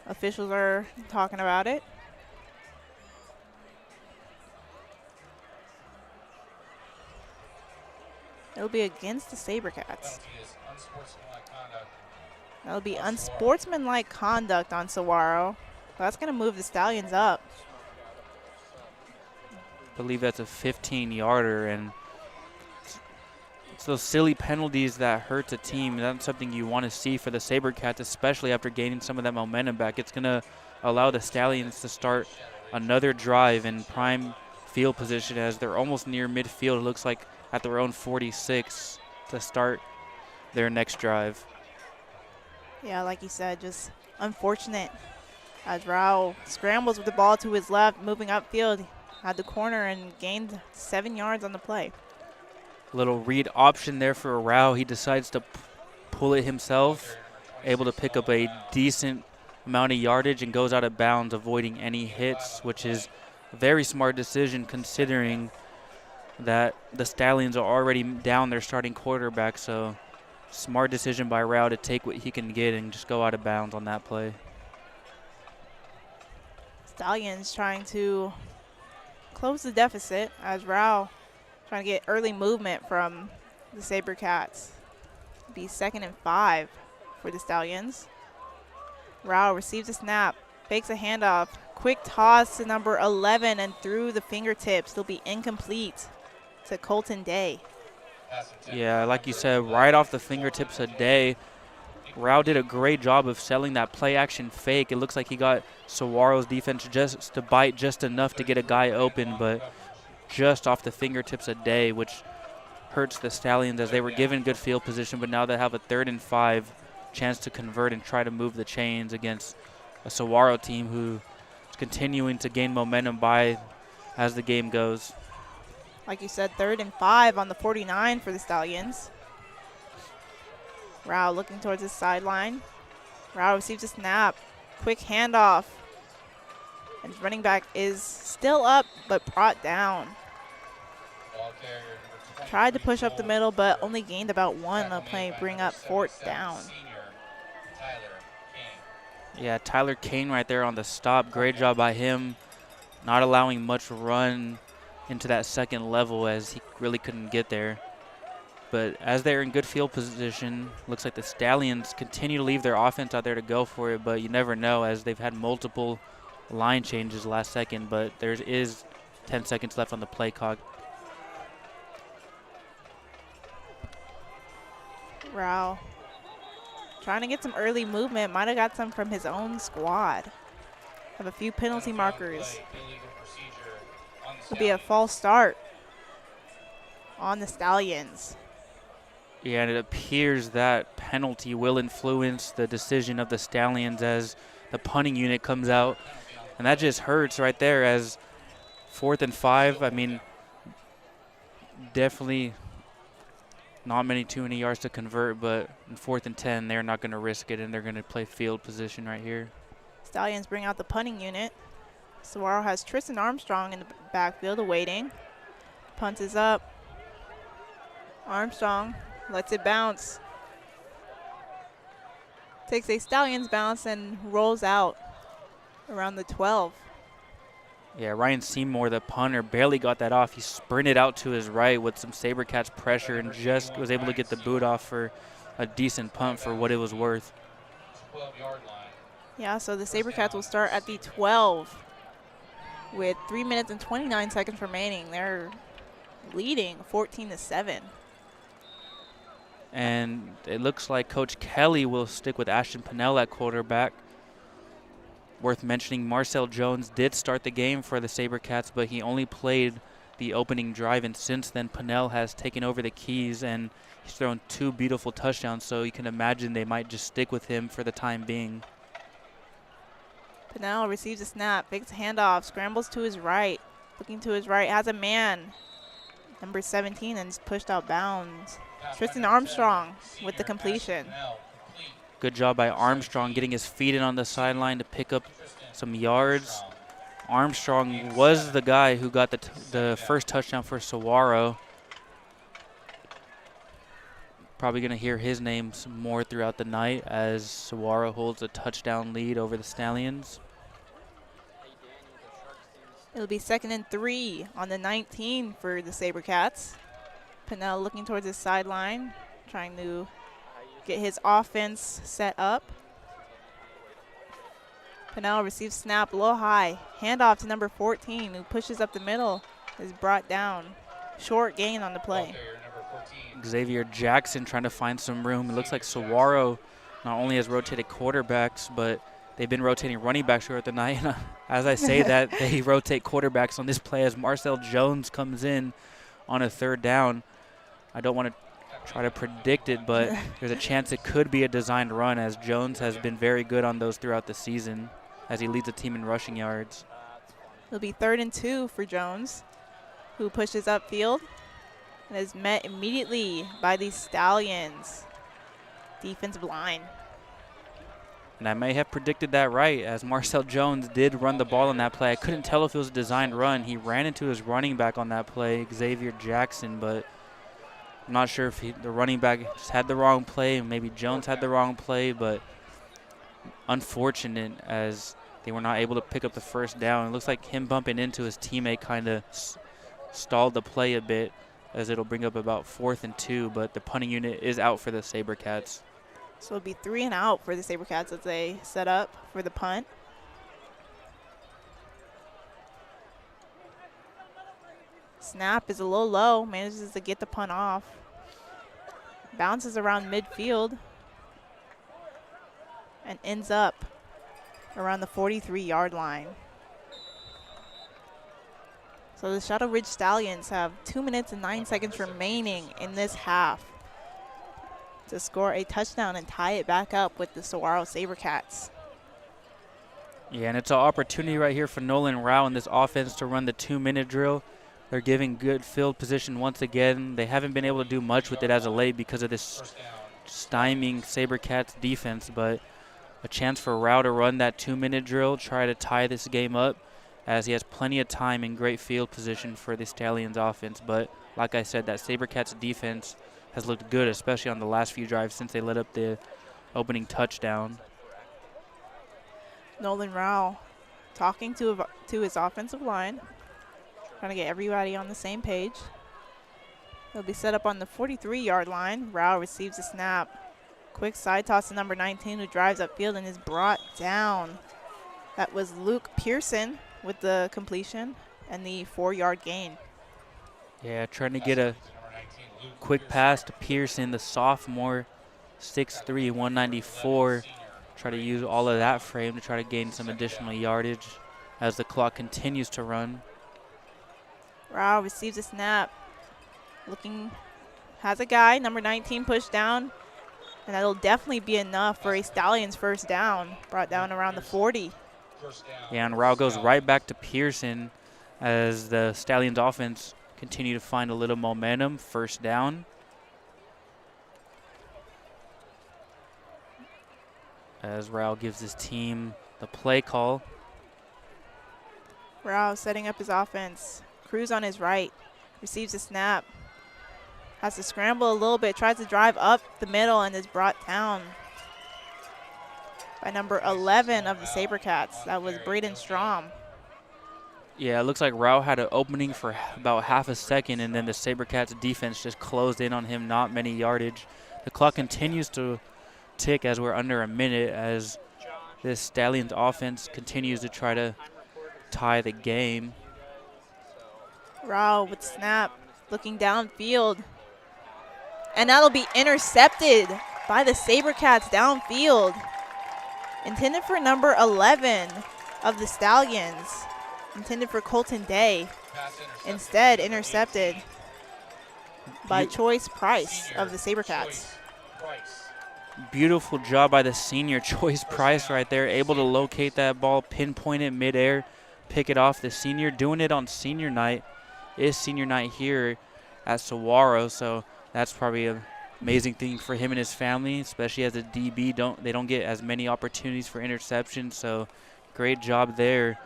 Officials are talking about it. It'll be against the SaberCats. That'll be unsportsmanlike conduct on Saguaro. That's going to move the Stallions up. I believe that's a 15-yarder, and it's those silly penalties that hurt the team. That's something you want to see for the SaberCats, especially after gaining some of that momentum back. It's going to allow the Stallions to start another drive in prime field position as they're almost near midfield. It looks like at their own 46 to start their next drive. Yeah, like you said, just unfortunate as Rao scrambles with the ball to his left, moving upfield, had the corner and gained 7 yards on the play. Little read option there for Rao. He decides to pull it himself, able to pick up a decent amount of yardage and goes out of bounds, avoiding any hits, which is a very smart decision considering that the Stallions are already down their starting quarterback. So smart decision by Rao to take what he can get and just go out of bounds on that play. Stallions trying to close the deficit as Rao trying to get early movement from the SaberCats. Be 2nd and 5 for the Stallions. Rao receives a snap, fakes a handoff, quick toss to number 11 and through the fingertips. It'll be incomplete to Colton Day. Yeah, like you said, right off the fingertips of Day. Rao did a great job of selling that play action fake. It looks like he got Saguaro's defense just to bite just enough to get a guy open, but just off the fingertips of Day, which hurts the Stallions as they were given good field position, but now they have a 3rd and 5 chance to convert and try to move the chains against a Saguaro team who is continuing to gain momentum by as the game goes. Like you said, 3rd and 5 on the 49 for the Stallions. Rao looking towards his sideline. Rao receives a snap. Quick handoff. And his running back is still up, but brought down. Tried to push up the middle, but only gained about 1 on the play, bring up 4th down. Yeah, Tyler Kane right there on the stop. Great job by him, not allowing much run into that second level as he really couldn't get there. But as they're in good field position, looks like the Stallions continue to leave their offense out there to go for it, but you never know as they've had multiple line changes last second, but there is 10 seconds left on the play clock. Rao trying to get some early movement, might have got some from his own squad. Have a few penalty markers. It'll be a false start on the Stallions. Yeah, and it appears that penalty will influence the decision of the Stallions as the punting unit comes out. And that just hurts right there as 4th and 5. I mean, definitely not too many yards to convert, but in 4th and 10, they're not going to risk it, and they're going to play field position right here. Stallions bring out the punting unit. Saguaro has Tristan Armstrong in the backfield awaiting. Punt is up. Armstrong lets it bounce. Takes a Stallions bounce and rolls out around the 12. Yeah, Ryan Seymour, the punter, barely got that off. He sprinted out to his right with some SaberCats pressure and just was able to get the boot off for a decent punt for what it was worth. Yeah, so the SaberCats will start at the 12 with 3 minutes and 29 seconds remaining. They're leading 14-7. And it looks like Coach Kelly will stick with Ashton Pinnell at quarterback. Worth mentioning, Marcel Jones did start the game for the SaberCats, but he only played the opening drive, and since then Pinnell has taken over the keys, and he's thrown 2 beautiful touchdowns, so you can imagine they might just stick with him for the time being. Pinnell receives a snap, fakes a handoff, scrambles to his right, looking to his right, has a man, number 17, and is pushed out bounds. Tristan Armstrong with the completion. Good job by Armstrong getting his feet in on the sideline to pick up some yards. Armstrong was the guy who got the first touchdown for Saguaro. Probably going to hear his name some more throughout the night as Saguaro holds a touchdown lead over the Stallions. It'll be 2nd and 3 on the 19 for the SaberCats. Pinnell looking towards his sideline, trying to get his offense set up. Pennell receives snap low high. Handoff to number 14, who pushes up the middle, is brought down. Short gain on the play. Xavier Jackson trying to find some room. It looks like Saguaro not only has rotated quarterbacks, but they've been rotating running backs throughout the night. As I say that, they rotate quarterbacks on this play as Marcel Jones comes in on a third down. I don't want to try to predict it, but there's a chance it could be a designed run, as Jones has been very good on those throughout the season as he leads the team in rushing yards. It'll be 3rd and 2 for Jones, who pushes upfield and is met immediately by the Stallions defensive line. And I may have predicted that right, as Marcel Jones did run the ball on that play. I couldn't tell if it was a designed run. He ran into his running back on that play, Xavier Jackson, but I'm not sure if the running back just had the wrong play. Maybe Jones had the wrong play, but unfortunate as they were not able to pick up the first down. It looks like him bumping into his teammate kind of stalled the play a bit, as it'll bring up about 4th and 2, but the punting unit is out for the SaberCats. So it'll be 3 and out for the SaberCats as they set up for the punt. Snap is a little low, manages to get the punt off. Bounces around midfield and ends up around the 43-yard line. So the Shadow Ridge Stallions have 2 minutes and 9 seconds remaining in this half to score a touchdown and tie it back up with the Saguaro SaberCats. Yeah, and it's an opportunity right here for Nolan Rao and this offense to run the 2-minute drill. They're giving good field position once again. They haven't been able to do much with it as of late because of this stymieing SaberCats defense, but a chance for Rao to run that 2-minute drill, try to tie this game up, as he has plenty of time and great field position for the Stallions offense. But like I said, that SaberCats defense has looked good, especially on the last few drives since they let up the opening touchdown. Nolan Rao talking to his offensive line, trying to get everybody on the same page. He'll be set up on the 43-yard line. Rao receives a snap. Quick side toss to number 19, who drives upfield and is brought down. That was Luke Pearson with the completion and the 4-yard gain. Yeah, trying to get a quick pass to Pearson, the sophomore, 6'3", 194. Try to use all of that frame to try to gain some additional yardage as the clock continues to run. Rao receives a snap. Has a guy, number 19, pushed down. And that'll definitely be enough for a Stallions first down. Brought down around the 40. Yeah, and Rao goes right back to Pearson as the Stallions offense continue to find a little momentum. First down. As Rao gives his team the play call. Rao setting up his offense. Cruz on his right. Receives a snap. Has to scramble a little bit. Tries to drive up the middle and is brought down by number 11 of the SaberCats. That was Braden Strom. Yeah, it looks like Rao had an opening for about half a second, and then the SaberCats defense just closed in on him, not many yardage. The clock continues to tick as we're under a minute, as this Stallions offense continues to try to tie the game. Rao with snap, looking downfield. And that'll be intercepted by the SaberCats downfield. Intended for number 11 of the Stallions. Intended for Colton Day. Instead, intercepted by Choice Price of the SaberCats. Beautiful job by the senior Choice Price right there, able to locate that ball, pinpoint it midair, pick it off. The senior doing it on senior night. Is senior night here at Saguaro, so that's probably an amazing thing for him and his family, especially as a DB. They don't get as many opportunities for interceptions, so great job there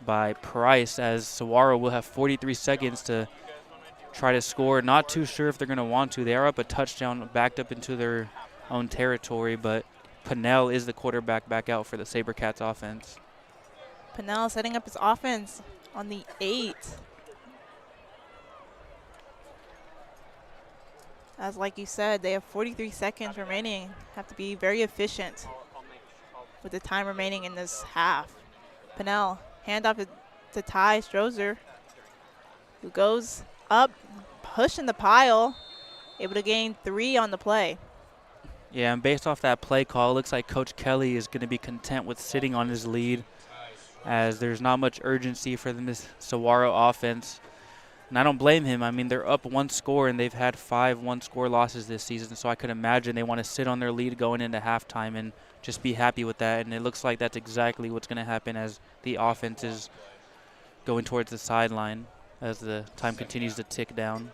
by Price, as Saguaro will have 43 seconds to try to score. Not too sure if they're going to want to. They are up a touchdown, backed up into their own territory, but Pennell is the quarterback back out for the SaberCats offense. Pennell setting up his offense on the 8. as like you said, they have 43 seconds remaining. Have to be very efficient with the time remaining in this half. Pinnell, handoff to Ty Strozer, who goes up, pushing the pile, able to gain 3 on the play. Yeah, and based off that play call, it looks like Coach Kelly is going to be content with sitting on his lead, as there's not much urgency for the Saguaro offense. And I don't blame him. I mean, they're up 1 score, and they've had 5 one-score losses this season, so I could imagine they want to sit on their lead going into halftime and just be happy with that. And it looks like that's exactly what's going to happen as the offense is going towards the sideline as the time continues to tick down.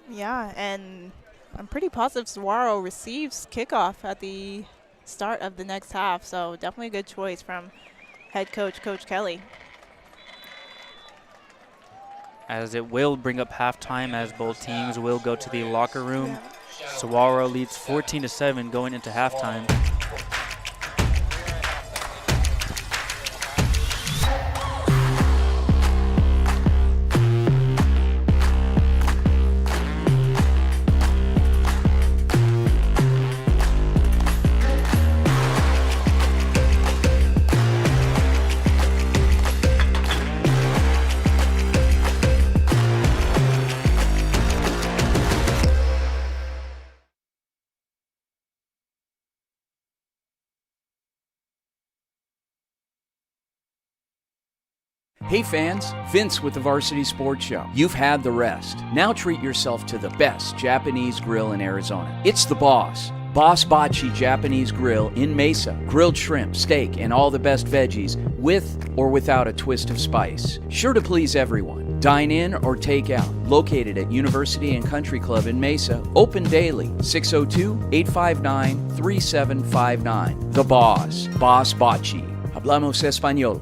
Yeah, and I'm pretty positive Saguaro receives kickoff at the start of the next half, so definitely a good choice from head coach, Coach Kelly. As it will bring up halftime, as both teams will go to the locker room. Saguaro leads 14-7 going into halftime. Hey fans, Vince with the Varsity Sports Show. You've had the rest. Now treat yourself to the best Japanese grill in Arizona. It's the Boss. Boss Bachi Japanese Grill in Mesa. Grilled shrimp, steak, and all the best veggies with or without a twist of spice. Sure to please everyone. Dine in or take out. Located at University and Country Club in Mesa. Open daily. 602-859-3759. The Boss. Boss Bachi. Hablamos Español.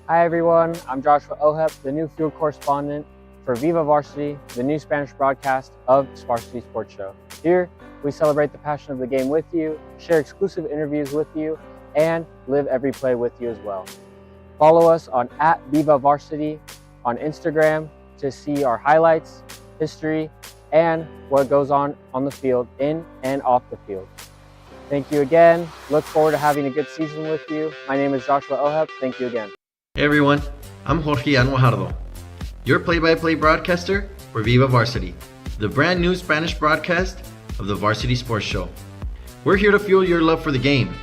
Hi everyone, I'm Joshua Ohep, the new field correspondent for Viva Varsity, the new Spanish broadcast of Varsity Sports Show. Here, we celebrate the passion of the game with you, share exclusive interviews with you, and live every play with you as well. Follow us on @VivaVarsity on Instagram to see our highlights, history, and what goes on the field, in and off the field. Thank you again. Look forward to having a good season with you. My name is Joshua Ohep. Thank you again. Hey everyone, I'm Jorge Anwajardo, your play-by-play broadcaster for Viva Varsity, the brand new Spanish broadcast of the Varsity Sports Show. We're here to fuel your love for the game,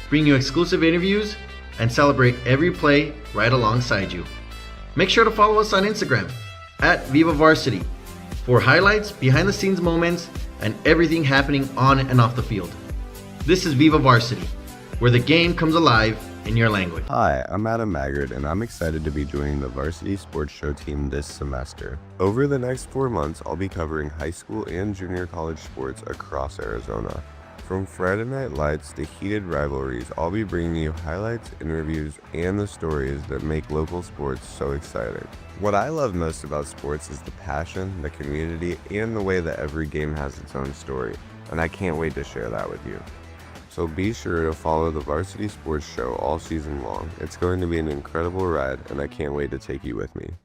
bring you exclusive interviews, and celebrate every play right alongside you. Make sure to follow us on Instagram @Viva Varsity for highlights, behind-the-scenes moments, and everything happening on and off the field. This is Viva Varsity, where the game comes alive in your language. Hi, I'm Adam Maggard, and I'm excited to be joining the Varsity Sports Show team this semester. Over the next 4 months, I'll be covering high school and junior college sports across Arizona. From Friday Night Lights to heated rivalries, I'll be bringing you highlights, interviews, and the stories that make local sports so exciting. What I love most about sports is the passion, the community, and the way that every game has its own story, and I can't wait to share that with you. So be sure to follow the Varsity Sports Show all season long. It's going to be an incredible ride, and I can't wait to take you with me.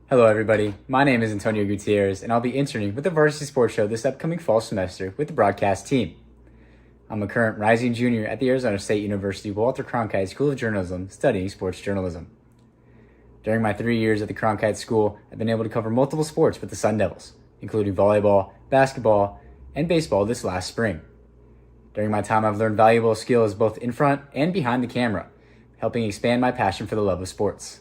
Hello everybody, my name is Antonio Gutierrez and I'll be interning with the Varsity Sports Show this upcoming fall semester with the broadcast team. I'm a current rising junior at the Arizona State University Walter Cronkite School of Journalism studying sports journalism. During my 3 years at the Cronkite School, I've been able to cover multiple sports with the Sun Devils, including volleyball, basketball, and baseball this last spring. During my time, I've learned valuable skills both in front and behind the camera, helping expand my passion for the love of sports.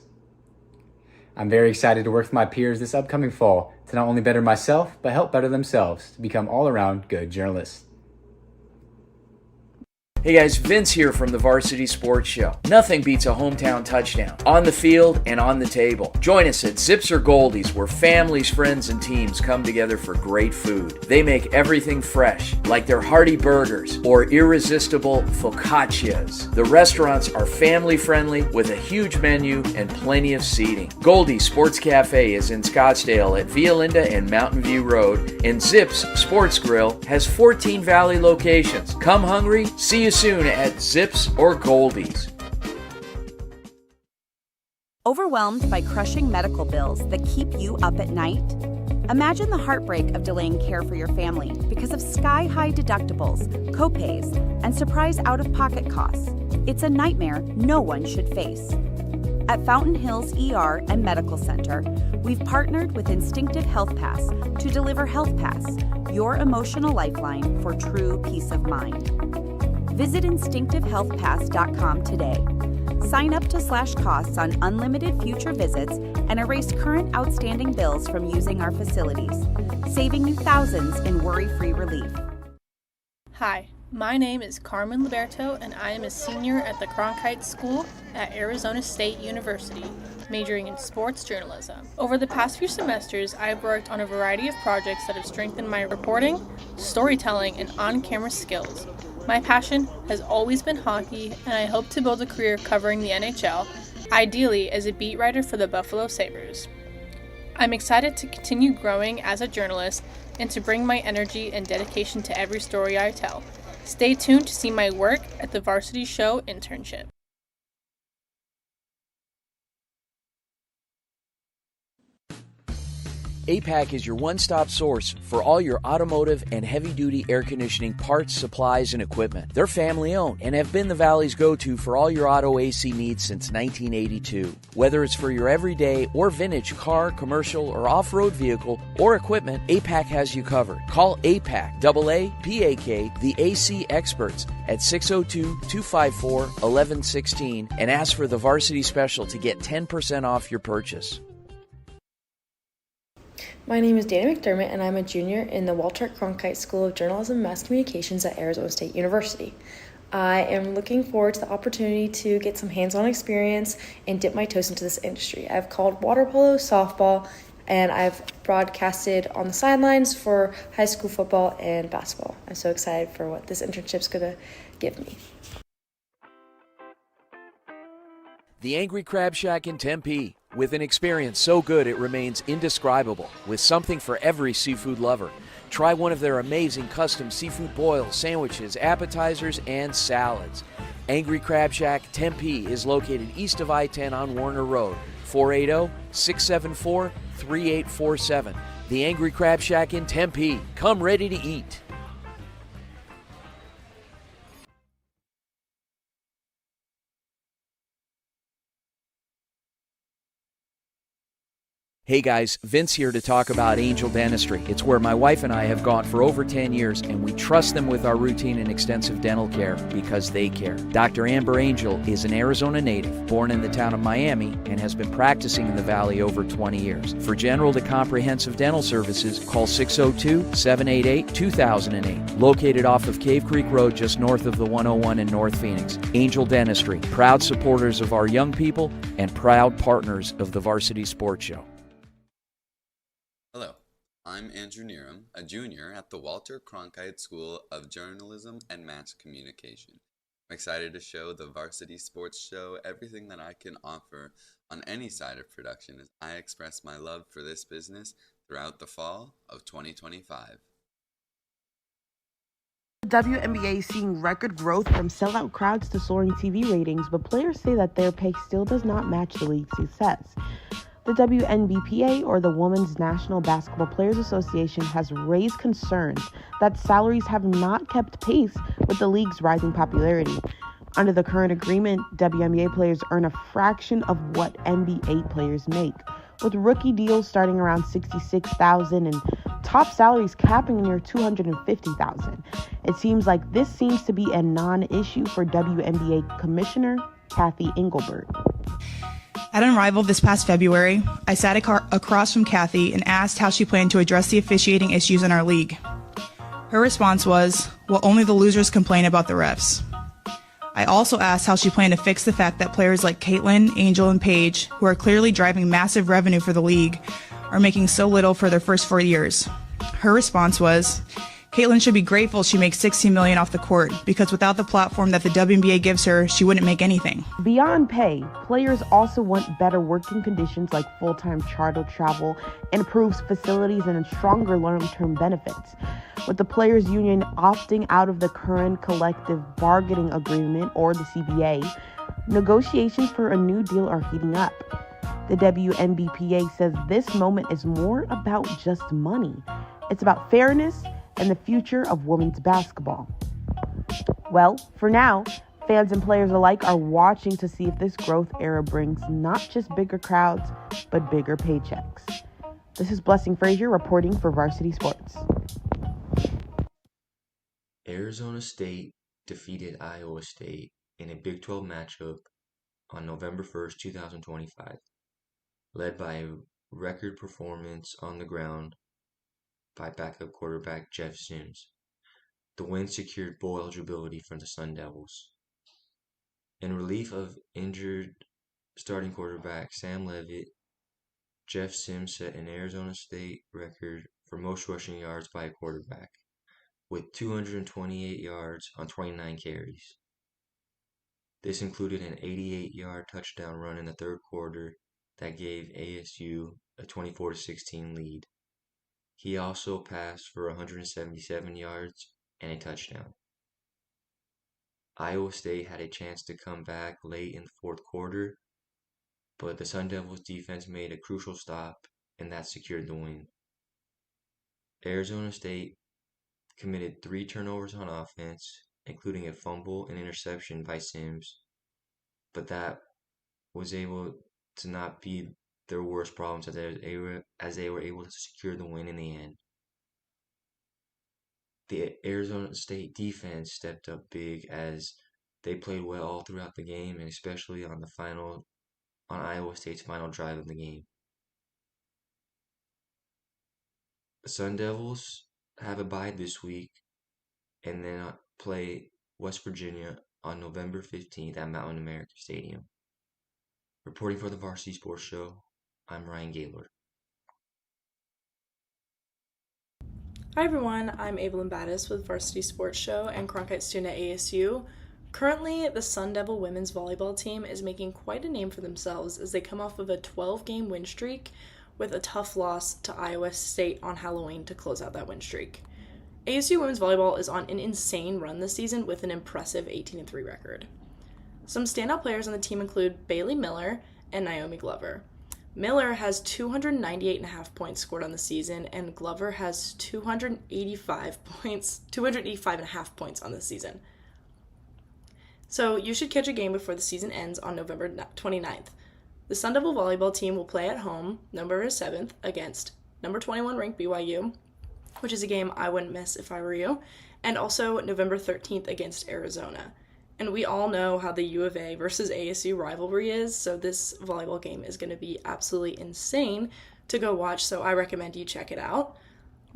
I'm very excited to work with my peers this upcoming fall to not only better myself, but help better themselves to become all-around good journalists. Hey guys, Vince here from the Varsity Sports Show. Nothing beats a hometown touchdown, on the field and on the table. Join us at Zips or Goldies, where families, friends, and teams come together for great food. They make everything fresh, like their hearty burgers or irresistible focaccias. The restaurants are family friendly with a huge menu and plenty of seating. Goldies Sports Cafe is in Scottsdale at Via Linda and Mountain View Road, and Zips Sports Grill has 14 Valley locations. Come hungry, see you soon at Zips or Goldies. Overwhelmed by crushing medical bills that keep you up at night? Imagine the heartbreak of delaying care for your family because of sky-high deductibles, copays, and surprise out-of-pocket costs. It's a nightmare no one should face. At Fountain Hills ER and Medical Center, we've partnered with Instinctive Health Pass to deliver Health Pass, your emotional lifeline for true peace of mind. Visit instinctivehealthpass.com today. Sign up to slash costs on unlimited future visits and erase current outstanding bills from using our facilities, saving you thousands in worry-free relief. Hi, my name is Carmen Liberto, and I am a senior at the Cronkite School at Arizona State University, majoring in sports journalism. Over the past few semesters, I've worked on a variety of projects that have strengthened my reporting, storytelling, and on-camera skills. My passion has always been hockey, and I hope to build a career covering the NHL, ideally as a beat writer for the Buffalo Sabres. I'm excited to continue growing as a journalist and to bring my energy and dedication to every story I tell. Stay tuned to see my work at the Varsity Show internship. APAC is your one-stop source for all your automotive and heavy-duty air conditioning parts, supplies, and equipment. They're family-owned and have been the Valley's go-to for all your auto AC needs since 1982. Whether it's for your everyday or vintage car, commercial, or off-road vehicle or equipment, APAC has you covered. Call APAC, AAPAK, the AC experts at 602-254-1116 and ask for the Varsity Special to get 10% off your purchase. My name is Dana McDermott, and I'm a junior in the Walter Cronkite School of Journalism and Mass Communications at Arizona State University. I am looking forward to the opportunity to get some hands-on experience and dip my toes into this industry. I've called water polo, softball, and I've broadcasted on the sidelines for high school football and basketball. I'm so excited for what this internship's going to give me. The Angry Crab Shack in Tempe. With an experience so good it remains indescribable, with something for every seafood lover. Try one of their amazing custom seafood boils, sandwiches, appetizers, and salads. Angry Crab Shack Tempe is located east of I-10 on Warner Road, 480-674-3847. The Angry Crab Shack in Tempe. Come ready to eat. Hey guys, Vince here to talk about Angel Dentistry. It's where my wife and I have gone for over 10 years, and we trust them with our routine and extensive dental care because they care. Dr. Amber Angel is an Arizona native, born in the town of Miami, and has been practicing in the Valley over 20 years. For general to comprehensive dental services, call 602-788-2008. Located off of Cave Creek Road just north of the 101 in North Phoenix. Angel Dentistry, proud supporters of our young people and proud partners of the Varsity Sports Show. Hello, I'm Andrew Neeram, a junior at the Walter Cronkite School of Journalism and Mass Communication. I'm excited to show the Varsity Sports Show everything that I can offer on any side of production as I express my love for this business throughout the fall of 2025. The WNBA is seeing record growth from sellout crowds to soaring TV ratings, but players say that their pay still does not match the league's success. The WNBPA, or the Women's National Basketball Players Association, has raised concerns that salaries have not kept pace with the league's rising popularity. Under the current agreement, WNBA players earn a fraction of what NBA players make, with rookie deals starting around $66,000 and top salaries capping near $250,000. It seems like this seems to be a non-issue for WNBA Commissioner Kathy Engelbert. At Unrivaled this past February, I sat across from Kathy and asked how she planned to address the officiating issues in our league. Her response was, well, only the losers complain about the refs. I also asked how she planned to fix the fact that players like Caitlin, Angel, and Paige, who are clearly driving massive revenue for the league, are making so little for their first 4 years. Her response was, Caitlin should be grateful she makes $16 million off the court, because without the platform that the WNBA gives her, she wouldn't make anything. Beyond pay, players also want better working conditions like full-time charter travel, improved facilities, and stronger long-term benefits. With the Players Union opting out of the current collective bargaining agreement, or the CBA, negotiations for a new deal are heating up. The WNBPA says this moment is more about just money. It's about fairness and the future of women's basketball. Well, for now, fans and players alike are watching to see if this growth era brings not just bigger crowds, but bigger paychecks. This is Blessing Frazier reporting for Varsity Sports. Arizona State defeated Iowa State in a Big 12 matchup on November 1st, 2025, led by a record performance on the ground by backup quarterback Jeff Sims. The win secured bowl eligibility for the Sun Devils. In relief of injured starting quarterback Sam Levitt, Jeff Sims set an Arizona State record for most rushing yards by a quarterback, with 228 yards on 29 carries. This included an 88-yard touchdown run in the third quarter that gave ASU a 24-16 lead. He also passed for 177 yards and a touchdown. Iowa State had a chance to come back late in the fourth quarter, but the Sun Devils defense made a crucial stop, and that secured the win. Arizona State committed 3 turnovers on offense, including a fumble and interception by Sims, but that was able to not be their worst problems as they were able to secure the win in the end. The Arizona State defense stepped up big as they played well all throughout the game, and especially on Iowa State's final drive of the game. The Sun Devils have a bye this week and then play West Virginia on November 15th at Mountain America Stadium. Reporting for the Varsity Sports Show, I'm Ryan Gaylord. Hi everyone, I'm Evelyn Battis with Varsity Sports Show and Cronkite student at ASU. Currently, the Sun Devil women's volleyball team is making quite a name for themselves as they come off of a 12-game win streak with a tough loss to Iowa State on Halloween to close out that win streak. ASU women's volleyball is on an insane run this season with an impressive 18-3 record. Some standout players on the team include Bailey Miller and Naomi Glover. Miller has 298.5 points scored on the season, and Glover has 285.5 points on the season. So you should catch a game before the season ends on November 29th. The Sun Devil volleyball team will play at home, November 7th, against number 21 ranked BYU, which is a game I wouldn't miss if I were you, and also November 13th against Arizona. And we all know how the U of A versus ASU rivalry is, so this volleyball game is going to be absolutely insane to go watch, so I recommend you check it out.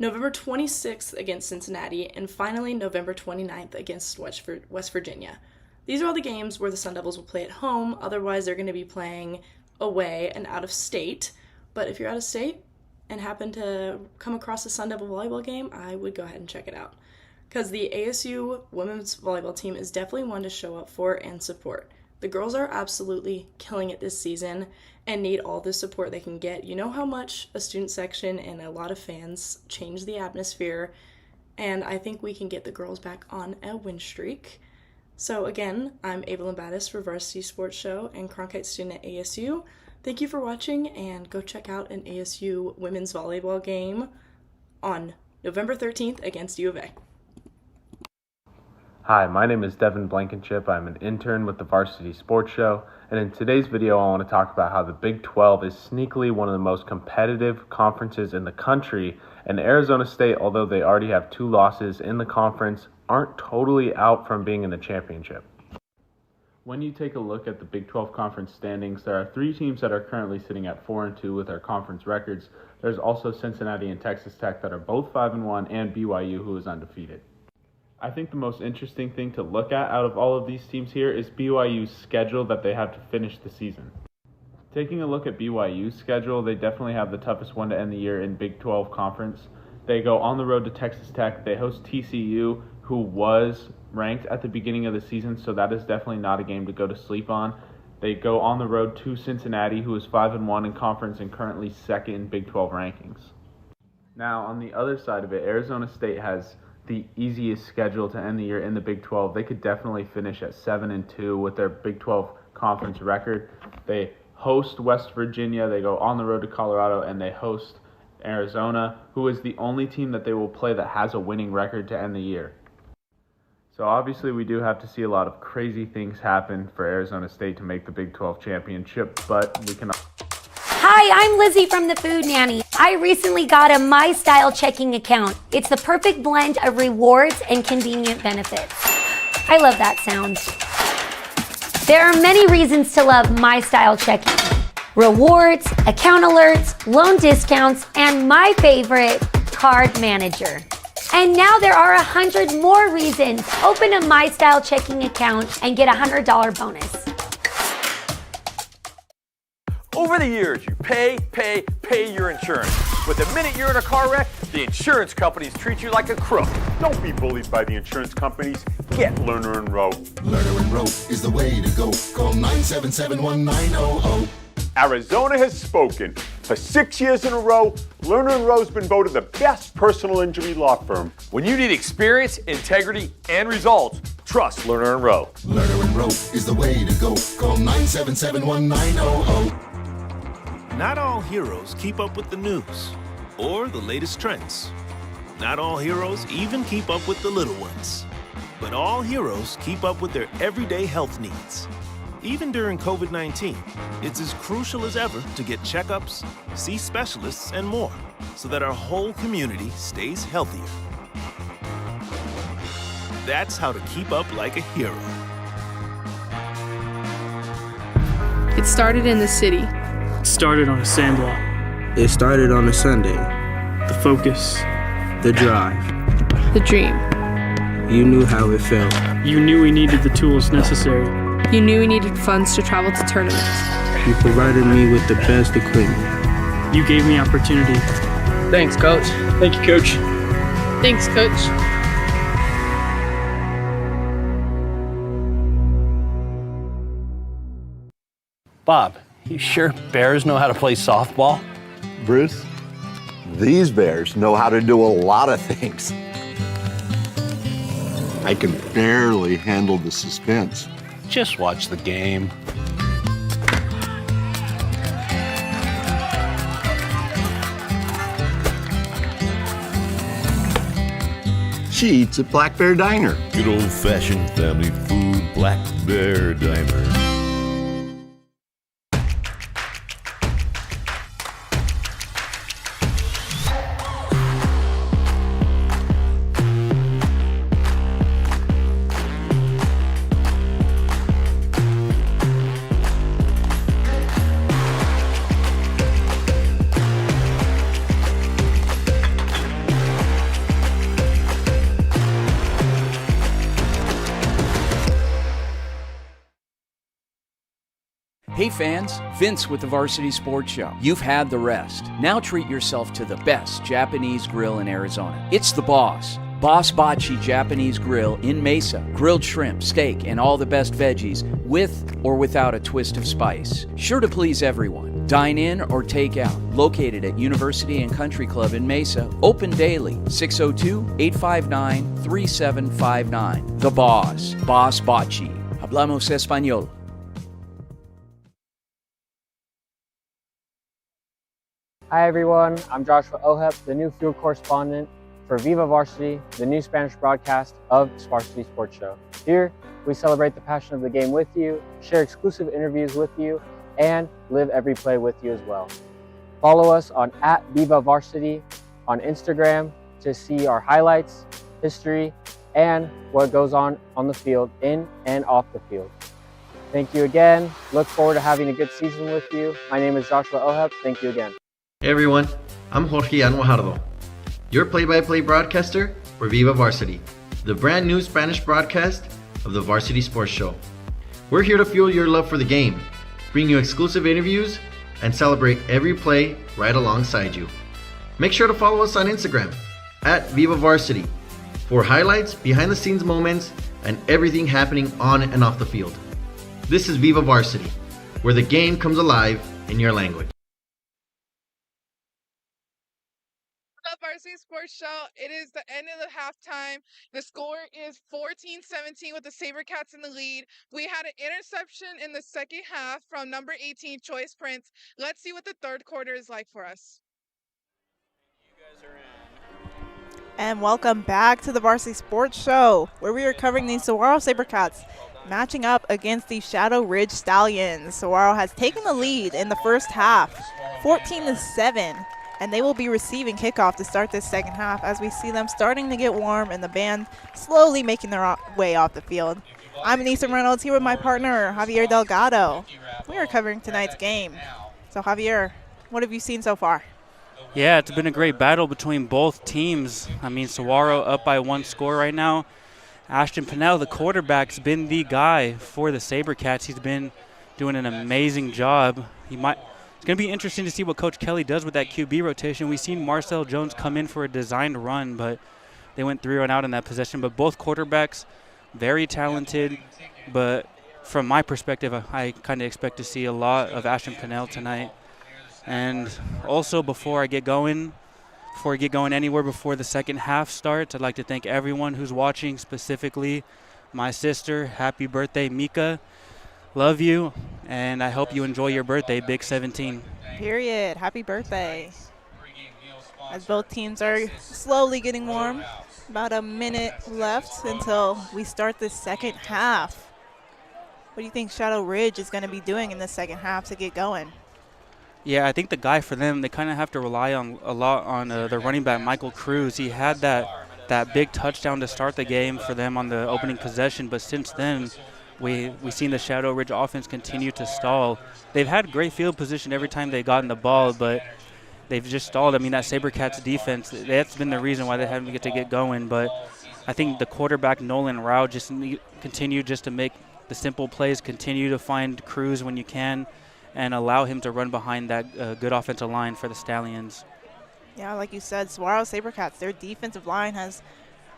November 26th against Cincinnati, and finally November 29th against West Virginia. These are all the games where the Sun Devils will play at home, otherwise they're going to be playing away and out of state. But if you're out of state and happen to come across a Sun Devil volleyball game, I would go ahead and check it out. Because the ASU women's volleyball team is definitely one to show up for and support. The girls are absolutely killing it this season and need all the support they can get. You know how much a student section and a lot of fans change the atmosphere, and I think we can get the girls back on a win streak. So again, I'm Evelyn Battis for Varsity Sports Show and Cronkite student at ASU. Thank you for watching, and go check out an ASU women's volleyball game on November 13th against U of A. Hi, my name is Devin Blankenship. I'm an intern with the Varsity Sports Show, and in today's video I want to talk about how the Big 12 is sneakily one of the most competitive conferences in the country, and Arizona State, although they already have 2 losses in the conference, aren't totally out from being in the championship. When you take a look at the Big 12 conference standings, there are 3 teams that are currently sitting at 4-2 with their conference records. There's also Cincinnati and Texas Tech that are both 5-1, and BYU, who is undefeated. I think the most interesting thing to look at out of all of these teams here is BYU's schedule that they have to finish the season. Taking a look at BYU's schedule, they definitely have the toughest one to end the year in Big 12 conference. They go on the road to Texas Tech. They host TCU, who was ranked at the beginning of the season, so that is definitely not a game to go to sleep on. They go on the road to Cincinnati, who is 5-1 in conference and currently second in Big 12 rankings. Now, on the other side of it, Arizona State has the easiest schedule to end the year in the Big 12. They could definitely finish at 7-2 with their Big 12 conference record. They host West Virginia, they go on the road to Colorado, and they host Arizona, who is the only team that they will play that has a winning record to end the year. So obviously we do have to see a lot of crazy things happen for Arizona State to make the Big 12 championship, but we can... Hi, I'm Lizzie from the Food Nanny. I recently got a My Style checking account. It's the perfect blend of rewards and convenient benefits. I love that sound. There are many reasons to love My Style checking. Rewards, account alerts, loan discounts, and my favorite, card manager. And now there are 100 more reasons. Open a My Style checking account and get a $100 bonus. Over the years, you pay your insurance. But the minute you're in a car wreck, the insurance companies treat you like a crook. Don't be bullied by the insurance companies. Get Lerner and Rowe. Lerner and Rowe is the way to go. Call 977-1900. Arizona has spoken. For 6 years in a row, Lerner and Rowe's been voted the best personal injury law firm. When you need experience, integrity, and results, trust Lerner and Rowe. Lerner and Rowe is the way to go. Call 977-1900. Not all heroes keep up with the news or the latest trends. Not all heroes even keep up with the little ones. But all heroes keep up with their everyday health needs. Even during COVID-19, it's as crucial as ever to get checkups, see specialists, and more, so that our whole community stays healthier. That's how to keep up like a hero. It started in the city. It started on a sandlot. It started on a Sunday. The focus. The drive. The dream. You knew how it felt. You knew we needed the tools necessary. You knew we needed funds to travel to tournaments. You provided me with the best equipment. You gave me opportunity. Thanks, Coach. Thank you, Coach. Thanks, Coach. Bob, you sure Bears know how to play softball? Bruce, these Bears know how to do a lot of things. I can barely handle the suspense. Just watch the game. She eats at Black Bear Diner. Good old-fashioned family food, Black Bear Diner. Hey fans, Vince with the Varsity Sports Show. You've had the rest. Now treat yourself to the best Japanese grill in Arizona. It's the Boss. Boss Bachi Japanese Grill in Mesa. Grilled shrimp, steak, and all the best veggies with or without a twist of spice. Sure to please everyone. Dine in or take out. Located at University and Country Club in Mesa. Open daily. 602-859-3759. The Boss. Boss Bachi. Hablamos Español. Hi everyone, I'm Joshua Ohep, the new field correspondent for Viva Varsity, the new Spanish broadcast of Varsity Sports Show. Here, we celebrate the passion of the game with you, share exclusive interviews with you, and live every play with you as well. Follow us on @VivaVarsity on Instagram to see our highlights, history, and what goes on the field, in and off the field. Thank you again. Look forward to having a good season with you. My name is Joshua Oheb. Thank you again. Hey everyone, I'm Jorge Anuajardo, your play-by-play broadcaster for Viva Varsity, the brand new Spanish broadcast of the Varsity Sports Show. We're here to fuel your love for the game, bring you exclusive interviews, and celebrate every play right alongside you. Make sure to follow us on Instagram @VivaVarsity for highlights, behind-the-scenes moments, and everything happening on and off the field. This is Viva Varsity, where the game comes alive in your language. Varsity Sports Show. It is the end of the halftime. The score is 14-17 with the SaberCats in the lead. We had an interception in the second half from number 18, Choice Prince. Let's see what the third quarter is like for us. And welcome back to the Varsity Sports Show, where we are covering the Saguaro SaberCats matching up against the Shadow Ridge Stallions. Saguaro has taken the lead in the first half, 14-7. And they will be receiving kickoff to start this second half as we see them starting to get warm and the band slowly making their way off the field. I'm Anissa Reynolds here with my partner, Javier Delgado. We are covering tonight's game. So Javier, what have you seen so far? Yeah, it's been a great battle between both teams. I mean, Saguaro up by 1 score right now. Ashton Pennell, the quarterback, has been the guy for the SaberCats. He's been doing an amazing job. It's going to be interesting to see what Coach Kelly does with that QB rotation. We've seen Marcel Jones come in for a designed run, but they went 3 and out in that possession. But both quarterbacks, very talented. But from my perspective, I kind of expect to see a lot of Ashton Pennell tonight. And also, before I get going anywhere before the second half starts, I'd like to thank everyone who's watching, specifically my sister. Happy birthday, Mika. Love you, and I hope you enjoy your birthday, Big 17. Period. Happy birthday. As both teams are slowly getting warm, about a minute left until we start the second half. What do you think Shadow Ridge is going to be doing in the second half to get going? Yeah, I think the guy for them, they kind of have to rely on a lot on their running back, Michael Cruz. He had that big touchdown to start the game for them on the opening possession, but since then, we've seen the Shadow Ridge offense continue to stall. They've had great field position every time they gotten the ball, but they've just stalled. I mean, that SaberCats defense, that's been the reason why they haven't get to get going. But I think the quarterback, Nolan Rao, just continue just to make the simple plays, continue to find Cruz when you can, and allow him to run behind that good offensive line for the Stallions. Yeah, like you said, Saguaro SaberCats, their defensive line has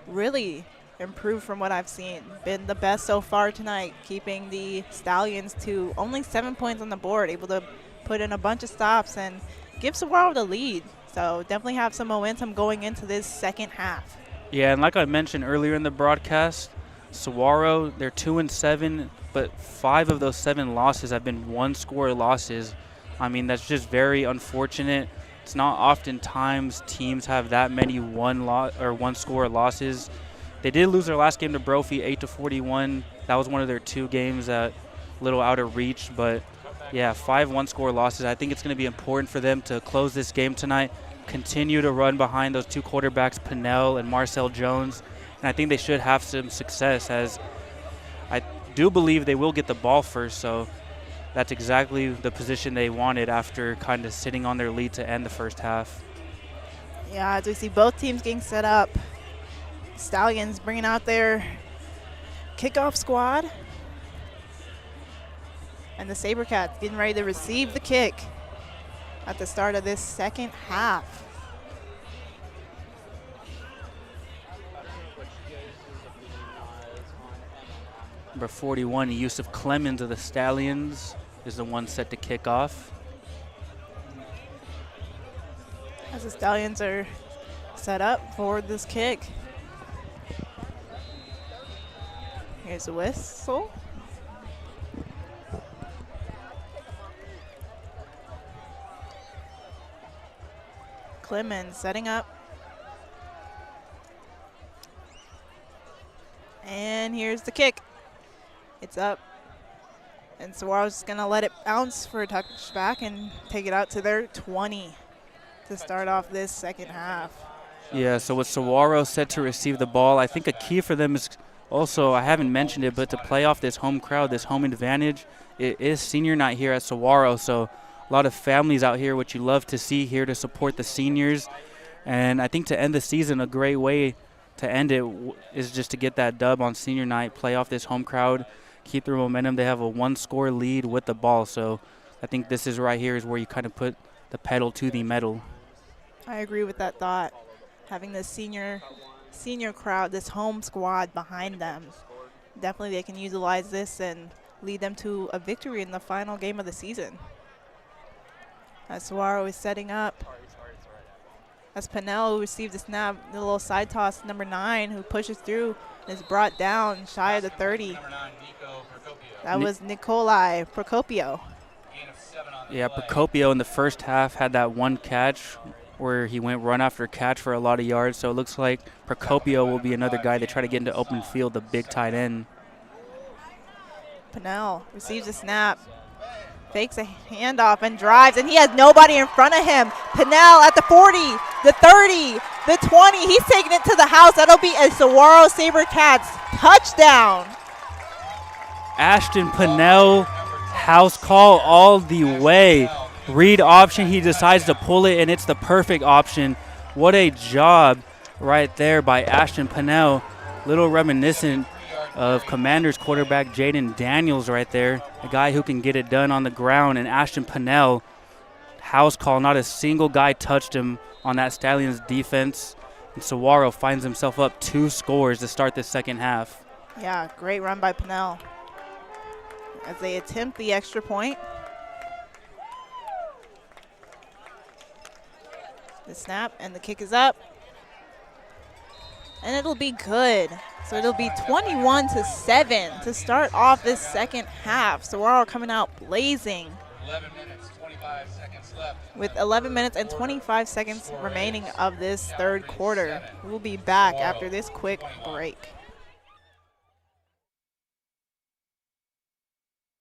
really improved from what I've seen. Been the best so far tonight, keeping the Stallions to only 7 points on the board, able to put in a bunch of stops and give Saguaro the lead. So definitely have some momentum going into this second half. Yeah, and like I mentioned earlier in the broadcast, Saguaro, they're 2-7, but 5 of those 7 losses have been 1-score losses. I mean, that's just very unfortunate. It's not oftentimes teams have that many 1-score losses. They did lose their last game to Brophy, 8-41. That was one of their 2 games that a little out of reach. But, yeah, 5 1-score losses. I think it's going to be important for them to close this game tonight, continue to run behind those 2 quarterbacks, Pennell and Marcel Jones. And I think they should have some success, as I do believe they will get the ball first. So that's exactly the position they wanted after kind of sitting on their lead to end the first half. Yeah, as we see both teams getting set up. Stallions bringing out their kickoff squad. And the SaberCats getting ready to receive the kick at the start of this second half. Number 41, Yusuf Clemens of the Stallions, is the one set to kick off. As the Stallions are set up for this kick. Here's a whistle. Clemens setting up. And here's the kick. It's up. And Saguaro's just going to let it bounce for a touchback and take it out to their 20 to start off this second half. Yeah, so with Saguaro set to receive the ball, I think a key for them is also, I haven't mentioned it, but to play off this home crowd, this home advantage. It is senior night here at Saguaro, so a lot of families out here, which you love to see here to support the seniors. And I think to end the season, a great way to end it is just to get that dub on senior night, play off this home crowd, keep their momentum. They have a one-score lead with the ball, so I think this is right here is where you kind of put the pedal to the metal. I agree with that thought. Having the senior crowd, this home squad behind them, definitely they can utilize this and lead them to a victory in the final game of the season. As Saguaro is setting up. As Pinnell received the snap, the little side toss, number 9, who pushes through and is brought down shy of the 30. That was Nikolai Procopio. Yeah, Procopio in the first half had that one catch where he went run after catch for a lot of yards. So it looks like Procopio will be another guy they try to get into open field, the big tight end. Pinnell receives a snap, fakes a handoff and drives, and he has nobody in front of him. Pinnell at the 40, the 30, the 20. He's taking it to the house. That'll be a Saguaro SaberCats touchdown. Ashton Pinnell, house call all the way. Read option, he decides to pull it, and it's the perfect option. What a job right there by Ashton Pinnell. Little reminiscent of Commanders quarterback Jaden Daniels right there, a guy who can get it done on the ground. And Ashton Pinnell, house call, not a single guy touched him on that Stallions defense. And Saguaro finds himself up 2 scores to start the second half. Yeah, great run by Pinnell as they attempt the extra point. The snap and the kick is up. And it'll be good. So it'll be 21-7 to start off this second half. Saguaro coming out blazing. 11 minutes, 25 seconds left. With 11 minutes and 25 seconds remaining of this third quarter. We'll be back after this quick break.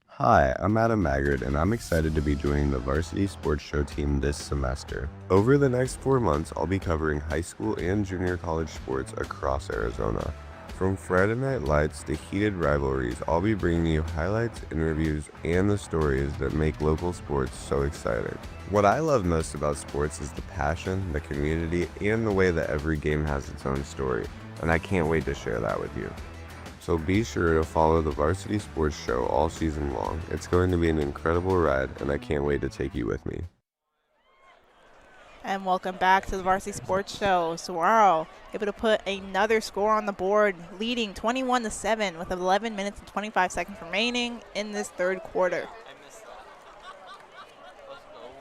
Hi, I'm Adam Maggard, and I'm excited to be joining the Varsity Sports Show team this semester. Over the next 4 months, I'll be covering high school and junior college sports across Arizona. From Friday Night Lights to heated rivalries, I'll be bringing you highlights, interviews, and the stories that make local sports so exciting. What I love most about sports is the passion, the community, and the way that every game has its own story, and I can't wait to share that with you. So be sure to follow the Varsity Sports Show all season long. It's going to be an incredible ride, and I can't wait to take you with me. And welcome back to the Varsity Sports Show. Saguaro able to put another score on the board, leading 21-7 with 11 minutes and 25 seconds remaining in this third quarter.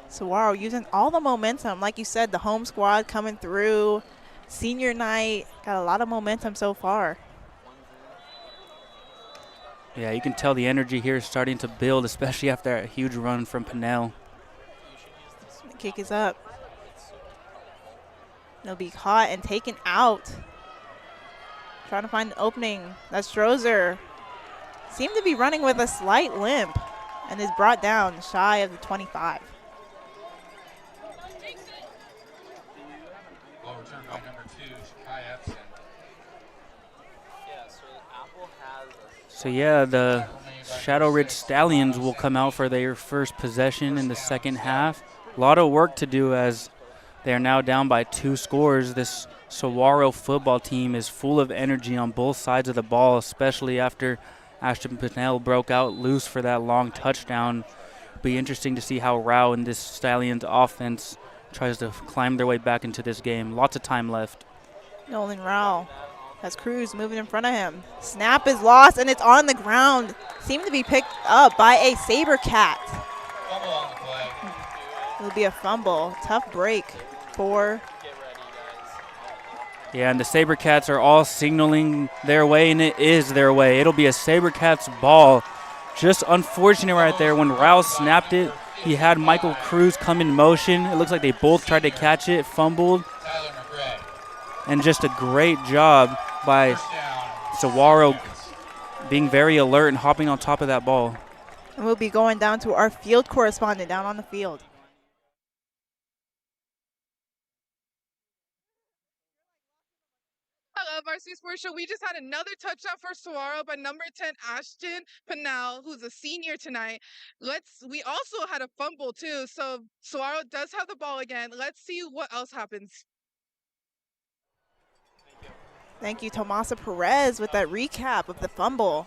Saguaro using all the momentum. Like you said, the home squad coming through. Senior night, got a lot of momentum so far. Yeah, you can tell the energy here is starting to build, especially after a huge run from Pinnell. The kick is up. It'll be caught and taken out. Trying to find an opening. That's Strozer. Seemed to be running with a slight limp and is brought down shy of the 25. Ball returned by number 2, Kai Epson. So yeah, the Shadow Ridge Stallions will come out for their first possession in the second half. A lot of work to do as they are now down by 2 scores. This Saguaro football team is full of energy on both sides of the ball, especially after Ashton Pinnell broke out loose for that long touchdown. Be interesting to see how Rao and this Stallions offense tries to climb their way back into this game. Lots of time left. Nolan Rao has Cruz moving in front of him. Snap is lost and it's on the ground. Seemed to be picked up by a SaberCat. It'll be a fumble. Tough break for. Yeah, and the SaberCats are all signaling their way, and it is their way. It'll be a SaberCats ball. Just unfortunate right there when Rouse snapped it. He had Michael Cruz come in motion. It looks like they both tried to catch it, fumbled. And just a great job by Saguaro being very alert and hopping on top of that ball. And we'll be going down to our field correspondent down on the field. Hello, Varsity Sports Show. We just had another touchdown for Saguaro by number 10, Ashton Pennell, who's a senior tonight. We also had a fumble too, so Saguaro does have the ball again. Let's see what else happens. Thank you, Tomasa Perez, with that recap of the fumble.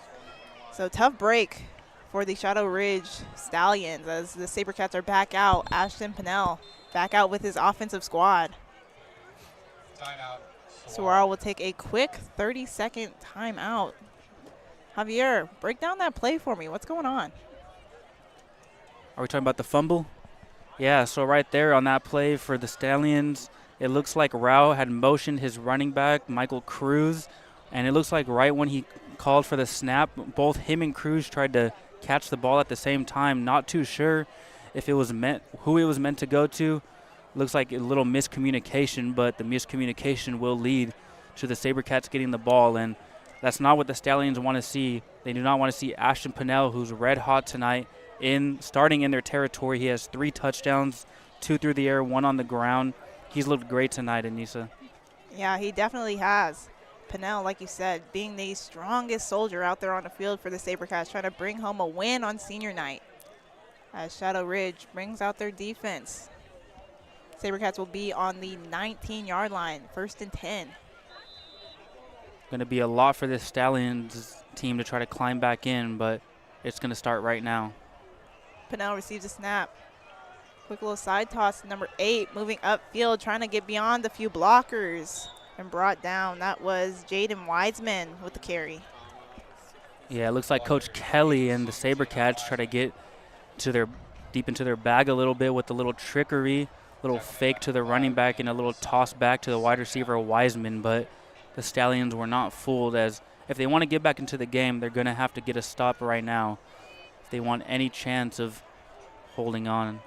So tough break for the Shadow Ridge Stallions as the SaberCats are back out. Ashton Pennell back out with his offensive squad. Timeout. Saguaro will take a quick 30-second timeout. Javier, break down that play for me. What's going on? Are we talking about the fumble? Yeah, so right there on that play for the Stallions, it looks like Rao had motioned his running back, Michael Cruz, and it looks like right when he called for the snap, both him and Cruz tried to catch the ball at the same time. Not too sure if it was who it was meant to go to. Looks like a little miscommunication, but the miscommunication will lead to the SaberCats getting the ball, and that's not what the Stallions want to see. They do not want to see Ashton Pennell, who's red hot tonight, starting in their territory. He has 3 touchdowns, 2 through the air, 1 on the ground. He's looked great tonight, Anissa. Yeah, he definitely has. Pennell, like you said, being the strongest soldier out there on the field for the SaberCats, trying to bring home a win on senior night. As Shadow Ridge brings out their defense. SaberCats will be on the 19-yard line, 1st and 10. Going to be a lot for this Stallions team to try to climb back in, but it's going to start right now. Pennell receives a snap. Quick little side toss to number 8, moving upfield, trying to get beyond a few blockers and brought down. That was Jaden Wiseman with the carry. Yeah, it looks like Coach Kelly and the SaberCats try to get deep into their bag a little bit with a little trickery, little fake to the running back and a little toss back to the wide receiver Wiseman, but the Stallions were not fooled, as if they want to get back into the game, they're going to have to get a stop right now if they want any chance of holding on.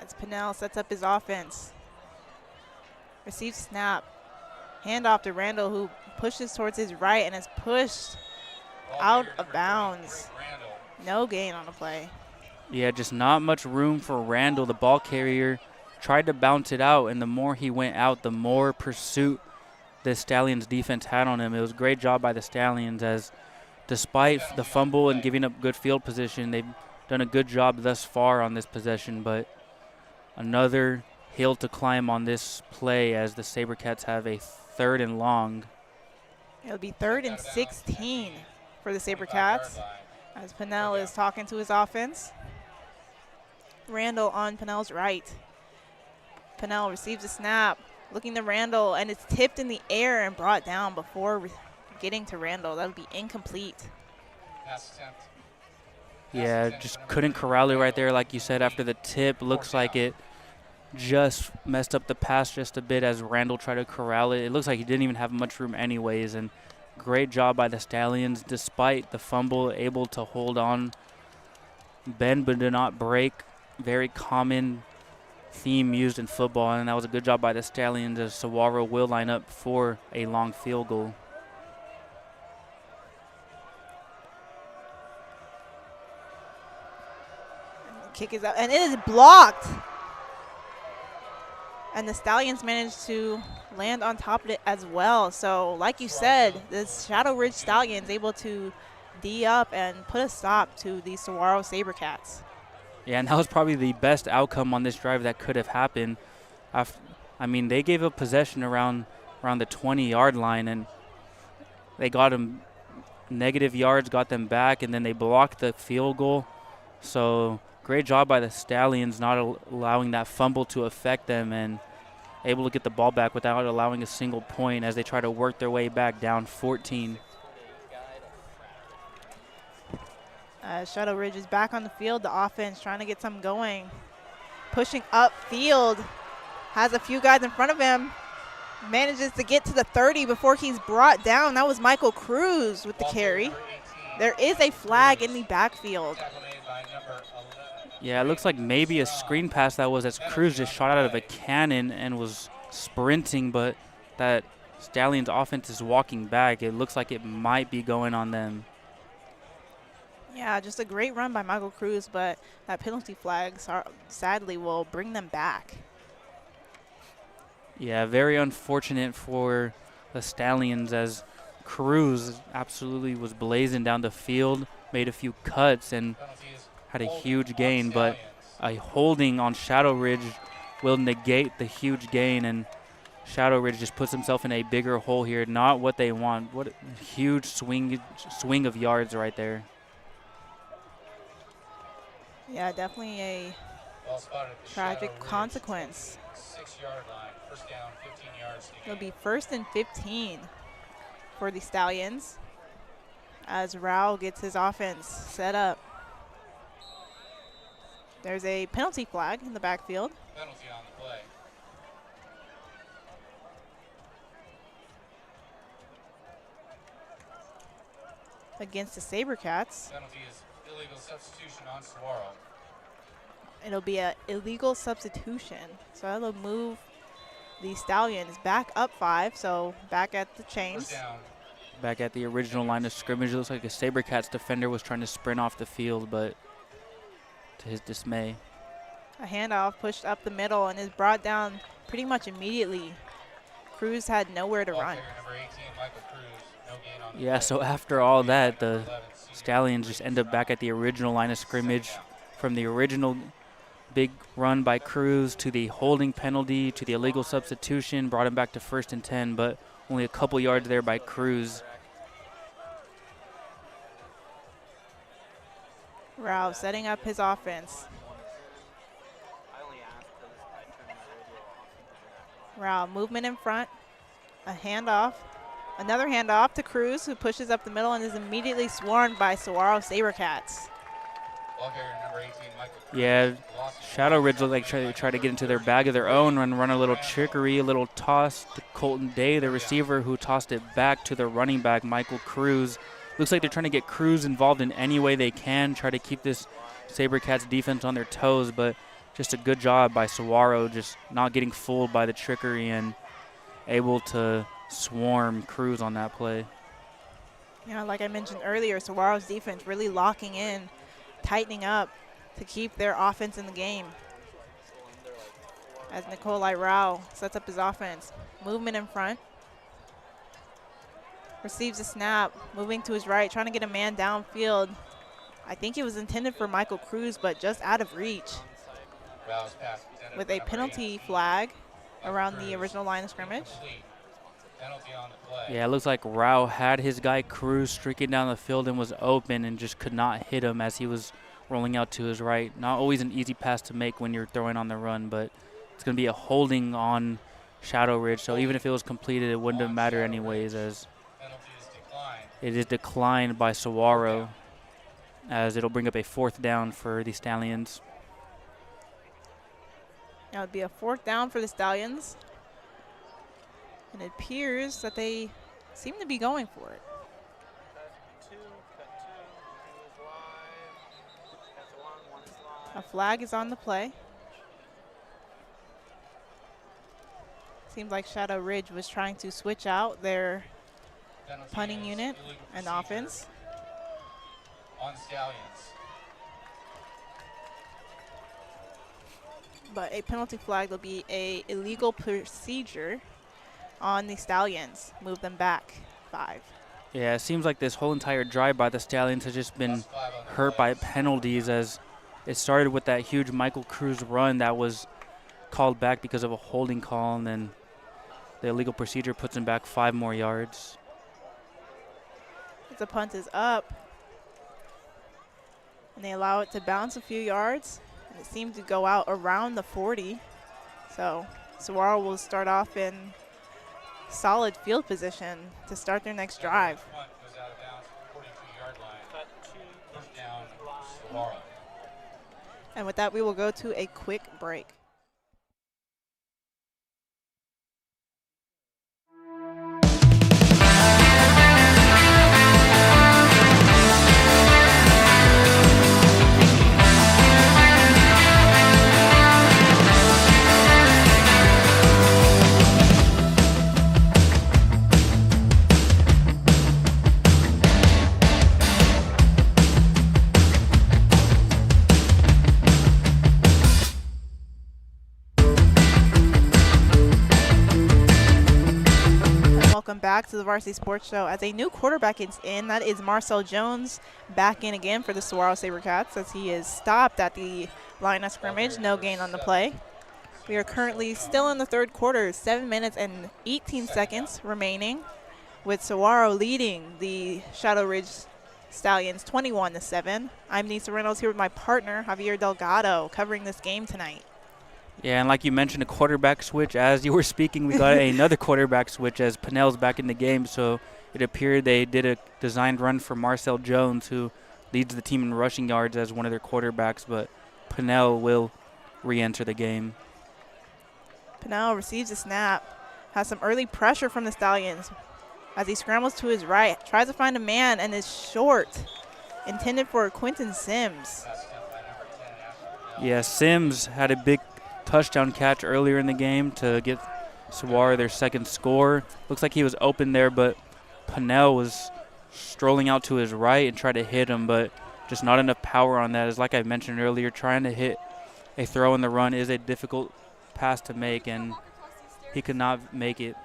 As Pennell sets up his offense. Receives snap. Handoff to Randall, who pushes towards his right and is pushed out of bounds. No gain on the play. Yeah, just not much room for Randall. The ball carrier tried to bounce it out, and the more he went out, the more pursuit the Stallions defense had on him. It was a great job by the Stallions, as despite the fumble and giving up good field position, they've done a good job thus far on this possession, but another hill to climb on this play as the SaberCats have a 3rd and long. It'll be 3rd and 16 for the SaberCats as Pennell is talking to his offense. Randall on Pennell's right. Pennell receives a snap, looking to Randall, and it's tipped in the air and brought down before getting to Randall. That would be incomplete. Yeah, just couldn't corral it right there, like you said, after the tip. Looks like it just messed up the pass just a bit as Randall tried to corral it. It looks like he didn't even have much room anyways, and great job by the Stallions, despite the fumble, able to hold on, bend but do not break. Very common theme used in football, and that was a good job by the Stallions as Saguaro will line up for a long field goal. Kick is out, and it is blocked. And the Stallions managed to land on top of it as well. So, like you said, the Shadow Ridge Stallions able to D up and put a stop to the Saguaro SaberCats. Yeah, and that was probably the best outcome on this drive that could have happened. They gave up possession around the 20-yard line, and they got them negative yards, got them back, and then they blocked the field goal. So great job by the Stallions not allowing that fumble to affect them and able to get the ball back without allowing a single point as they try to work their way back down 14. Shadow Ridge is back on the field. The offense trying to get something going. Pushing upfield. Has a few guys in front of him. Manages to get to the 30 before he's brought down. That was Michael Cruz with the carry. There is a flag in the backfield. Yeah, it looks like maybe a screen pass that was as Cruz just shot out of a cannon and was sprinting, but that Stallions offense is walking back. It looks like it might be going on them. Yeah, just a great run by Michael Cruz, but that penalty flag sadly will bring them back. Yeah, very unfortunate for the Stallions, as Cruz absolutely was blazing down the field, made a few cuts, and had a huge gain, but a holding on Shadow Ridge will negate the huge gain, and Shadow Ridge just puts himself in a bigger hole here. Not what they want. What a huge swing of yards right there. Yeah, definitely a tragic consequence. 6-yard line, first down, 15 yards. It'll be 1st and 15 for the Stallions as Rao gets his offense set up. There's a penalty flag in the backfield. Penalty on the play. Against the SaberCats. Penalty is illegal substitution on Saguaro. It'll be an illegal substitution. So that'll move the Stallions back up 5, so back at the chains. Back at the original line of scrimmage. It looks like a SaberCats defender was trying to sprint off the field, but to his dismay. A handoff pushed up the middle and is brought down pretty much immediately. Cruz had nowhere to run. Number 18, Michael Cruz. No gain on the Yeah, so after all that, the Stallions just end up back at the original line of scrimmage, from the original big run by Cruz to the holding penalty to the illegal substitution, brought him back to 1st and 10, but only a couple yards there by Cruz. Rao setting up his offense. Rao movement in front, a handoff, another handoff to Cruz, who pushes up the middle and is immediately swarmed by Saguaro SaberCats. Number 18, Michael Cruz. Yeah, Shadow Ridge looked like try to get into their bag of their own and run a little trickery, a little toss to Colton Day, the receiver, who tossed it back to the running back, Michael Cruz. Looks like they're trying to get Cruz involved in any way they can, try to keep this SaberCats defense on their toes, but just a good job by Saguaro, just not getting fooled by the trickery and able to swarm Cruz on that play. Yeah, like I mentioned earlier, Saguaro's defense really locking in, tightening up to keep their offense in the game. As Nikolai Rao sets up his offense. Movement in front. Receives a snap, moving to his right, trying to get a man downfield. I think it was intended for Michael Cruz, but just out of reach. With a penalty flag around the original line of scrimmage. Penalty on the play. Yeah, it looks like Rao had his guy Cruz streaking down the field and was open and just could not hit him as he was rolling out to his right. Not always an easy pass to make when you're throwing on the run, but it's going to be a holding on Shadow Ridge, so even if it was completed, it wouldn't have mattered anyways, as it is declined by Saguaro, as it'll bring up a 4th down for the Stallions. That would be a 4th down for the Stallions. And it appears that they seem to be going for it. A flag is on the play. Seems like Shadow Ridge was trying to switch out their punting unit and offense. On Stallions. But a penalty flag will be a illegal procedure on the Stallions. Move them back 5. Yeah, it seems like this whole entire drive by the Stallions has just been hurt by penalties, as it started with that huge Michael Cruz run that was called back because of a holding call, and then the illegal procedure puts him back 5 more yards. The punt is up, and they allow it to bounce a few yards, and it seemed to go out around the 40. So Saguaro will start off in solid field position to start their next drive. And with that, we will go to a quick break. welcome back to the Varsity Sports Show. As a new quarterback is in, that is Marcel Jones back in again for the Saguaro SaberCats as he is stopped at the line of scrimmage. No gain on the play. We are currently still in the third quarter, 7 minutes and 18 seconds remaining, with Saguaro leading the Shadow Ridge Stallions 21-7. I'm Nisa Reynolds here with my partner, Javier Delgado, covering this game tonight. Yeah, and like you mentioned, a quarterback switch. As you were speaking, we got another quarterback switch as Pinnell's back in the game. So it appeared they did a designed run for Marcel Jones, who leads the team in rushing yards as one of their quarterbacks. But Pinnell will re-enter the game. Pinnell receives a snap, has some early pressure from the Stallions as he scrambles to his right, tries to find a man, and is short. Intended for Quentin Sims. Yeah, Sims had a big touchdown catch earlier in the game to get Saguaro their second score. Looks like he was open there, but Pinnell was strolling out to his right and tried to hit him, but just not enough power on that. As like I mentioned earlier, trying to hit a throw in the run is a difficult pass to make, and he could not make it.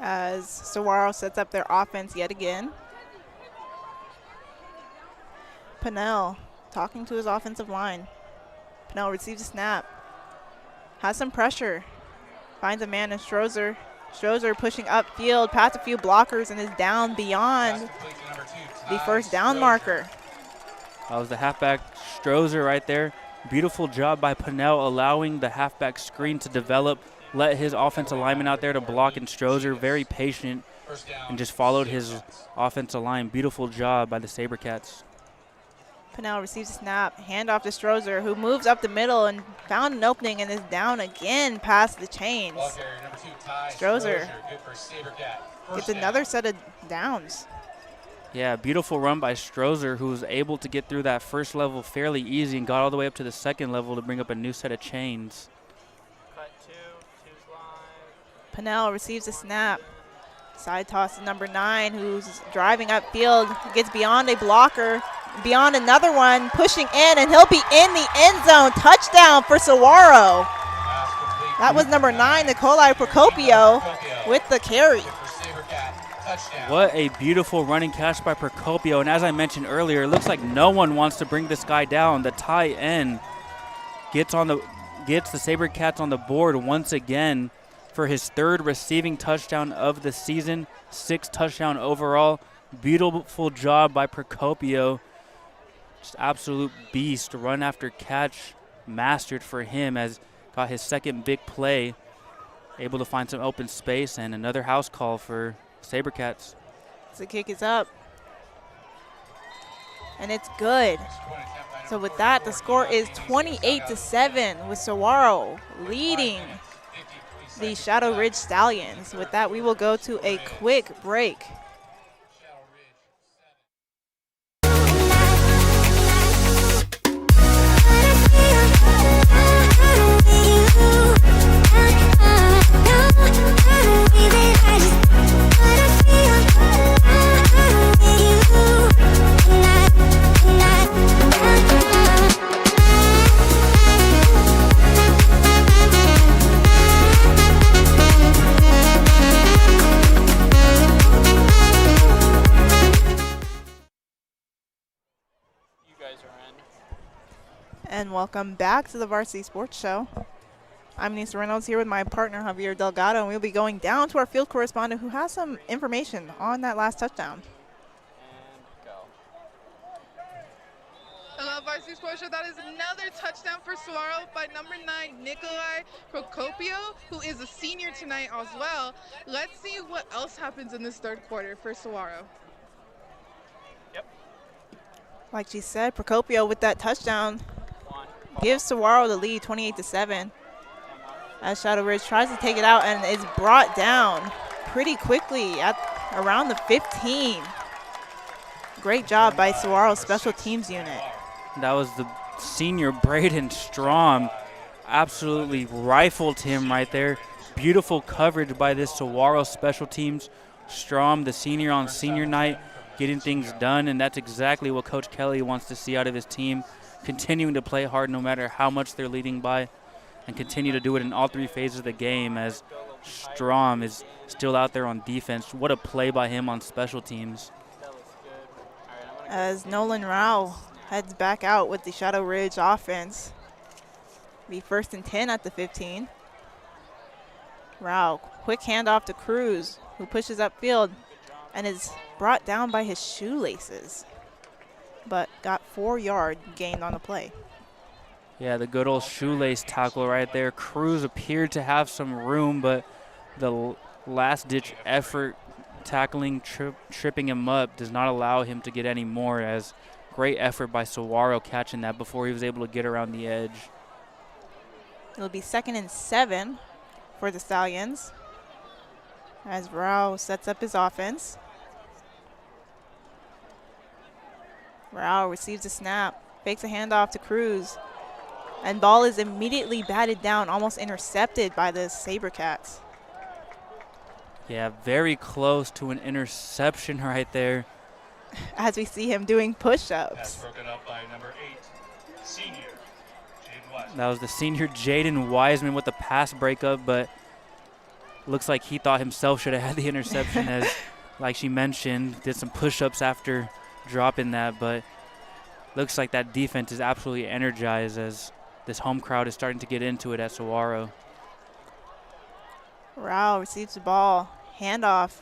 As Saguaro sets up their offense yet again. Pinnell talking to his offensive line. Pinnell receives a snap. Has some pressure. Finds a man in Strozer. Strozer pushing upfield, past a few blockers, and is down beyond the first down marker. That was the halfback Strozer right there. Beautiful job by Pinnell allowing the halfback screen to develop. Let his offensive lineman out there to block, and Strozer very patient and just followed his offensive line. Beautiful job by the SaberCats. Pinnell receives a snap, handoff to Strozer, who moves up the middle and found an opening and is down again past the chains. Strozer gets another set of downs. Yeah, beautiful run by Strozer, who was able to get through that first level fairly easy and got all the way up to the second level to bring up a new set of chains. Pinnell receives a snap. Side toss to number 9, who's driving upfield, gets beyond a blocker, beyond another one, pushing in, and he'll be in the end zone. Touchdown for Saguaro. That was number 9, Nikolai Procopio, with the carry. What a beautiful running catch by Procopio. And as I mentioned earlier, it looks like no one wants to bring this guy down. The tight end gets the SaberCats on the board once again for his third receiving touchdown of the season, 6th touchdown overall. Beautiful job by Procopio. Just absolute beast. Run after catch mastered for him, as got his second big play. Able to find some open space, and another house call for SaberCats. The kick is up. And it's good. So with that, the score is 28-7 with Saguaro leading the Shadow Ridge Stallions. With that, we will go to a quick break. And welcome back to the Varsity Sports Show. I'm Nisa Reynolds here with my partner Javier Delgado, and we'll be going down to our field correspondent who has some information on that last touchdown. Hello, Varsity Sports Show. That is another touchdown for Saguaro by number 9, Nikolai Procopio, who is a senior tonight as well. Let's see what else happens in this third quarter for Saguaro. Like she said, Procopio with that touchdown gives Saguaro the lead, 28-7. As Shadow Ridge tries to take it out and is brought down pretty quickly at around the 15. Great job by Saguaro's special teams unit. That was the senior Braden Strom. Absolutely rifled him right there. Beautiful coverage by this Saguaro special teams. Strom, the senior on senior night, getting things done, and that's exactly what Coach Kelly wants to see out of his team, continuing to play hard no matter how much they're leading by. and continue to do it in all three phases of the game as Strom is still out there on defense. What a play by him on special teams. As Nolan Rao heads back out with the Shadow Ridge offense. Be 1st and 10 at the 15. Rao, quick handoff to Cruz, who pushes upfield and is brought down by his shoelaces, but got 4-yard gain on the play. Yeah, the good old shoelace tackle right there. Cruz appeared to have some room, but the last-ditch effort tackling, tripping him up does not allow him to get any more, as great effort by Saguaro catching that before he was able to get around the edge. It'll be 2nd and 7 for the Stallions as Rao sets up his offense. Rao receives a snap, fakes a handoff to Cruz, and ball is immediately batted down, almost intercepted by the SaberCats. Yeah, very close to an interception right there. As we see him doing push-ups. That's broken up by number 8, senior Jaden Wiseman. That was the senior Jaden Wiseman with the pass breakup, but looks like he thought himself should have had the interception as, like she mentioned, did some push-ups after dropping that, but looks like that defense is absolutely energized as this home crowd is starting to get into it at Saguaro. Rao receives the ball, handoff,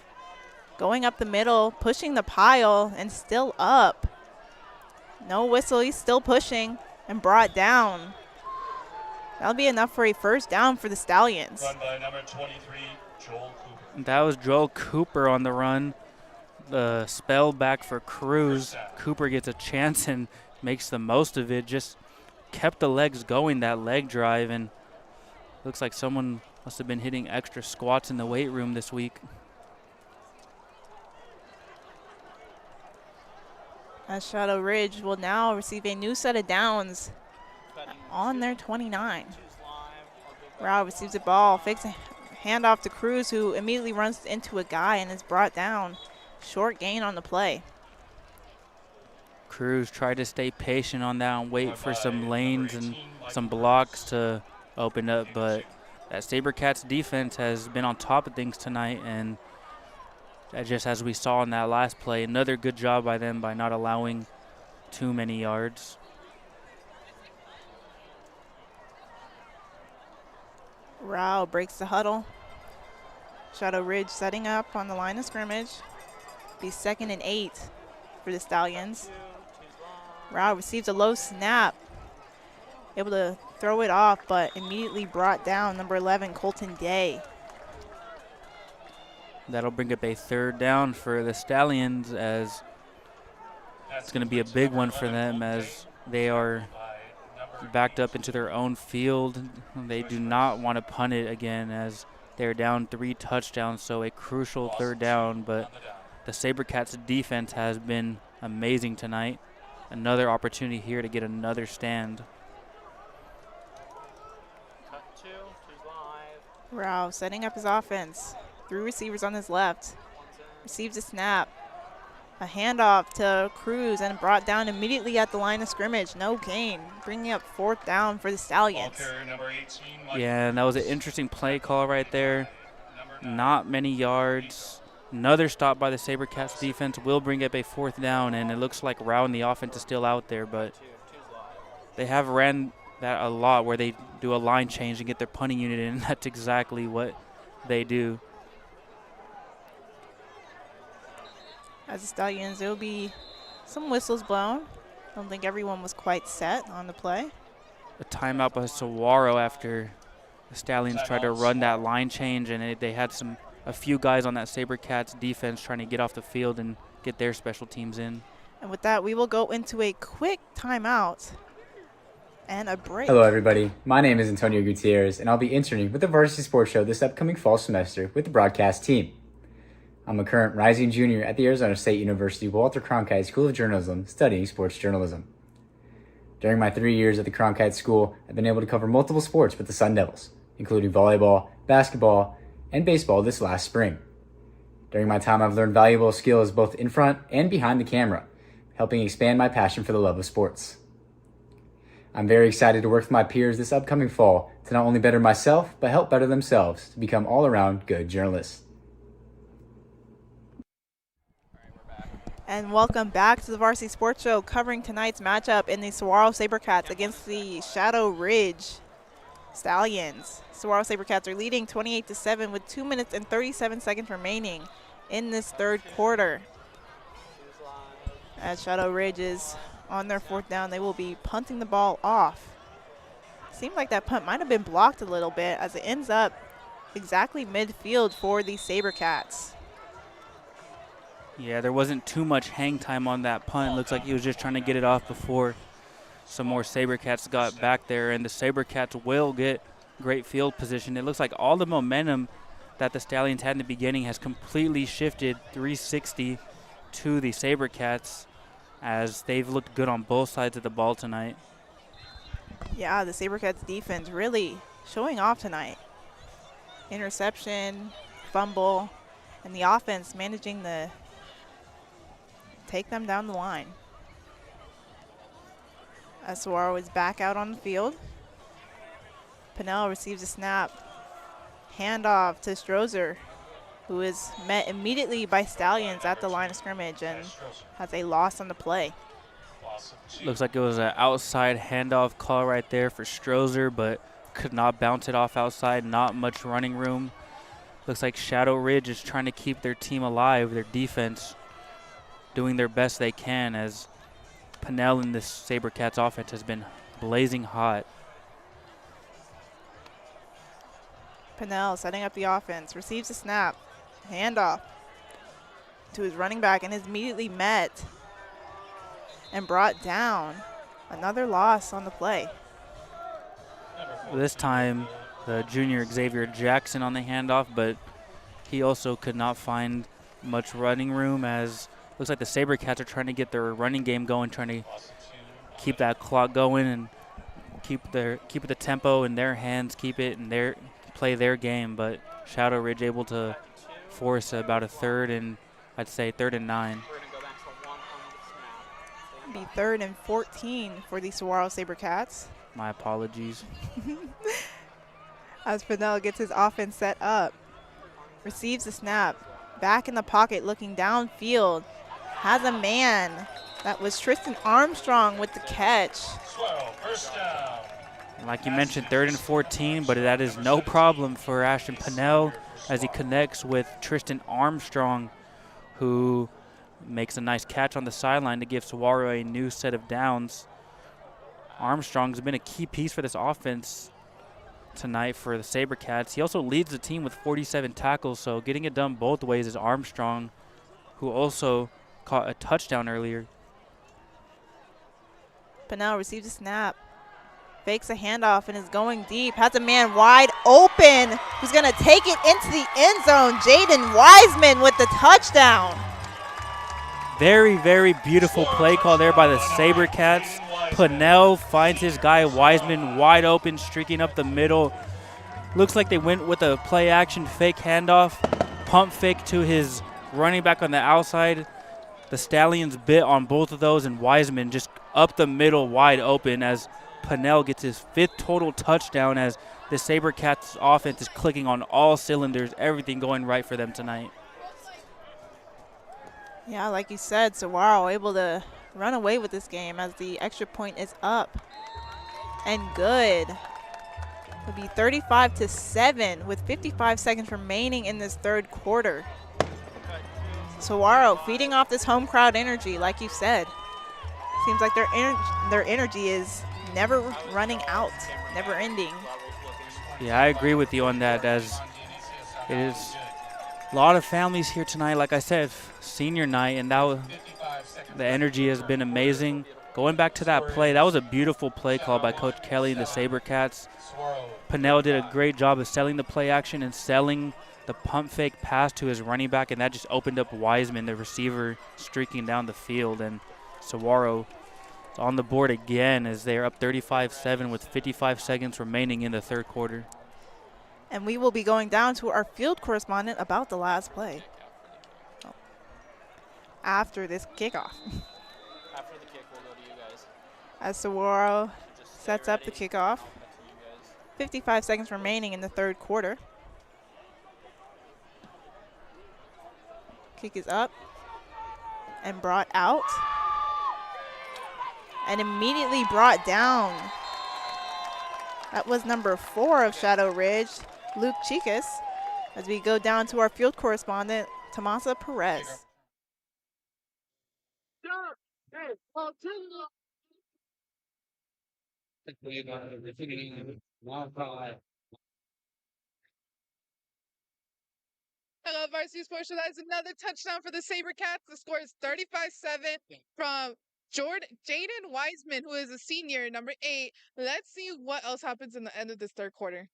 going up the middle, pushing the pile, and still up. No whistle, he's still pushing and brought down. That'll be enough for a 1st down for the Stallions. Run by number 23, Joel Cooper. That was Joel Cooper on the run. The spell back for Cruz. Cooper gets a chance and makes the most of it. Just kept the legs going, that leg drive, and looks like someone must have been hitting extra squats in the weight room this week. As Shadow Ridge will now receive a new set of downs on their 29. Rao receives the ball, fakes a handoff to Cruz, who immediately runs into a guy and is brought down. Short gain on the play. Cruz tried to stay patient on that and wait for some lanes and some blocks to open up, but that SaberCats defense has been on top of things tonight, and just as we saw in that last play, another good job by them by not allowing too many yards. Rao breaks the huddle. Shadow Ridge setting up on the line of scrimmage. Be 2nd and 8 for the Stallions. Rao receives a low snap, able to throw it off, but immediately brought down number 11, Colton Day. That'll bring up a 3rd down for the Stallions, as it's going to be a big one for them as they are backed up into their own field. They do not want to punt it again as they're down 3 touchdowns, so a crucial 3rd down, but the SaberCats defense has been amazing tonight. Another opportunity here to get another stand. Rao setting up his offense. 3 receivers on his left. Receives a snap. A handoff to Cruz and brought down immediately at the line of scrimmage. No gain, bringing up 4th down for the Stallions. Yeah, and that was an interesting play call right there. Not many yards. Another stop by the SaberCats defense will bring up a 4th down, and it looks like Rao and the offense is still out there, but they have ran that a lot where they do a line change and get their punting unit in. That's exactly what they do. As the Stallions, there will be some whistles blown. I don't think everyone was quite set on the play. A timeout by Saguaro after the Stallions tried to run that line change, and they had a few guys on that SaberCats defense trying to get off the field and get their special teams in. And with that, we will go into a quick timeout and a break. Hello everybody, my name is Antonio Gutierrez and I'll be interning with the Varsity Sports Show this upcoming fall semester with the broadcast team. I'm a current rising junior at the Arizona State University Walter Cronkite School of Journalism studying sports journalism. During my 3 years at the Cronkite School, I've been able to cover multiple sports with the Sun Devils, including volleyball, basketball, and baseball this last spring. During my time, I've learned valuable skills both in front and behind the camera, helping expand my passion for the love of sports. I'm very excited to work with my peers this upcoming fall to not only better myself, but help better themselves to become all-around good journalists. And welcome back to the Varsity Sports Show, covering tonight's matchup in the Saguaro SaberCats against the Shadow Ridge Stallions. Saguaro SaberCats are leading 28-7 with 2 minutes and 37 seconds remaining in this third quarter. As Shadow Ridge is on their fourth down, they will be punting the ball off. Seemed like that punt might have been blocked a little bit as it ends up exactly midfield for the SaberCats. Yeah, there wasn't too much hang time on that punt. Looks like he was just trying to get it off before some more SaberCats got back there, and the SaberCats will get great field position. It looks like all the momentum that the Stallions had in the beginning has completely shifted 360 to the SaberCats as they've looked good on both sides of the ball tonight. Yeah, the SaberCats defense really showing off tonight. Interception, fumble, and the offense managing to take them down the line. As Saguaro is back out on the field. Pinnell receives a snap. Handoff to Strozer, who is met immediately by Stallions at the line of scrimmage and has a loss on the play. Looks like it was an outside handoff call right there for Strozer, but could not bounce it off outside. Not much running room. Looks like Shadow Ridge is trying to keep their team alive, their defense doing their best they can, as Pinnell in this SaberCats offense has been blazing hot. Pinnell setting up the offense, receives a snap, handoff to his running back, and is immediately met and brought down. Another loss on the play. This time, the junior Xavier Jackson on the handoff, but he also could not find much running room, as looks like the SaberCats are trying to get their running game going, trying to keep that clock going and keep the tempo in their hands, keep it in their play their game. But Shadow Ridge able to force about a third and third and 9. Be 3rd and 14 for the Saguaro SaberCats. My apologies. As Pinnell gets his offense set up, receives the snap, back in the pocket looking downfield, has a man. That was Tristan Armstrong with the catch. Like you mentioned, 3rd and 14, but that is no problem for Ashton Pinnell as he connects with Tristan Armstrong, who makes a nice catch on the sideline to give Saguaro a new set of downs. Armstrong's been a key piece for this offense tonight for the SaberCats. He also leads the team with 47 tackles, so getting it done both ways is Armstrong, who also caught a touchdown earlier. Pinnell receives a snap, fakes a handoff, and is going deep. Has a man wide open who's going to take it into the end zone. Jaden Wiseman with the touchdown. Very, very beautiful play call there by the SaberCats. Pinnell finds his guy Wiseman wide open, streaking up the middle. Looks like they went with a play action fake handoff, pump fake to his running back on the outside. The Stallions bit on both of those, and Wiseman just up the middle wide open as Pinnell gets his 5th total touchdown, as the SaberCats offense is clicking on all cylinders, everything going right for them tonight. Yeah, like you said, Saguaro able to run away with this game as the extra point is up and good. It'll be 35-7 with 55 seconds remaining in this third quarter. Saguaro feeding off this home crowd energy, like you said. Seems like their energy is never running out, never ending. Yeah, I agree with you on that, as it is a lot of families here tonight. Like I said, senior night, and the energy has been amazing. Going back to that play, that was a beautiful play call by Coach Kelly and the SaberCats. Pinnell did a great job of selling the play action and selling the pump fake pass to his running back, and that just opened up Wiseman, the receiver, streaking down the field. And Saguaro is on the board again as they are up 35-7 with 55 seconds remaining in the third quarter. And we will be going down to our field correspondent about the last play after this kickoff. After the kick, we'll go to you guys. As Saguaro sets up the kickoff. 55 seconds remaining in the third quarter. Kick is up and brought out. And immediately brought down. That was number 4 of Shadow Ridge, Luke Chicas, as we go down to our field correspondent, Tomasa Perez. Hello, Varsity Sports Show. That is another touchdown for the SaberCats. The score is 35-7 from Jaden Wiseman, who is a senior, number 8. Let's see what else happens in the end of this third quarter.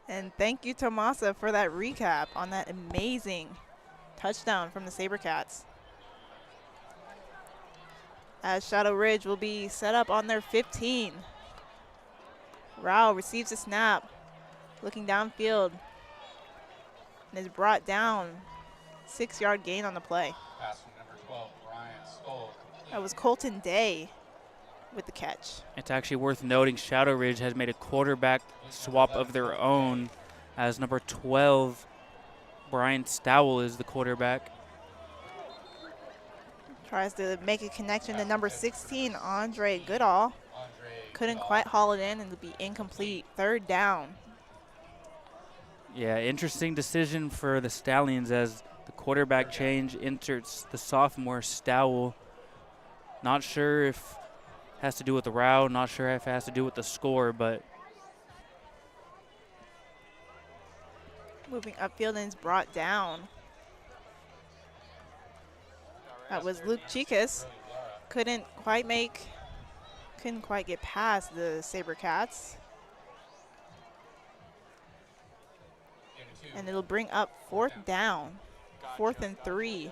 And thank you, Tomasa, for that recap on that amazing touchdown from the SaberCats. As Shadow Ridge will be set up on their 15. Rao receives a snap, looking downfield, and is brought down. 6-yard gain on the play. Pass from number 12, Brian Stoll. That was Colton Day with the catch. It's actually worth noting Shadow Ridge has made a quarterback swap of their own, as number 12, Brian Stowell, is the quarterback. Tries to make a connection to number 16, Andre Goodall. Couldn't quite haul it in and it'll be incomplete. Third down. Yeah, interesting decision for the Stallions as the quarterback change inserts the sophomore Stowell. Not sure if it has to do with the route, not sure if it has to do with the score, but moving upfield and is brought down. That was Luke Chicas. Couldn't quite get past the SaberCats. And it'll bring up 4th down, 4th and 3.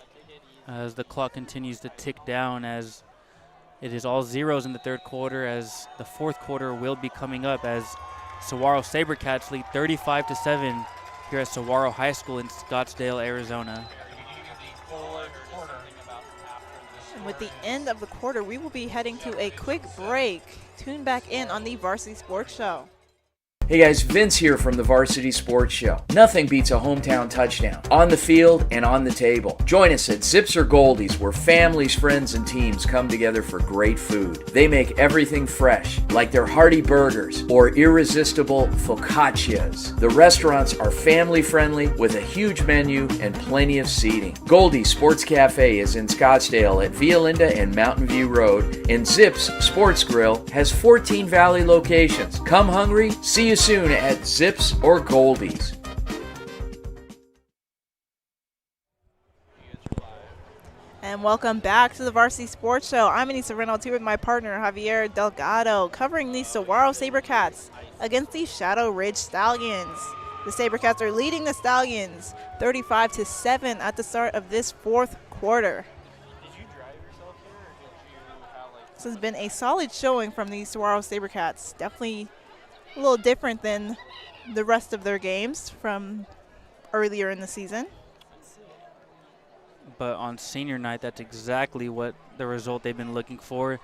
As the clock continues to tick down, as it is all zeros in the third quarter, as the fourth quarter will be coming up, as Saguaro SaberCats lead 35-7 here at Saguaro High School in Scottsdale, Arizona. And with the end of the quarter, we will be heading to a quick break. Tune back in on the Varsity Sports Show. Hey guys, Vince here from the Varsity Sports Show. Nothing beats a hometown touchdown, on the field and on the table. Join us at Zips or Goldies, where families, friends, and teams come together for great food. They make everything fresh, like their hearty burgers or irresistible focaccias. The restaurants are family friendly with a huge menu and plenty of seating. Goldies Sports Cafe is in Scottsdale at Via Linda and Mountain View Road, and Zips Sports Grill has 14 Valley locations. Come hungry, see you soon at Zips or Goldies. And welcome back to the Varsity Sports Show. I'm Anissa Reynolds here with my partner Javier Delgado, covering the Saguaro SaberCats against the Shadow Ridge Stallions. The SaberCats are leading the Stallions 35-7 at the start of this fourth quarter. This has been a solid showing from the Saguaro SaberCats. Definitely a little different than the rest of their games from earlier in the season. But on senior night, that's exactly what the result they've been looking for.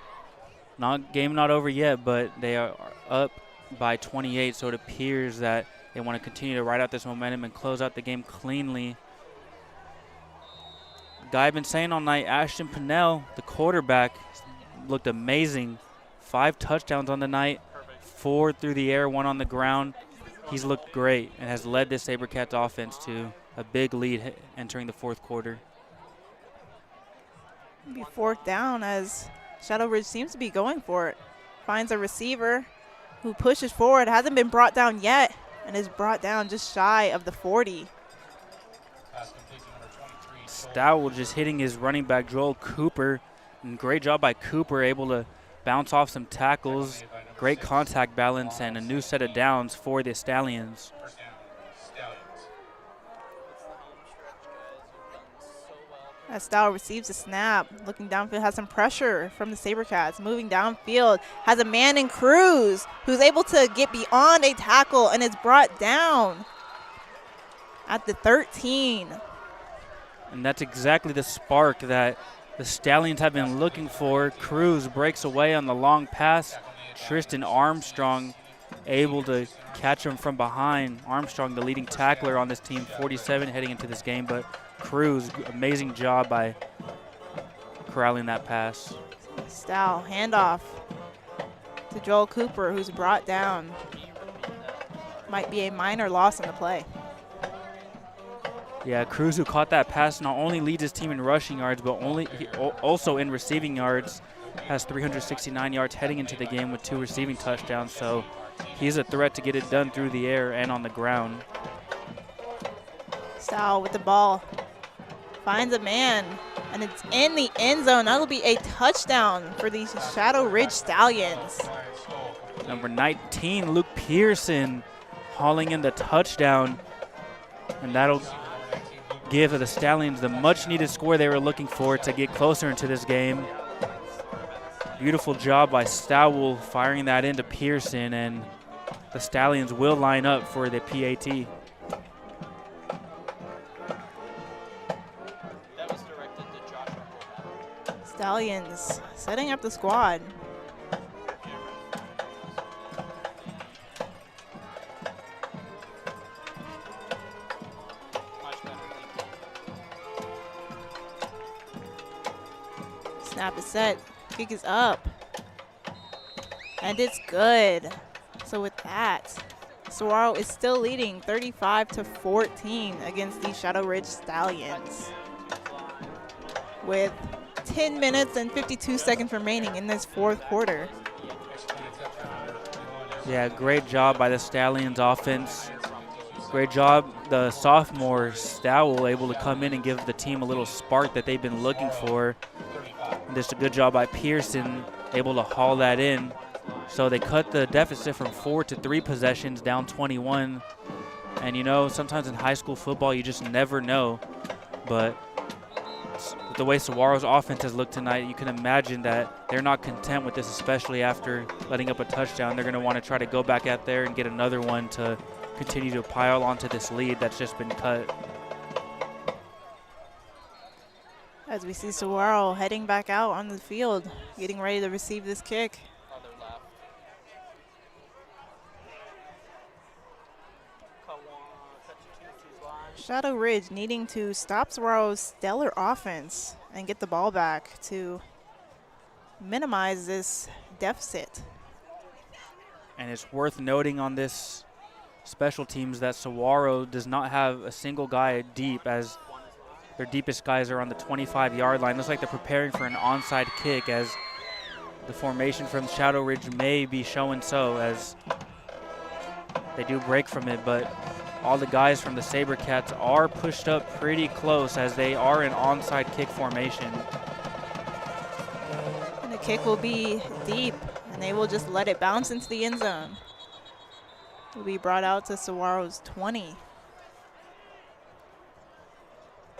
Game not over yet, but they are up by 28, so it appears that they want to continue to ride out this momentum and close out the game cleanly. The guy I've been saying all night, Ashton Pinnell, the quarterback, looked amazing. 5 touchdowns on the night. 4 through the air, 1 on the ground. He's looked great and has led this SaberCats offense to a big lead entering the fourth quarter. It'll be 4th down as Shadow Ridge seems to be going for it. Finds a receiver who pushes forward, hasn't been brought down yet, and is brought down just shy of the 40. Stowell just hitting his running back, Joel Cooper. And great job by Cooper, able to bounce off some tackles. Great contact balance and a new set of downs for the Stallions. As Stowell receives a snap, looking downfield, has some pressure from the SaberCats. Moving downfield, has a man in Cruz who's able to get beyond a tackle and is brought down at the 13. And that's exactly the spark that the Stallions have been looking for. Cruz breaks away on the long pass. Tristan Armstrong able to catch him from behind. Armstrong, the leading tackler on this team, 47 heading into this game, but Cruz, amazing job by corralling that pass. Stal, handoff to Joel Cooper, who's brought down. Might be a minor loss in the play. Yeah, Cruz, who caught that pass, not only leads his team in rushing yards, but also in receiving yards, has 369 yards heading into the game with 2 receiving touchdowns. So he's a threat to get it done through the air and on the ground. Stal with the ball, finds a man, and it's in the end zone. That'll be a touchdown for these Shadow Ridge Stallions. Number 19, Luke Pearson, hauling in the touchdown, and that'll give the Stallions the much-needed score they were looking for to get closer into this game. Beautiful job by Stowell firing that into Pearson, and the Stallions will line up for the PAT. Stallions setting up the squad. Snap is set, kick is up, and it's good. So with that, Saguaro is still leading 35-14 against the Shadow Ridge Stallions, with 10 minutes and 52 seconds remaining in this fourth quarter. Yeah, great job by the Stallions offense. Great job, the sophomore Stowell able to come in and give the team a little spark that they've been looking for. And just a good job by Pearson, able to haul that in. So they cut the deficit from 4 to 3 possessions, down 21. And you know, sometimes in high school football, you just never know. But with the way Saguaro's offense has looked tonight, you can imagine that they're not content with this, especially after letting up a touchdown. They're going to want to try to go back out there and get another one to continue to pile onto this lead that's just been cut. As we see Saguaro heading back out on the field, getting ready to receive this kick. Shadow Ridge needing to stop Saguaro's stellar offense and get the ball back to minimize this deficit. And it's worth noting on this special teams that Saguaro does not have a single guy deep, as their deepest guys are on the 25-yard line. Looks like they're preparing for an onside kick, as the formation from Shadow Ridge may be showing so, as they do break from it, but all the guys from the SaberCats are pushed up pretty close as they are in onside kick formation. And the kick will be deep, and they will just let it bounce into the end zone. It will be brought out to Saguaro's 20.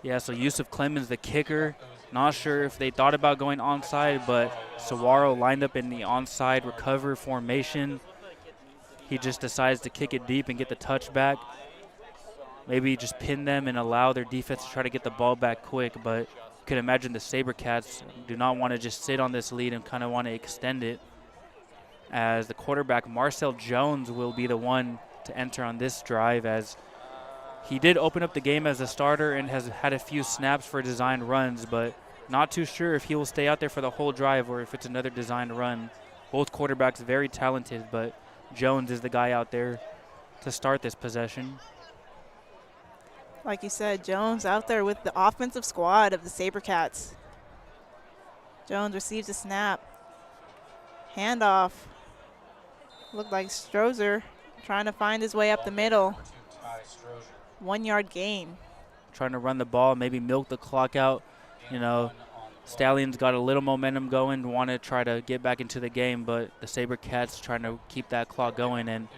Yeah, so Yusuf Clemens, the kicker, not sure if they thought about going onside, but Saguaro lined up in the onside recover formation. He just decides to kick it deep and get the touchback. Maybe just pin them and allow their defense to try to get the ball back quick, but you could imagine the SaberCats do not want to just sit on this lead and kind of want to extend it, as the quarterback Marcel Jones will be the one to enter on this drive, as he did open up the game as a starter and has had a few snaps for designed runs, but not too sure if he will stay out there for the whole drive or if it's another designed run. Both quarterbacks very talented, but Jones is the guy out there to start this possession. Like you said, Jones out there with the offensive squad of the SaberCats. Jones receives a snap. Handoff. Looked like Strozer trying to find his way up the middle. 1 yard gain. Trying to run the ball, maybe milk the clock out. You know, Stallions got a little momentum going, want to try to get back into the game, but the SaberCats trying to keep that clock going. And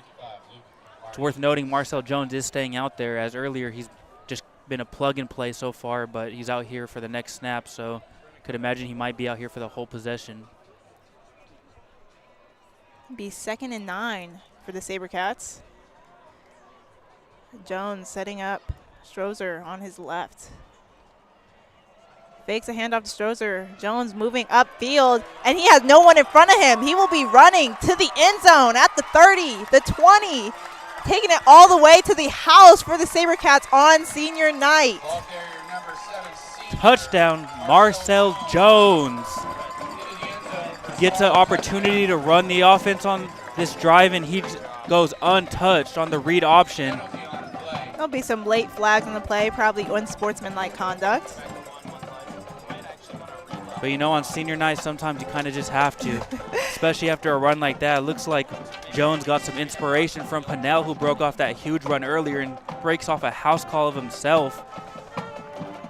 it's worth noting Marcel Jones is staying out there, as earlier he's just been a plug and play so far, but he's out here for the next snap, so could imagine he might be out here for the whole possession. Be 2nd and 9 for the SaberCats. Jones setting up Strozer on his left. Fakes a handoff to Strozer. Jones moving upfield, and he has no one in front of him. He will be running to the end zone at the 30, the 20, taking it all the way to the house for the SaberCats on senior night. Touchdown, Marcel Jones. Gets an opportunity to run the offense on this drive, and he goes untouched on the read option. There'll be some late flags in the play, probably unsportsmanlike conduct. But you know, on senior night, sometimes you kind of just have to, especially after a run like that. It looks like Jones got some inspiration from Pennell, who broke off that huge run earlier and breaks off a house call of himself.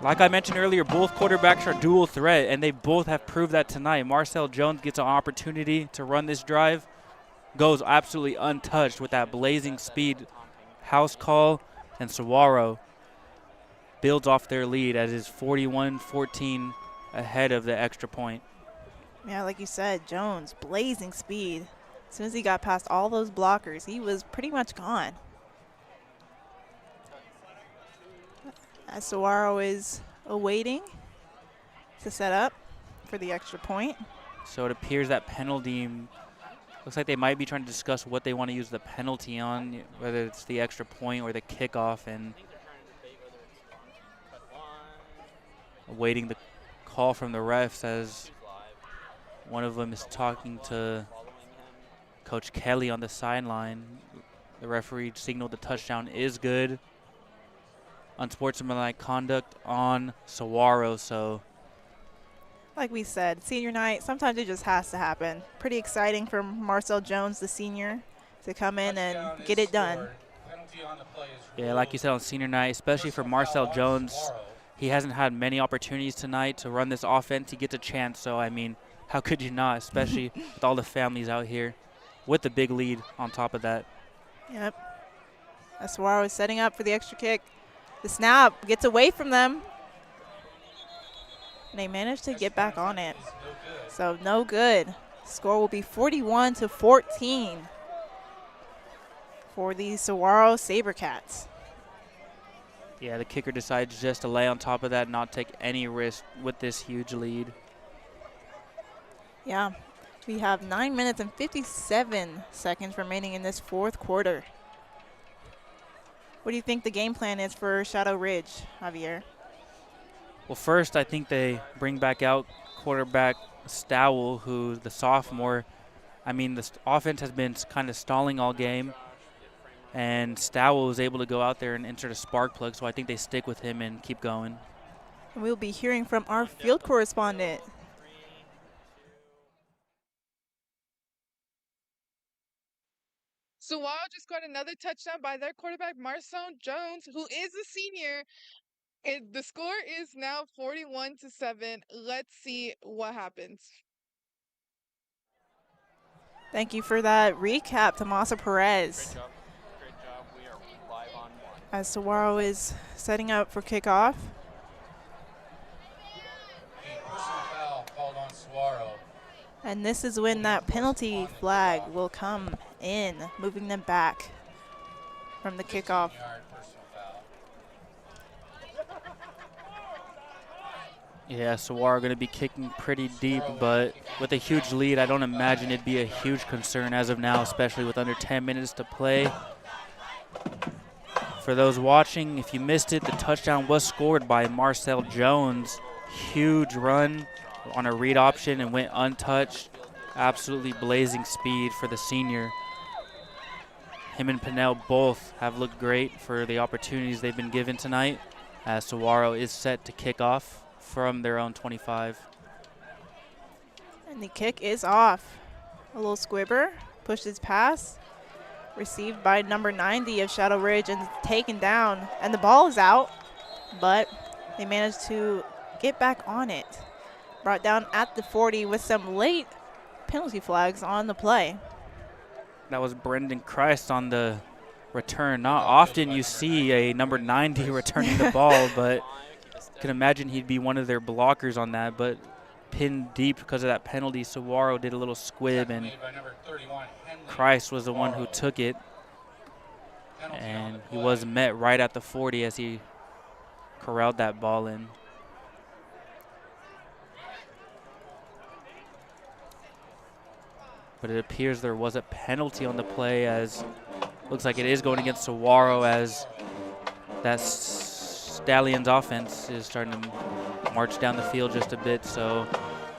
Like I mentioned earlier, both quarterbacks are dual threat, and they both have proved that tonight. Marcel Jones gets an opportunity to run this drive, goes absolutely untouched with that blazing speed house call, and Saguaro builds off their lead as is 41-14 ahead of the extra point. Yeah, like you said, Jones, blazing speed. As soon as he got past all those blockers, he was pretty much gone. As Saguaro is awaiting to set up for the extra point. So it appears that penalty, looks like they might be trying to discuss what they want to use the penalty on, whether it's the extra point or the kickoff, and awaiting the call from the refs as one of them is talking to Coach Kelly on the sideline. The referee signaled the touchdown is good. Unsportsmanlike conduct on Saguaro, so. Like we said, senior night, sometimes it just has to happen. Pretty exciting for Marcel Jones, the senior, to come in and get it done. Yeah, like you said, on senior night, especially for Marcel Jones, he hasn't had many opportunities tonight to run this offense. He gets a chance, so, I mean, how could you not, especially with all the families out here with the big lead on top of that. Yep. Saguaro is setting up for the extra kick. The snap gets away from them. And they manage to get back on it. So no good. Score will be 41-14 for the Saguaro SaberCats. Yeah, the kicker decides just to lay on top of that and not take any risk with this huge lead. Yeah, we have 9 minutes and 57 seconds remaining in this fourth quarter. What do you think the game plan is for Shadow Ridge, Javier? Well, first, I think they bring back out quarterback Stowell, who's the sophomore. I mean, the offense has been kind of stalling all game, and Stowell was able to go out there and insert a spark plug, so I think they stick with him and keep going. And we'll be hearing from our field correspondent. Saguaro just got another touchdown by their quarterback, Marcel Jones, who is a senior. The score is now 41-7. Let's see what happens. Thank you for that recap, Tomasa Perez. Great job. We are live on one. As Saguaro is setting up for kickoff. Personal foul called on Saguaro. And this is when that penalty flag will come in, moving them back from the kickoff. Yeah, Saguaro going to be kicking pretty deep, but with a huge lead, I don't imagine it'd be a huge concern as of now, especially with under 10 minutes to play. For those watching, if you missed it, the touchdown was scored by Marcel Jones. Huge run on a read option and went untouched. Absolutely blazing speed for the senior. Him and Pennell both have looked great for the opportunities they've been given tonight, as Saguaro is set to kick off from their own 25. And the kick is off. A little squibber, pushes pass, received by number 90 of Shadow Ridge and taken down. And the ball is out, but they managed to get back on it. Brought down at the 40 with some late penalty flags on the play. That was Brendan Christ on the return. Not often you see a number 90 returning the ball, but I can imagine he'd be one of their blockers on that, but pinned deep because of that penalty. Saguaro did a little squib, and Christ was the one who took it. And he was met right at the 40 as he corralled that ball in. but it appears there was a penalty on the play, as looks like it is going against Saguaro, as that Stallions offense is starting to march down the field just a bit. So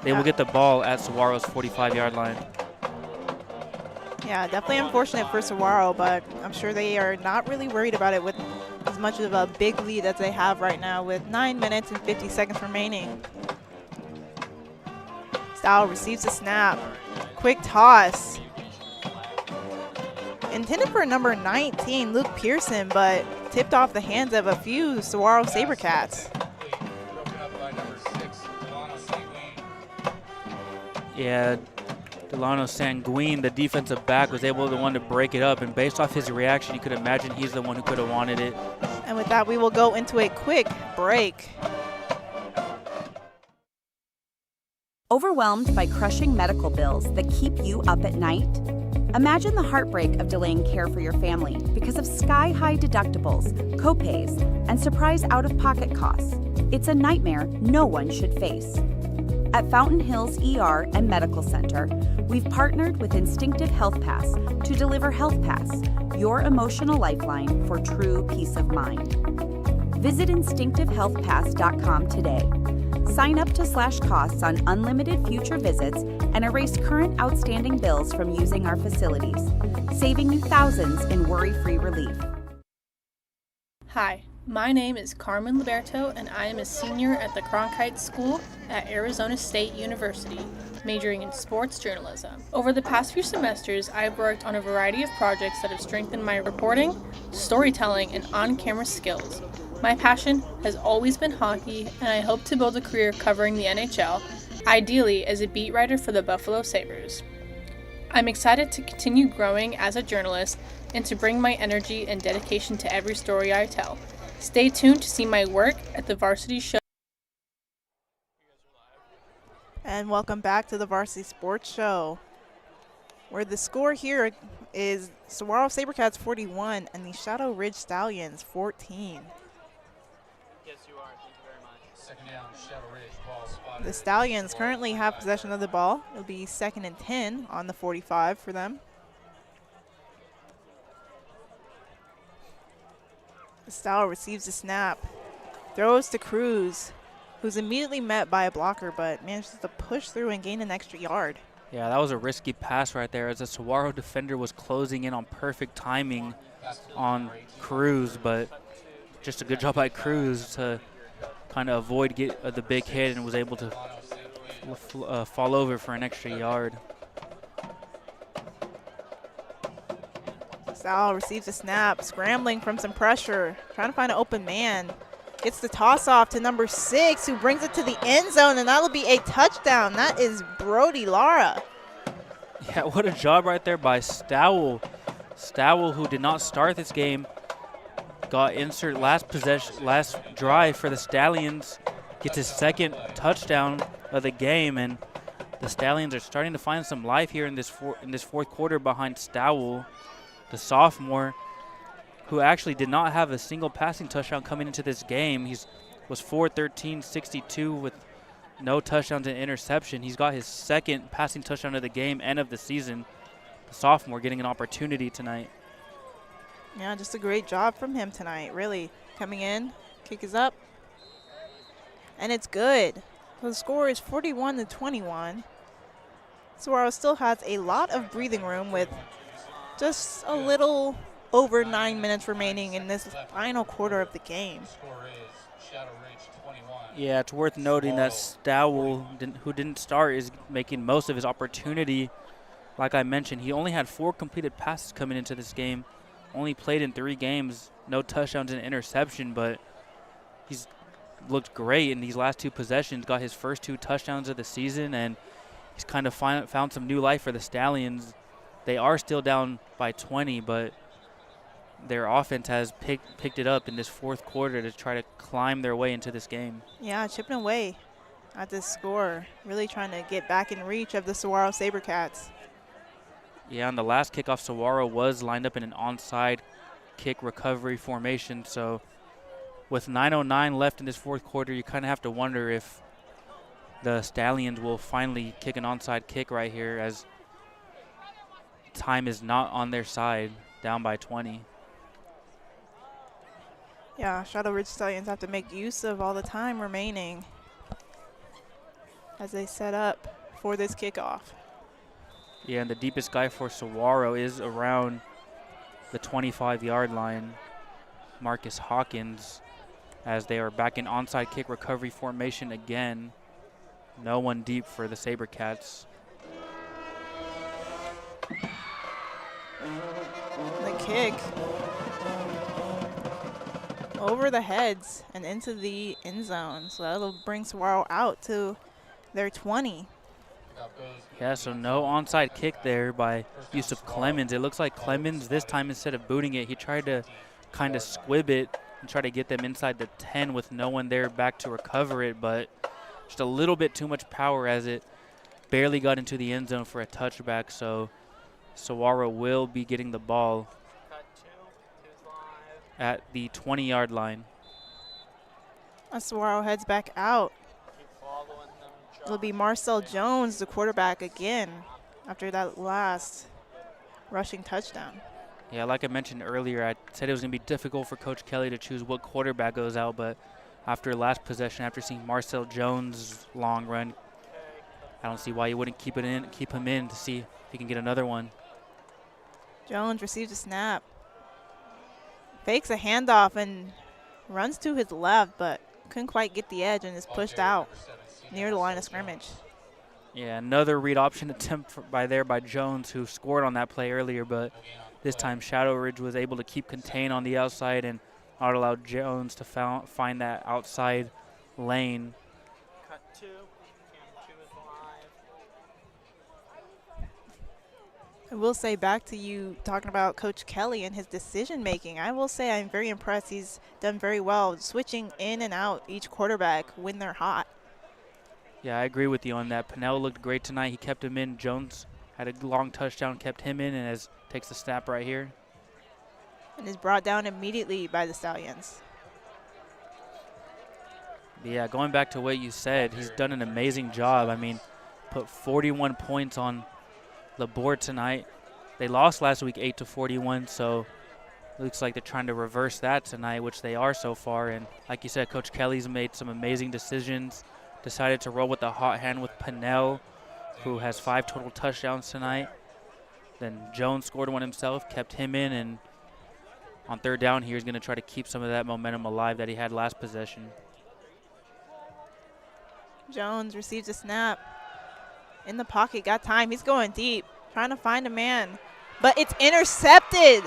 they will get the ball at Saguaro's 45-yard line. Yeah, definitely unfortunate for Saguaro, but I'm sure they are not really worried about it with as much of a big lead as they have right now with 9 minutes and 50 seconds remaining. Style receives the snap. Quick toss. Intended for number 19, Luke Pearson, but tipped off the hands of a few Saguaro Sabercats. Yeah, Delano Sanguine, the defensive back, was able to break it up, and based off his reaction, you could imagine he's the one who could have wanted it. And with that, we will go into a quick break. Overwhelmed by crushing medical bills that keep you up at night? Imagine the heartbreak of delaying care for your family because of sky-high deductibles, copays, and surprise out-of-pocket costs. It's a nightmare no one should face. At Fountain Hills ER and Medical Center, we've partnered with Instinctive Health Pass to deliver Health Pass, your emotional lifeline for true peace of mind. Visit instinctivehealthpass.com today. Sign up to slash costs on unlimited future visits and erase current outstanding bills from using our facilities, saving you thousands in worry-free relief. Hi, my name is Carmen Liberto, and I am a senior at the Cronkite School at Arizona State University, majoring in sports journalism. Over the past few semesters, I've worked on a variety of projects that have strengthened my reporting, storytelling, and on-camera skills. My passion has always been hockey, and I hope to build a career covering the NHL, ideally as a beat writer for the Buffalo Sabres. I'm excited to continue growing as a journalist and to bring my energy and dedication to every story I tell. Stay tuned to see my work at the Varsity Show. And welcome back to the Varsity Sports Show, where the score here is Saguaro Sabercats 41 and the Shadow Ridge Stallions 14. Yes, you are. Thank you very much. Second down, Shadow Ridge, ball spotted. The Stallions currently have possession of the ball. It'll be 2nd and 10 on the 45 for them. The Stallion receives the snap, throws to Cruz, who's immediately met by a blocker, but manages to push through and gain an extra yard. Yeah, that was a risky pass right there, as the Saguaro defender was closing in on perfect timing on Cruz, but just a good job by Cruz to kind of avoid the big hit and was able to fall over for an extra yard. Sal receives a snap, scrambling from some pressure, trying to find an open man. Gets the toss off to number 6, who brings it to the end zone, and that'll be a touchdown. That is Brody Lara. Yeah, what a job right there by Stowell. Stowell, who did not start this game, got insert last drive for the Stallions, gets his 2nd touchdown of the game, and the Stallions are starting to find some life here in this fourth quarter behind Stowell, the sophomore, who actually did not have a single passing touchdown coming into this game. He was 4-13, 62 with no touchdowns and interception. He's got his 2nd passing touchdown of the game and of the season. The sophomore getting an opportunity tonight. Yeah, just a great job from him tonight, really. Coming in, kick is up, and it's good. So the score is 41-21. Saguaro still has a lot of breathing room with just a little over 9 minutes remaining in this final quarter of the game. Yeah, it's worth noting that Stowell, who didn't start, is making most of his opportunity. Like I mentioned, he only had 4 completed passes coming into this game. Only played in 3 games, no touchdowns and interception, but he's looked great in these last 2 possessions. Got his first 2 touchdowns of the season, and he's kind of found some new life for the Stallions. They are still down by 20, but their offense has picked it up in this fourth quarter to try to climb their way into this game. Yeah, chipping away at this score, really trying to get back in reach of the Saguaro Sabercats. Yeah, on the last kickoff, Saguaro was lined up in an onside kick recovery formation. So with 9:09 left in this fourth quarter, you kind of have to wonder if the Stallions will finally kick an onside kick right here, as time is not on their side, down by 20. Yeah, Shadow Ridge Stallions have to make use of all the time remaining as they set up for this kickoff. Yeah, and the deepest guy for Saguaro is around the 25-yard line, Marcus Hawkins, as they are back in onside kick recovery formation again. No one deep for the SaberCats. The kick over the heads and into the end zone. So that'll bring Saguaro out to their 20. Yeah, so no onside kick there by Yusuf Clemens. It looks like Clemens this time, instead of booting it, he tried to kind of squib it and try to get them inside the 10 with no one there back to recover it, but just a little bit too much power as it barely got into the end zone for a touchback. So Saguaro will be getting the ball at the 20-yard line. As Saguaro heads back out, it'll be Marcel Jones, the quarterback, again after that last rushing touchdown. Yeah, like I mentioned earlier, I said it was going to be difficult for Coach Kelly to choose what quarterback goes out, but after last possession, after seeing Marcel Jones' long run, I don't see why you wouldn't keep him in to see if he can get another one. Jones receives a snap, fakes a handoff and runs to his left, but couldn't quite get the edge and is pushed out near the line of scrimmage. Yeah, another read option attempt by Jones, who scored on that play earlier, but this time Shadow Ridge was able to keep contain on the outside and not allow Jones to find that outside lane. Cut 2. Cam 2 is live. I will say, back to you talking about Coach Kelly and his decision making, I will say I'm very impressed. He's done very well switching in and out each quarterback when they're hot. Yeah, I agree with you on that. Pennell looked great tonight. He kept him in. Jones had a long touchdown, kept him in, and takes the snap right here. And is brought down immediately by the Stallions. Yeah, going back to what you said, he's done an amazing job. I mean, put 41 points on the board tonight. They lost last week 8-41, so looks like they're trying to reverse that tonight, which they are so far. And like you said, Coach Kelly's made some amazing decisions. Decided to roll with the hot hand with Pennell, who has 5 total touchdowns tonight. Then Jones scored one himself, kept him in, and on third down here, he's going to try to keep some of that momentum alive that he had last possession. Jones receives a snap. In the pocket, got time. He's going deep, trying to find a man. But it's intercepted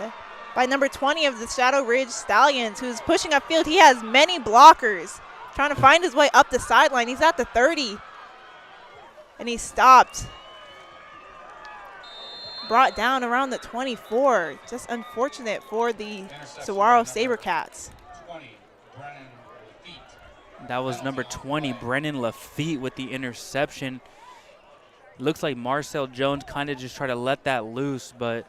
by number 20 of the Shadow Ridge Stallions, who's pushing upfield. He has many blockers, trying to find his way up the sideline. He's at the 30, and he's stopped. Brought down around the 24. Just unfortunate for the Saguaro SaberCats. That was number 20, Brennan Lafitte, with the interception. Looks like Marcel Jones kind of just tried to let that loose, but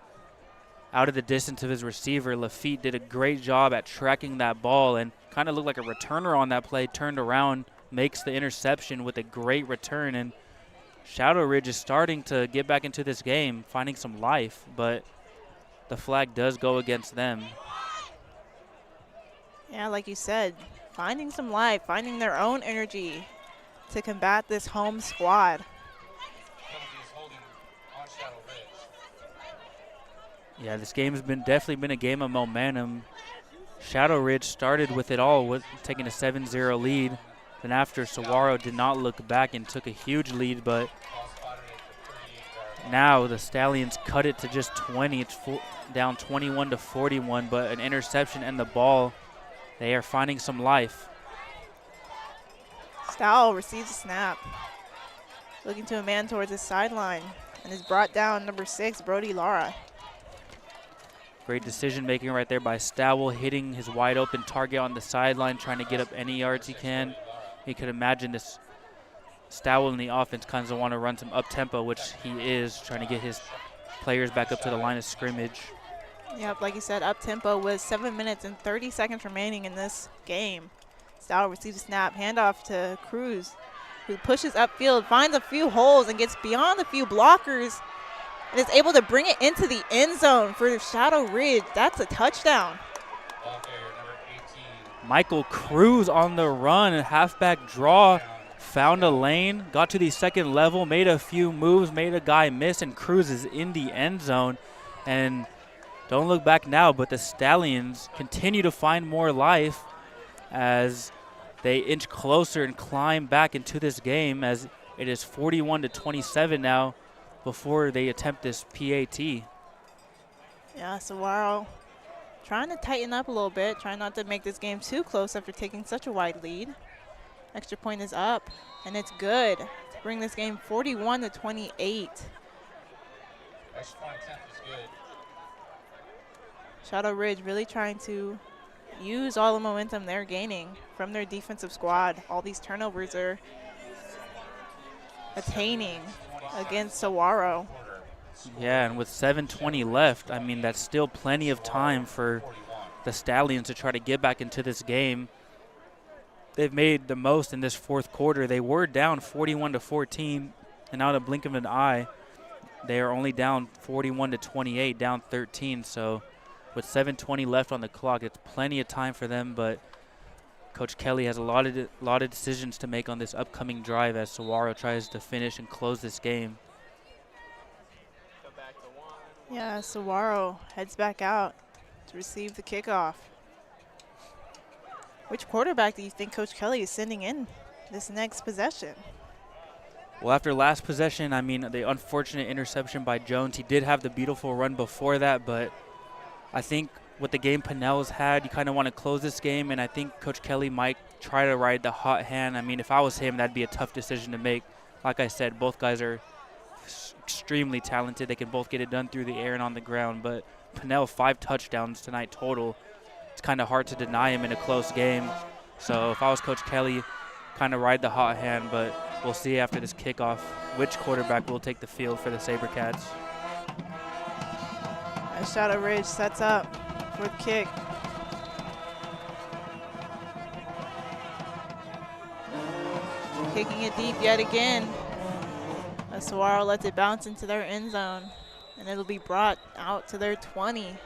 out of the distance of his receiver, Lafitte did a great job at tracking that ball and kind of looked like a returner on that play, turned around, makes the interception with a great return. And Shadow Ridge is starting to get back into this game, finding some life, but the flag does go against them. Yeah, like you said, finding some life, finding their own energy to combat this home squad. Yeah, this game has definitely been a game of momentum. Shadow Ridge started with it all, with taking a 7-0 lead. Then after, Saguaro did not look back and took a huge lead, but now the Stallions cut it to just 20. It's down 21-41, but an interception and the ball, they are finding some life. Stowell receives a snap. Looking to a man towards his sideline, and is brought down, number 6, Brody Lara. Great decision making right there by Stowell, hitting his wide open target on the sideline, trying to get up any yards he can. You could imagine this Stowell in the offense kind of want to run some up tempo, which he is, trying to get his players back up to the line of scrimmage. Yep, like you said, up tempo with 7 minutes and 30 seconds remaining in this game. Stowell receives a snap, handoff to Cruz, who pushes upfield, finds a few holes and gets beyond a few blockers, and is able to bring it into the end zone for Shadow Ridge. That's a touchdown. Michael Cruz on the run, a halfback draw, found a lane, got to the second level, made a few moves, made a guy miss, and Cruz is in the end zone. And don't look back now, but the Stallions continue to find more life as they inch closer and climb back into this game, as it is 41-27 now before they attempt this PAT. Yeah, Saguaro trying to tighten up a little bit, trying not to make this game too close after taking such a wide lead. Extra point is up, and it's good to bring this game 41-28. Extra point attempt is good. Shadow Ridge really trying to use all the momentum they're gaining from their defensive squad. All these turnovers are attaining against Saguaro. Yeah, and with 7:20 left, I mean, that's still plenty of time for the Stallions to try to get back into this game. They've made the most in this fourth quarter. They were down 41-14, and now in a blink of an eye, they are only down 41-28, down 13. So with 7:20 left on the clock, it's plenty of time for them, but Coach Kelly has a lot of decisions to make on this upcoming drive as Saguaro tries to finish and close this game. Yeah, Saguaro heads back out to receive the kickoff. Which quarterback do you think Coach Kelly is sending in this next possession? Well, after last possession, I mean, the unfortunate interception by Jones, he did have the beautiful run before that, but I think with the game Pinnell's had, you kind of want to close this game, and I think Coach Kelly might try to ride the hot hand. I mean, if I was him, that'd be a tough decision to make. Like I said, both guys are extremely talented. They can both get it done through the air and on the ground, but Pinnell, 5 touchdowns tonight total. It's kind of hard to deny him in a close game. So if I was Coach Kelly, kind of ride the hot hand, but we'll see after this kickoff which quarterback will take the field for the SaberCats. As Shadow Ridge sets up for the kick. Kicking it deep yet again. As Saguaro lets it bounce into their end zone, and it'll be brought out to their 20.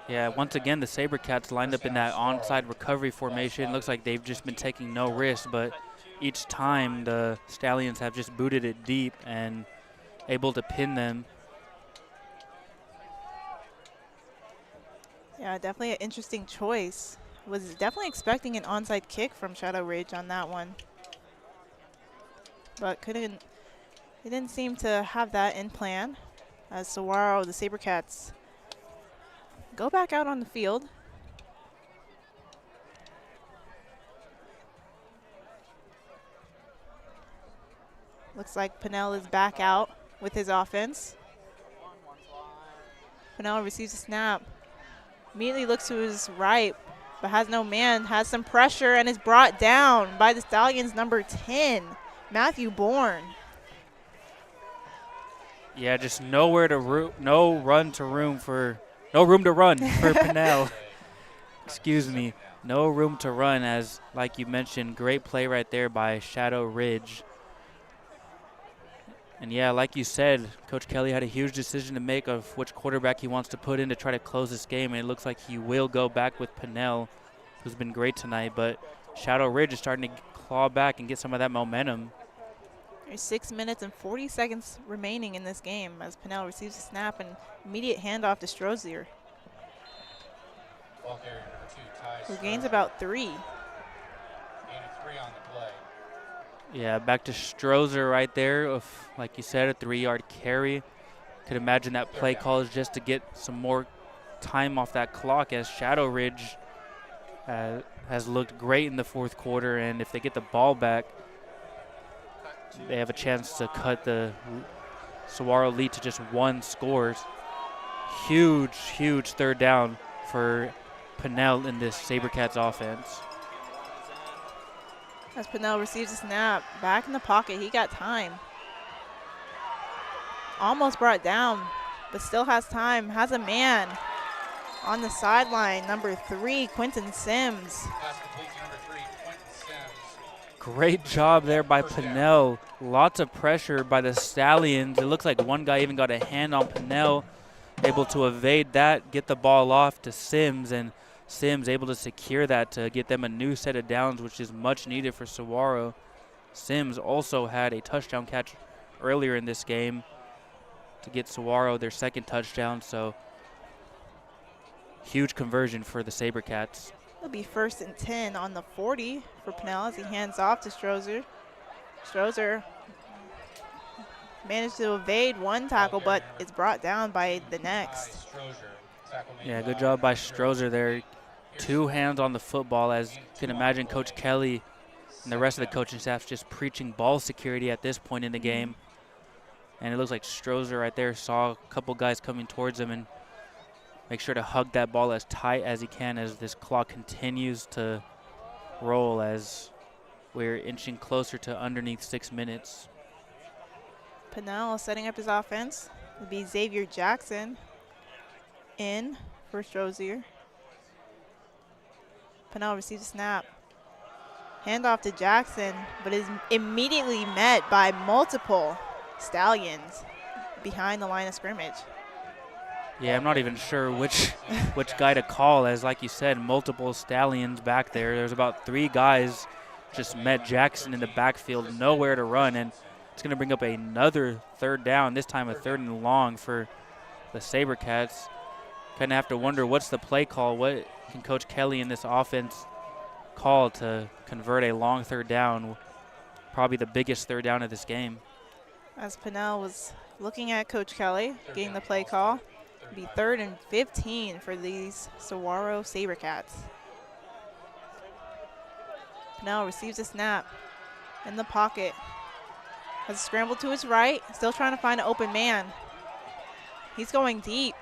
Yeah, once again, the SaberCats lined up in that onside recovery formation. Looks like they've just been taking no risks, but each time the Stallions have just booted it deep and able to pin them. Yeah, definitely an interesting choice. Was definitely expecting an onside kick from Shadow Ridge on that one, but they didn't seem to have that in plan. As Saguaro, the SaberCats, go back out on the field. Looks like Pinnell is back out with his offense. Pinnell receives a snap. Immediately looks to his right, but has no man, has some pressure, and is brought down by the Stallions' number 10, Matthew Bourne. Yeah, just no room to run for Pinnell. Excuse me. No room to run, as, like you mentioned, great play right there by Shadow Ridge. And yeah, like you said, Coach Kelly had a huge decision to make of which quarterback he wants to put in to try to close this game, and it looks like he will go back with Pinnell, who's been great tonight, but Shadow Ridge is starting to claw back and get some of that momentum. There's 6 minutes and 40 seconds remaining in this game as Pinnell receives a snap and immediate handoff to Strozier, who gains about 3. Yeah, back to Strozier right there, of, like you said, a 3-yard carry. Could imagine that play call is just to get some more time off that clock, as Shadow Ridge has looked great in the fourth quarter, and if they get the ball back, they have a chance to cut the Saguaro lead to just 1 score. Huge, huge third down for Pinnell in this SaberCats offense. As Pinnell receives a snap, back in the pocket, he got time. Almost brought down, but still has time, has a man on the sideline, number 3, Quentin Sims. Great job there by Pinnell. Lots of pressure by the Stallions. It looks like one guy even got a hand on Pinnell, able to evade that, get the ball off to Sims, and Sims able to secure that to get them a new set of downs, which is much needed for Saguaro. Sims also had a touchdown catch earlier in this game to get Saguaro their second touchdown, so huge conversion for the SaberCats. It'll be 1st and 10 on the 40 for Pinnell as he hands off to Strozer. Strozer managed to evade one tackle, but is brought down by the next. Yeah, good job by Strozer there. 2 hands on the football, as you can imagine Coach Kelly and the rest of the coaching staff just preaching ball security at this point in the game. And it looks like Strozer right there saw a couple guys coming towards him and make sure to hug that ball as tight as he can as this clock continues to roll as we're inching closer to underneath 6 minutes. Pinnell setting up his offense. It'll be Xavier Jackson in for Strozier. Pinnell receives a snap. Handoff to Jackson, but is immediately met by multiple Stallions behind the line of scrimmage. Yeah, I'm not even sure which guy to call, as like you said, multiple Stallions back there. There's about 3 guys just met Jackson in the backfield, nowhere to run, and it's going to bring up another 3rd down, this time a 3rd and long for the SaberCats. Kind of have to wonder what's the play call, what can Coach Kelly in this offense call to convert a long 3rd down, probably the biggest 3rd down of this game. As Pinnell was looking at Coach Kelly, getting the play call. It'll be 3rd and 15 for these Saguaro SaberCats. Pinnell receives a snap in the pocket. Has a scramble to his right, still trying to find an open man. He's going deep.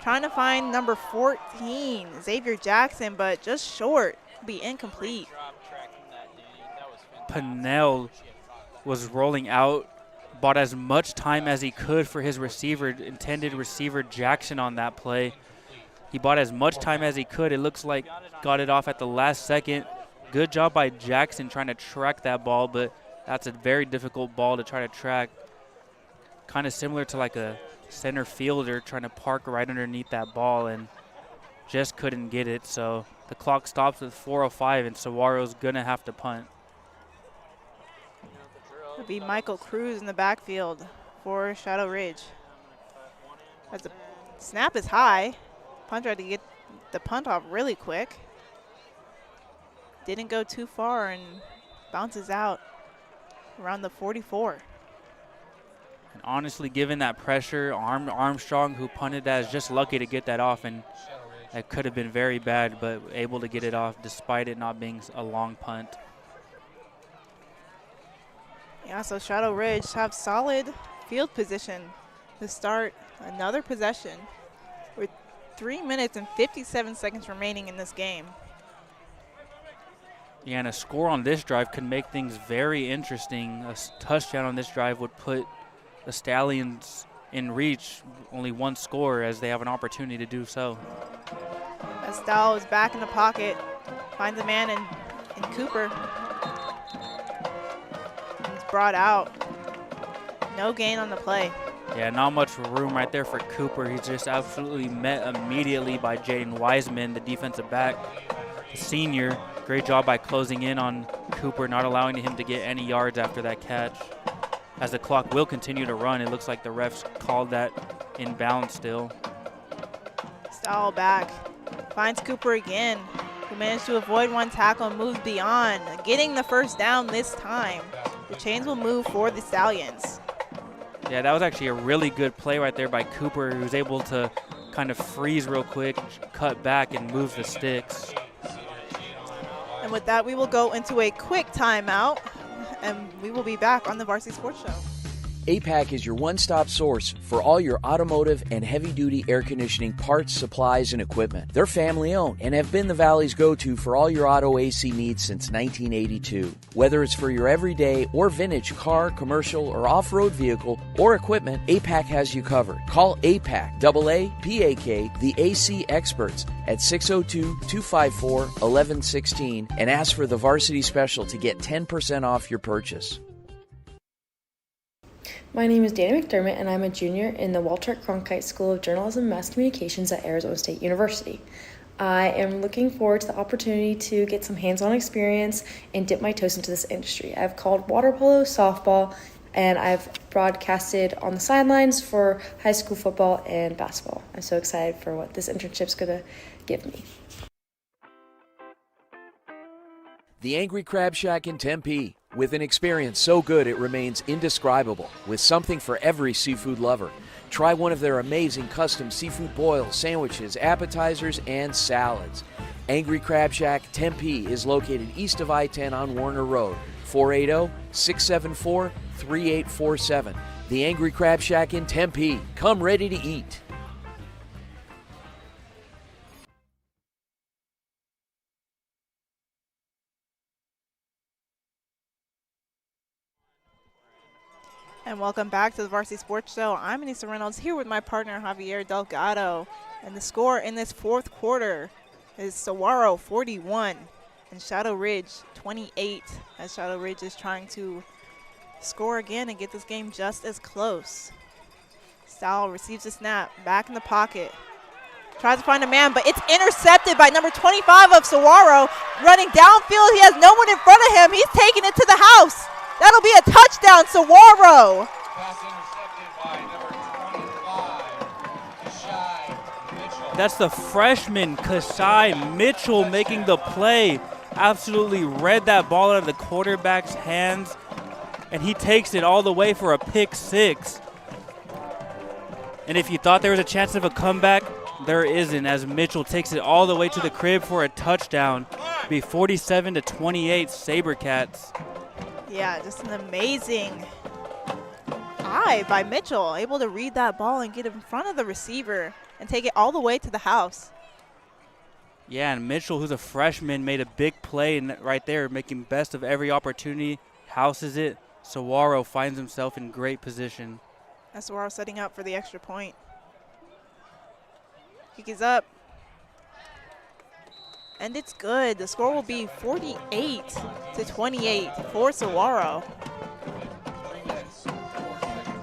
Trying to find number 14, Xavier Jackson, but just short. Be incomplete. Pinnell was rolling out, bought as much time as he could for his receiver, intended receiver Jackson on that play. He bought as much time as he could. It looks like got it off at the last second. Good job by Jackson trying to track that ball, but that's a very difficult ball to try to track. Kind of similar to like a center fielder trying to park right underneath that ball and just couldn't get it. So the clock stops at 4:05 and Saguaro's gonna have to punt. It'll be Michael Cruz in the backfield for Shadow Ridge. As the snap is high, Punt tried to get the punt off really quick. Didn't go too far and bounces out around the 44. And honestly, given that pressure, Armstrong, who punted that, is just lucky to get that off, and that could have been very bad, but able to get it off despite it not being a long punt. Yeah, so Shadow Ridge have solid field position to start another possession with 3 minutes and 57 seconds remaining in this game. Yeah, and a score on this drive could make things very interesting. A touchdown on this drive would put the Stallions in reach, only one score, as they have an opportunity to do so. Estelle is back in the pocket, finds a man in Cooper. He's brought out. No gain on the play. Yeah, not much room right there for Cooper. He's just absolutely met immediately by Jaden Wiseman, the defensive back, the senior. Great job by closing in on Cooper, not allowing him to get any yards after that catch. As the clock will continue to run, it looks like the refs called that inbound still. Stall back, finds Cooper again, who managed to avoid one tackle and moves beyond, getting the first down this time. The chains will move for the Stallions. Yeah, that was actually a really good play right there by Cooper, who was able to kind of freeze real quick, cut back, and move the sticks. And with that, we will go into a quick timeout, and we will be back on the Varsity Sports Show. APAC is your one-stop source for all your automotive and heavy-duty air conditioning parts, supplies, and equipment. They're family-owned and have been the Valley's go-to for all your auto AC needs since 1982. Whether it's for your everyday or vintage car, commercial, or off-road vehicle or equipment, APAC has you covered. Call APAC, AAPAK, the AC experts at 602-254-1116 and ask for the Varsity Special to get 10% off your purchase. My name is Dana McDermott, and I'm a junior in the Walter Cronkite School of Journalism and Mass Communications at Arizona State University. I am looking forward to the opportunity to get some hands-on experience and dip my toes into this industry. I've called water polo, softball, and I've broadcasted on the sidelines for high school football and basketball. I'm so excited for what this internship's going to give me. The Angry Crab Shack in Tempe. With an experience so good it remains indescribable, with something for every seafood lover. Try one of their amazing custom seafood boils, sandwiches, appetizers, and salads. Angry Crab Shack Tempe is located east of I-10 on Warner Road, 480-674-3847. The Angry Crab Shack in Tempe. Come ready to eat. And welcome back to the Varsity Sports Show. I'm Anissa Reynolds here with my partner Javier Delgado. And the score in this fourth quarter is Saguaro 41 and Shadow Ridge 28, as Shadow Ridge is trying to score again and get this game just as close. Sal receives a snap, back in the pocket. Tries to find a man, but it's intercepted by number 25 of Saguaro. Running downfield, he has no one in front of him. He's taking it to the house. That'll be a touchdown, Saguaro. That's the freshman, Kasai Mitchell, making the play. Absolutely read that ball out of the quarterback's hands, and he takes it all the way for a pick six. And if you thought there was a chance of a comeback, there isn't, as Mitchell takes it all the way to the crib for a touchdown. Be 47-28 Sabercats. Yeah, just an amazing eye by Mitchell, able to read that ball and get in front of the receiver and take it all the way to the house. Yeah, and Mitchell, who's a freshman, made a big play right there, making best of every opportunity, houses it. Saguaro finds himself in great position. That's Saguaro setting up for the extra point. Kick is up. And it's good. The score will be 48-28 for Saguaro.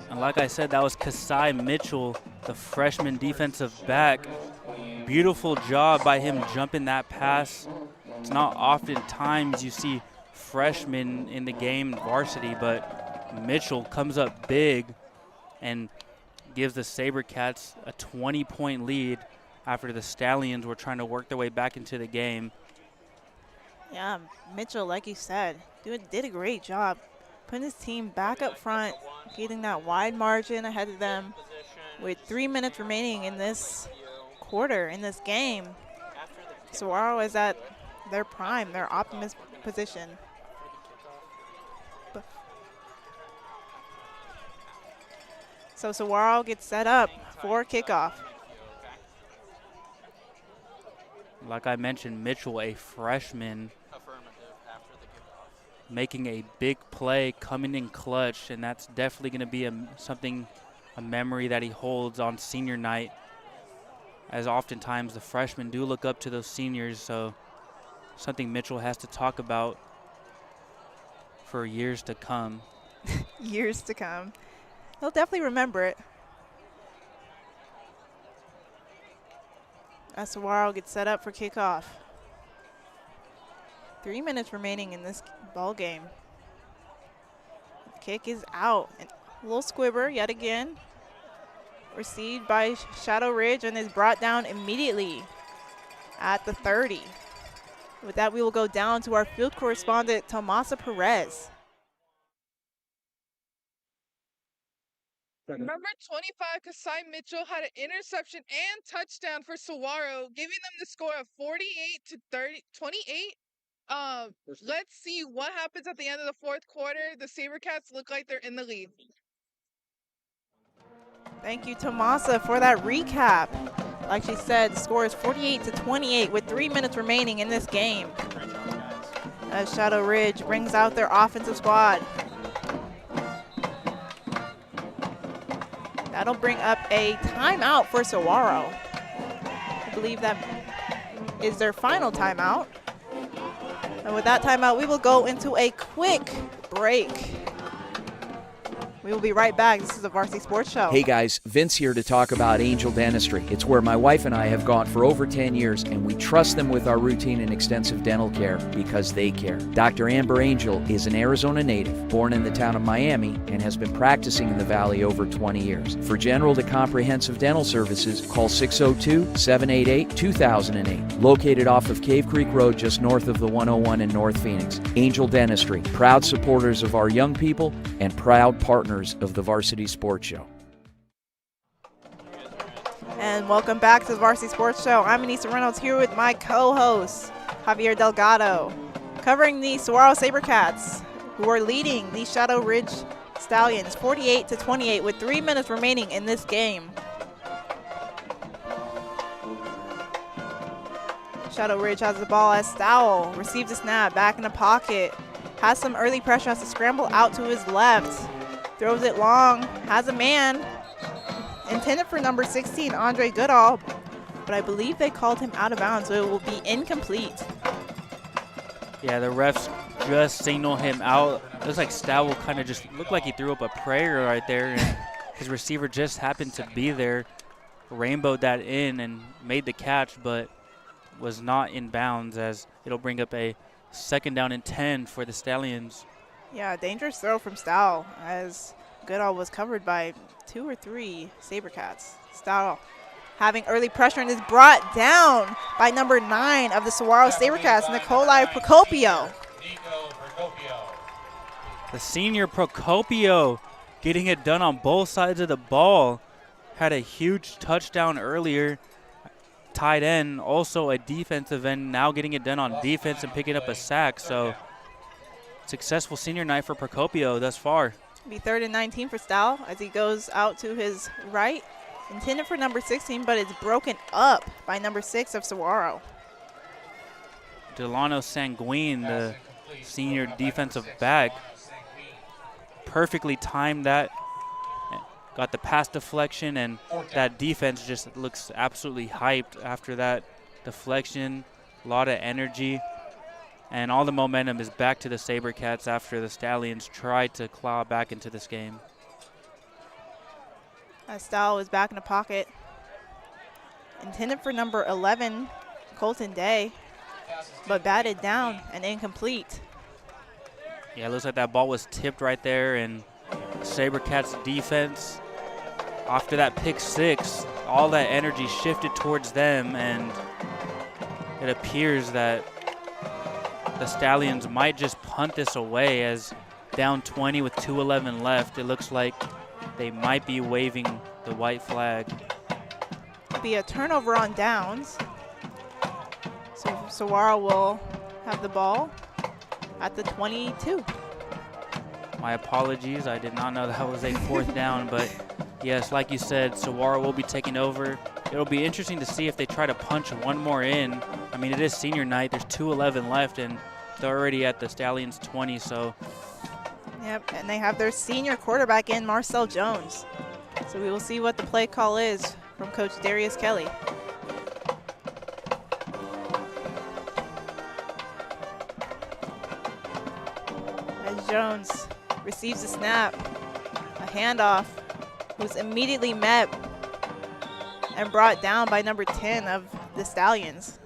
And like I said, that was Kasai Mitchell, the freshman defensive back. Beautiful job by him jumping that pass. It's not often times you see freshmen in the game varsity, but Mitchell comes up big and gives the Sabercats a 20-point lead after the Stallions were trying to work their way back into the game. Yeah, Mitchell, like you said, did a great job putting his team back up front, getting that wide margin ahead of them with 3 minutes remaining in this quarter, in this game. Saguaro is at their prime, their optimist position. So Saguaro gets set up for kickoff. Like I mentioned, Mitchell, a freshman, making a big play, coming in clutch, and that's definitely going to be a memory that he holds on senior night, as oftentimes the freshmen do look up to those seniors, so something Mitchell has to talk about for years to come. Years to come. He'll definitely remember it. As Saguaro gets set up for kickoff. 3 minutes remaining in this ball game. The kick is out. And a little squibber yet again. Received by Shadow Ridge and is brought down immediately at the 30. With that, we will go down to our field correspondent, Tomasa Perez. Number 25, Kasai Mitchell, had an interception and touchdown for Saguaro, giving them the score of 48-28. Let's see what happens at the end of the fourth quarter. The Sabercats look like they're in the lead. Thank you, Tomasa, for that recap. Like she said, the score is 48-28 with 3 minutes remaining in this game. As Shadow Ridge brings out their offensive squad. That'll bring up a timeout for Saguaro. I believe that is their final timeout. And with that timeout, we will go into a quick break. We will be right back. This is the Varsity Sports Show. Hey guys, Vince here to talk about Angel Dentistry. It's where my wife and I have gone for over 10 years, and we trust them with our routine and extensive dental care because they care. Dr. Amber Angel is an Arizona native, born in the town of Miami, and has been practicing in the Valley over 20 years. For general to comprehensive dental services, call 602-788-2008. Located off of Cave Creek Road, just north of the 101 in North Phoenix. Angel Dentistry, proud supporters of our young people and proud partners of the Varsity Sports Show. And welcome back to the Varsity Sports Show. I'm Anissa Reynolds here with my co-host, Javier Delgado, covering the Saguaro SaberCats, who are leading the Shadow Ridge Stallions 48-28 with 3 minutes remaining in this game. Shadow Ridge has the ball as Stowell receives a snap, back in the pocket, has some early pressure, has to scramble out to his left. Throws it long, has a man, intended for number 16, Andre Goodall, but I believe they called him out of bounds, so it will be incomplete. Yeah, the refs just signal him out. Looks like Stowell kind of just looked like he threw up a prayer right there, and his receiver just happened to be there, rainbowed that in and made the catch, but was not in bounds, as it'll bring up a 2nd down and 10 for the Stallions. Yeah, dangerous throw from Stowell, as Goodall was covered by 2 or 3 SaberCats. Stowell having early pressure and is brought down by number 9 of the Saguaro SaberCats, Nikolai Procopio. The senior Procopio getting it done on both sides of the ball. Had a huge touchdown earlier. Tight end, also a defensive end, now getting it done on defense and picking up a sack. So successful senior night for Procopio thus far. It'll be 3rd and 19 for Stowell as he goes out to his right. Intended for number 16, but it's broken up by number 6 of Saguaro. Delano Sanguine, the senior defensive back, perfectly timed that. Got the pass deflection, and that defense just looks absolutely hyped after that deflection. A lot of energy. And all the momentum is back to the SaberCats after the Stallions tried to claw back into this game. Stowell is back in the pocket. Intended for number 11, Colton Day, but batted down and incomplete. Yeah, it looks like that ball was tipped right there, and SaberCats defense, after that pick 6, all that energy shifted towards them, and it appears that the Stallions might just punt this away, as down 20 with 2:11 left. It looks like they might be waving the white flag. It'll be a turnover on downs. So Saguaro will have the ball at the 22. My apologies. I did not know that was a 4th down, but yes, like you said, Saguaro will be taking over. It'll be interesting to see if they try to punch one more in. I mean, it is senior night. There's 2:11 left, and they're already at the Stallions 20, so. Yep, and they have their senior quarterback in, Marcel Jones. So we will see what the play call is from Coach Darius Kelly. As Jones receives the snap, a handoff was immediately met and brought down by number 10 of the Stallions.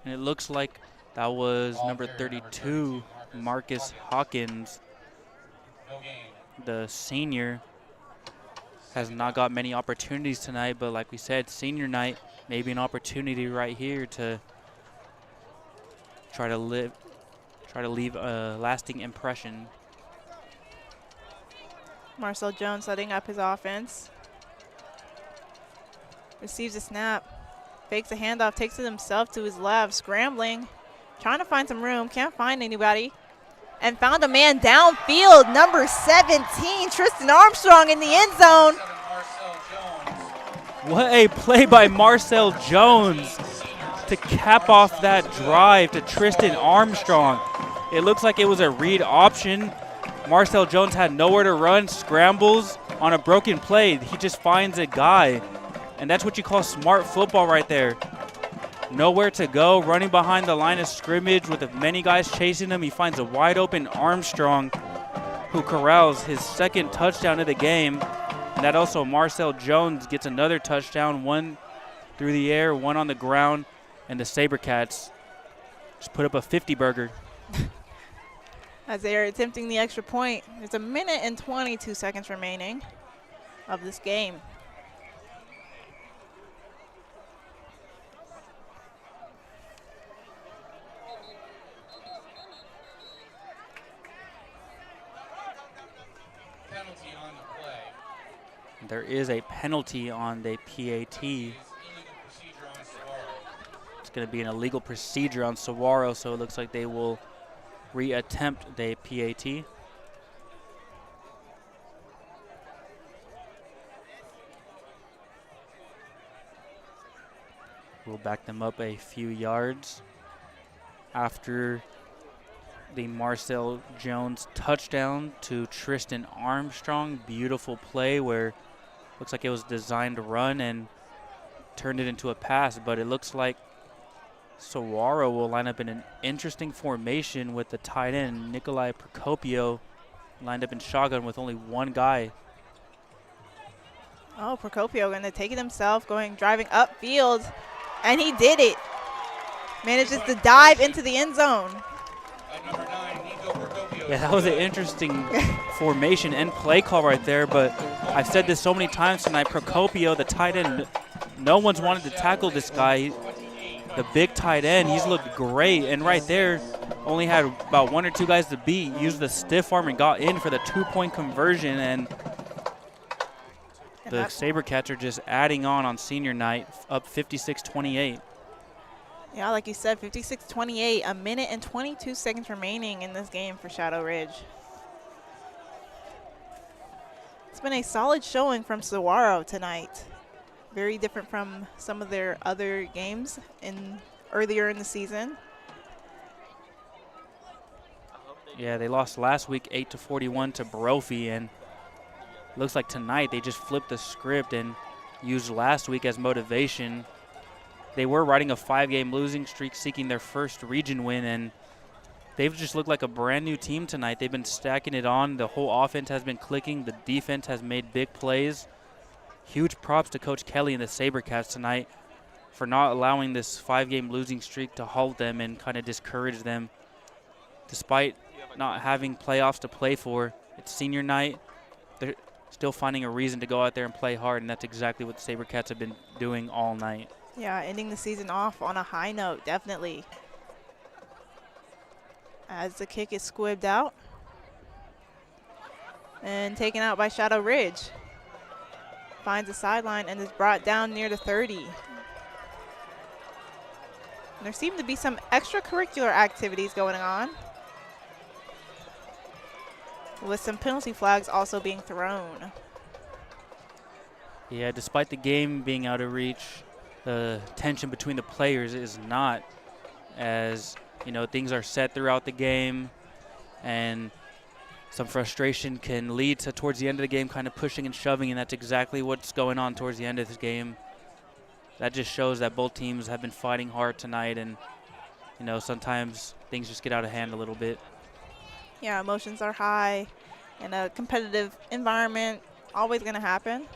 And it looks like that was number 32, Marcus Hawkins. The senior has not got many opportunities tonight, but like we said, senior night, maybe an opportunity right here to try to leave a lasting impression. Marcel Jones setting up his offense. Receives a snap. Fakes a handoff, takes it himself to his left, scrambling, trying to find some room, can't find anybody. and found a man downfield, number 17, Tristan Armstrong in the end zone. What a play by Marcel Jones to cap off that drive to Tristan Armstrong. It looks like it was a read option. Marcel Jones had nowhere to run, scrambles on a broken play. He just finds a guy, and that's what you call smart football right there. Nowhere to go, running behind the line of scrimmage with many guys chasing him. He finds a wide open Armstrong who corrals his second touchdown of the game. And that also Marcel Jones gets another touchdown, one through the air, one on the ground, and the SaberCats just put up a 50-burger. As they are attempting the extra point, there's a minute and 22 seconds remaining of this game. There is a penalty on the PAT. It's going to be an illegal procedure on Saguaro, so it looks like they will reattempt the PAT. We'll back them up a few yards after the Marcel Jones touchdown to Tristan Armstrong. Beautiful play where looks like it was designed to run and turned it into a pass, but it looks like Saguaro will line up in an interesting formation with the tight end, Nikolai Procopio, lined up in shotgun with only one guy. Oh, Procopio going to take it himself, driving upfield, and he did it. Manages to dive into the end zone. Yeah, that was an interesting formation and play call right there, but I've said this so many times tonight, Procopio, the tight end, no one's wanted to tackle this guy. The big tight end, he's looked great, and right there only had about one or two guys to beat, used the stiff arm and got in for the 2-point conversion, and the SaberCats are just adding on senior night, up 56-28. Yeah, like you said, 56-28, a minute and 22 seconds remaining in this game for Shadow Ridge. It's been a solid showing from Saguaro tonight. Very different from some of their other games earlier in the season. Yeah, they lost last week 8-41 to Brophy, and looks like tonight they just flipped the script and used last week as motivation. They were riding a 5-game losing streak, seeking their first region win, and they've just looked like a brand new team tonight. They've been stacking it on. The whole offense has been clicking. The defense has made big plays. Huge props to Coach Kelly and the SaberCats tonight for not allowing this 5-game losing streak to halt them and kind of discourage them. Despite not having playoffs to play for, it's senior night. They're still finding a reason to go out there and play hard, and that's exactly what the SaberCats have been doing all night. Yeah, ending the season off on a high note, definitely. As the kick is squibbed out and taken out by Shadow Ridge. Finds the sideline and is brought down near the 30. And there seem to be some extracurricular activities going on, with some penalty flags also being thrown. Yeah, despite the game being out of reach, the tension between the players is not, as things are set throughout the game, and some frustration can lead to towards the end of the game kind of pushing and shoving, and that's exactly what's going on towards the end of this game. That just shows that both teams have been fighting hard tonight, and sometimes things just get out of hand a little bit. Yeah, emotions are high in a competitive environment, always going to happen.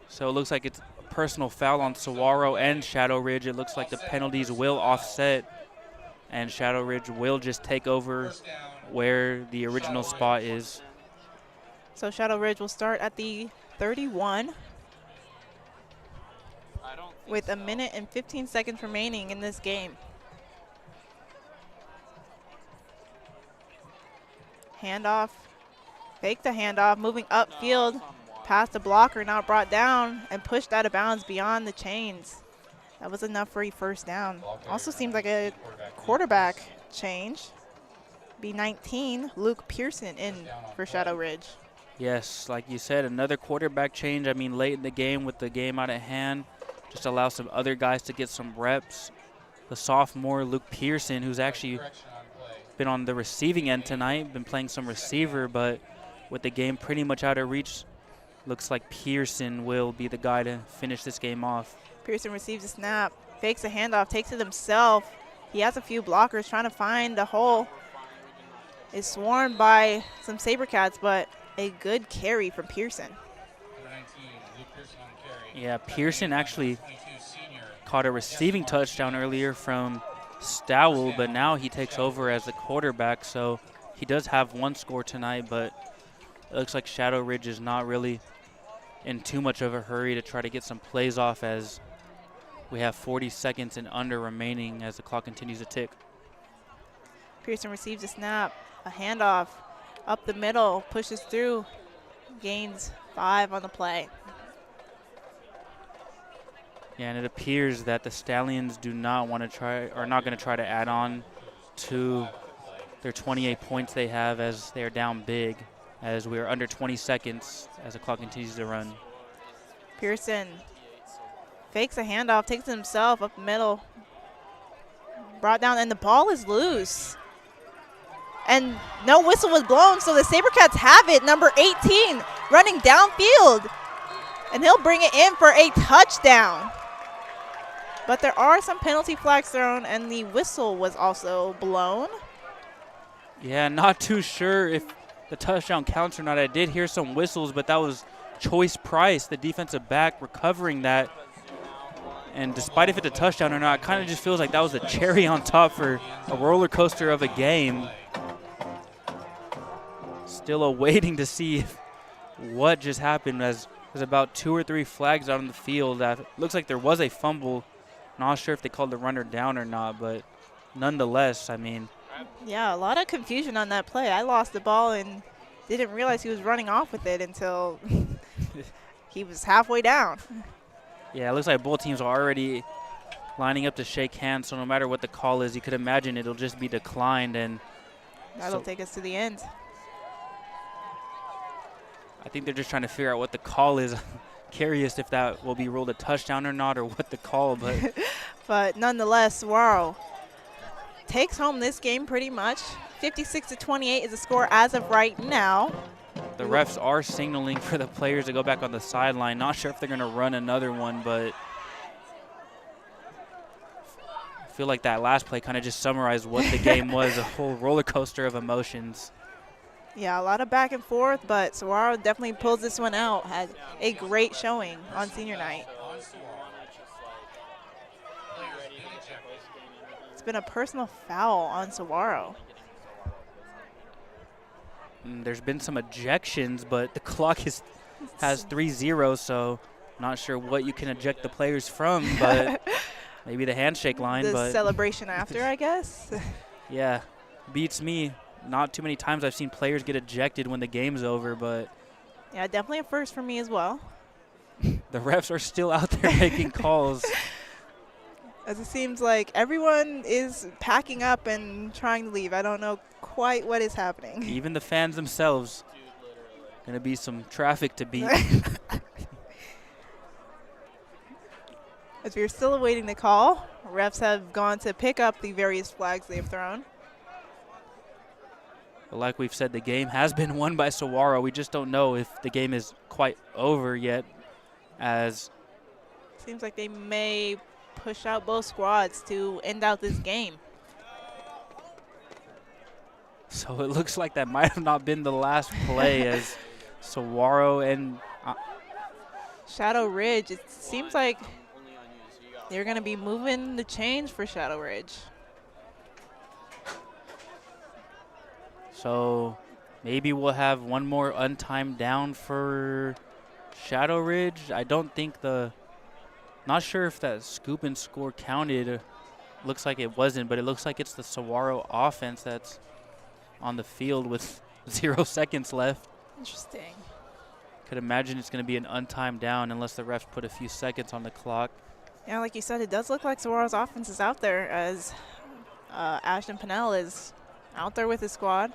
So it looks like it's a personal foul on Saguaro and Shadow Ridge. It looks like the penalties will offset, and Shadow Ridge will just take over where the original spot is. So Shadow Ridge will start at the 31 with a minute and 15 seconds remaining in this game. Handoff, fake the handoff, moving upfield. Past the blocker, now brought down and pushed out of bounds beyond the chains. That was enough for a first down. Also seems like a quarterback change. B19, Luke Pearson in for Shadow Ridge. Yes, like you said, another quarterback change. I mean, late in the game with the game out of hand, just allow some other guys to get some reps. The sophomore, Luke Pearson, who's actually been on the receiving end tonight, been playing some receiver, but with the game pretty much out of reach, looks like Pearson will be the guy to finish this game off. Pearson receives a snap, fakes a handoff, takes it himself. He has a few blockers trying to find the hole. Is swarmed by some SaberCats, but a good carry from Pearson. Yeah, Pearson actually caught a receiving touchdown earlier from Stowell, but now he takes over as the quarterback, so he does have one score tonight, but it looks like Shadow Ridge is not really in too much of a hurry to try to get some plays off, as we have 40 seconds and under remaining as the clock continues to tick. Pearson receives a snap, a handoff up the middle, pushes through, gains 5 on the play. Yeah, and it appears that the Stallions do not want to try, or not going to try to add on to their 28 points they have, as they are down big, as we are under 20 seconds as the clock continues to run. Pearson fakes a handoff, takes it himself up the middle, brought down, and the ball is loose. And no whistle was blown, so the SaberCats have it. Number 18 running downfield, and he'll bring it in for a touchdown. But there are some penalty flags thrown, and the whistle was also blown. Yeah, not too sure if the touchdown counts or not. I did hear some whistles, but that was Choice Price, the defensive back, recovering that. And despite if it's a touchdown or not, it kind of just feels like that was a cherry on top for a roller coaster of a game. Still awaiting to see what just happened, as there's about 2 or 3 flags out on the field. That looks like there was a fumble. Not sure if they called the runner down or not, but nonetheless, I mean. Yeah, a lot of confusion on that play. I lost the ball and didn't realize he was running off with it until he was halfway down. Yeah, it looks like both teams are already lining up to shake hands, so no matter what the call is, you could imagine it'll just be declined. And that'll take us to the end. I think they're just trying to figure out what the call is. Curious if that will be ruled a touchdown or not, or what the call, but. But nonetheless, Saguaro takes home this game pretty much. 56-28 is the score as of right now. The refs are signaling for the players to go back on the sideline. Not sure if they're going to run another one, but I feel like that last play kind of just summarized what the game was, a whole roller coaster of emotions. Yeah, a lot of back and forth, but Saguaro definitely pulls this one out. Had a great showing on senior night. It's been a personal foul on Saguaro. There's been some ejections, but the clock has 3 zeros, so not sure what you can eject the players from, but maybe the handshake line. The but celebration after, I guess. Yeah, beats me. Not too many times I've seen players get ejected when the game's over, but. Yeah, definitely a first for me as well. The refs are still out there making calls. As it seems like everyone is packing up and trying to leave. I don't know quite what is happening. Even the fans themselves. Going to be some traffic to beat. As we're still awaiting the call, refs have gone to pick up the various flags they've thrown. But like we've said, the game has been won by Saguaro. We just don't know if the game is quite over yet, as seems like they may push out both squads to end out this game. So it looks like that might have not been the last play, as Saguaro and Shadow Ridge, it seems like they're going to be moving the chains for Shadow Ridge. So maybe we'll have one more untimed down for Shadow Ridge. I don't think not sure if that scoop and score counted. Looks like it wasn't, but it looks like it's the Saguaro offense that's on the field with 0 seconds left. Interesting. Could imagine it's going to be an untimed down unless the refs put a few seconds on the clock. Yeah, like you said, it does look like Saguaro's offense is out there as Ashton Pennell is out there with his squad.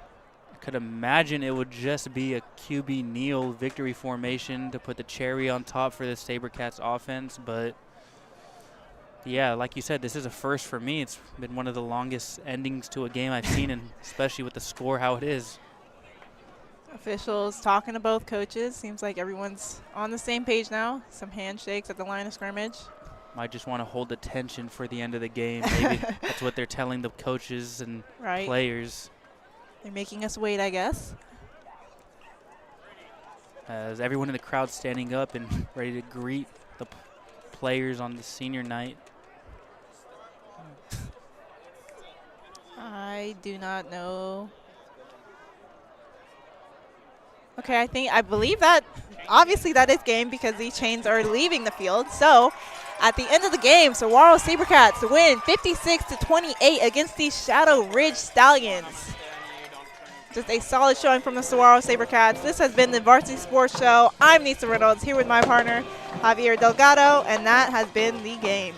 I could imagine it would just be a QB kneel victory formation to put the cherry on top for the SaberCats offense, but yeah, like you said, this is a first for me. It's been one of the longest endings to a game I've seen, and especially with the score how it is. Officials talking to both coaches. Seems like everyone's on the same page now. Some handshakes at the line of scrimmage. Might just want to hold the tension for the end of the game. Maybe that's what they're telling the coaches and players. They're making us wait, I guess. As everyone in the crowd standing up and ready to greet the players on the senior night. I do not know. Okay, I believe that obviously that is game because these chains are leaving the field. So at the end of the game, Saguaro SaberCats win 56-28 against the Shadow Ridge Stallions. Just a solid showing from the Saguaro SaberCats. This has been the Varsity Sports Show. I'm Nisa Reynolds here with my partner, Javier Delgado, and that has been the game.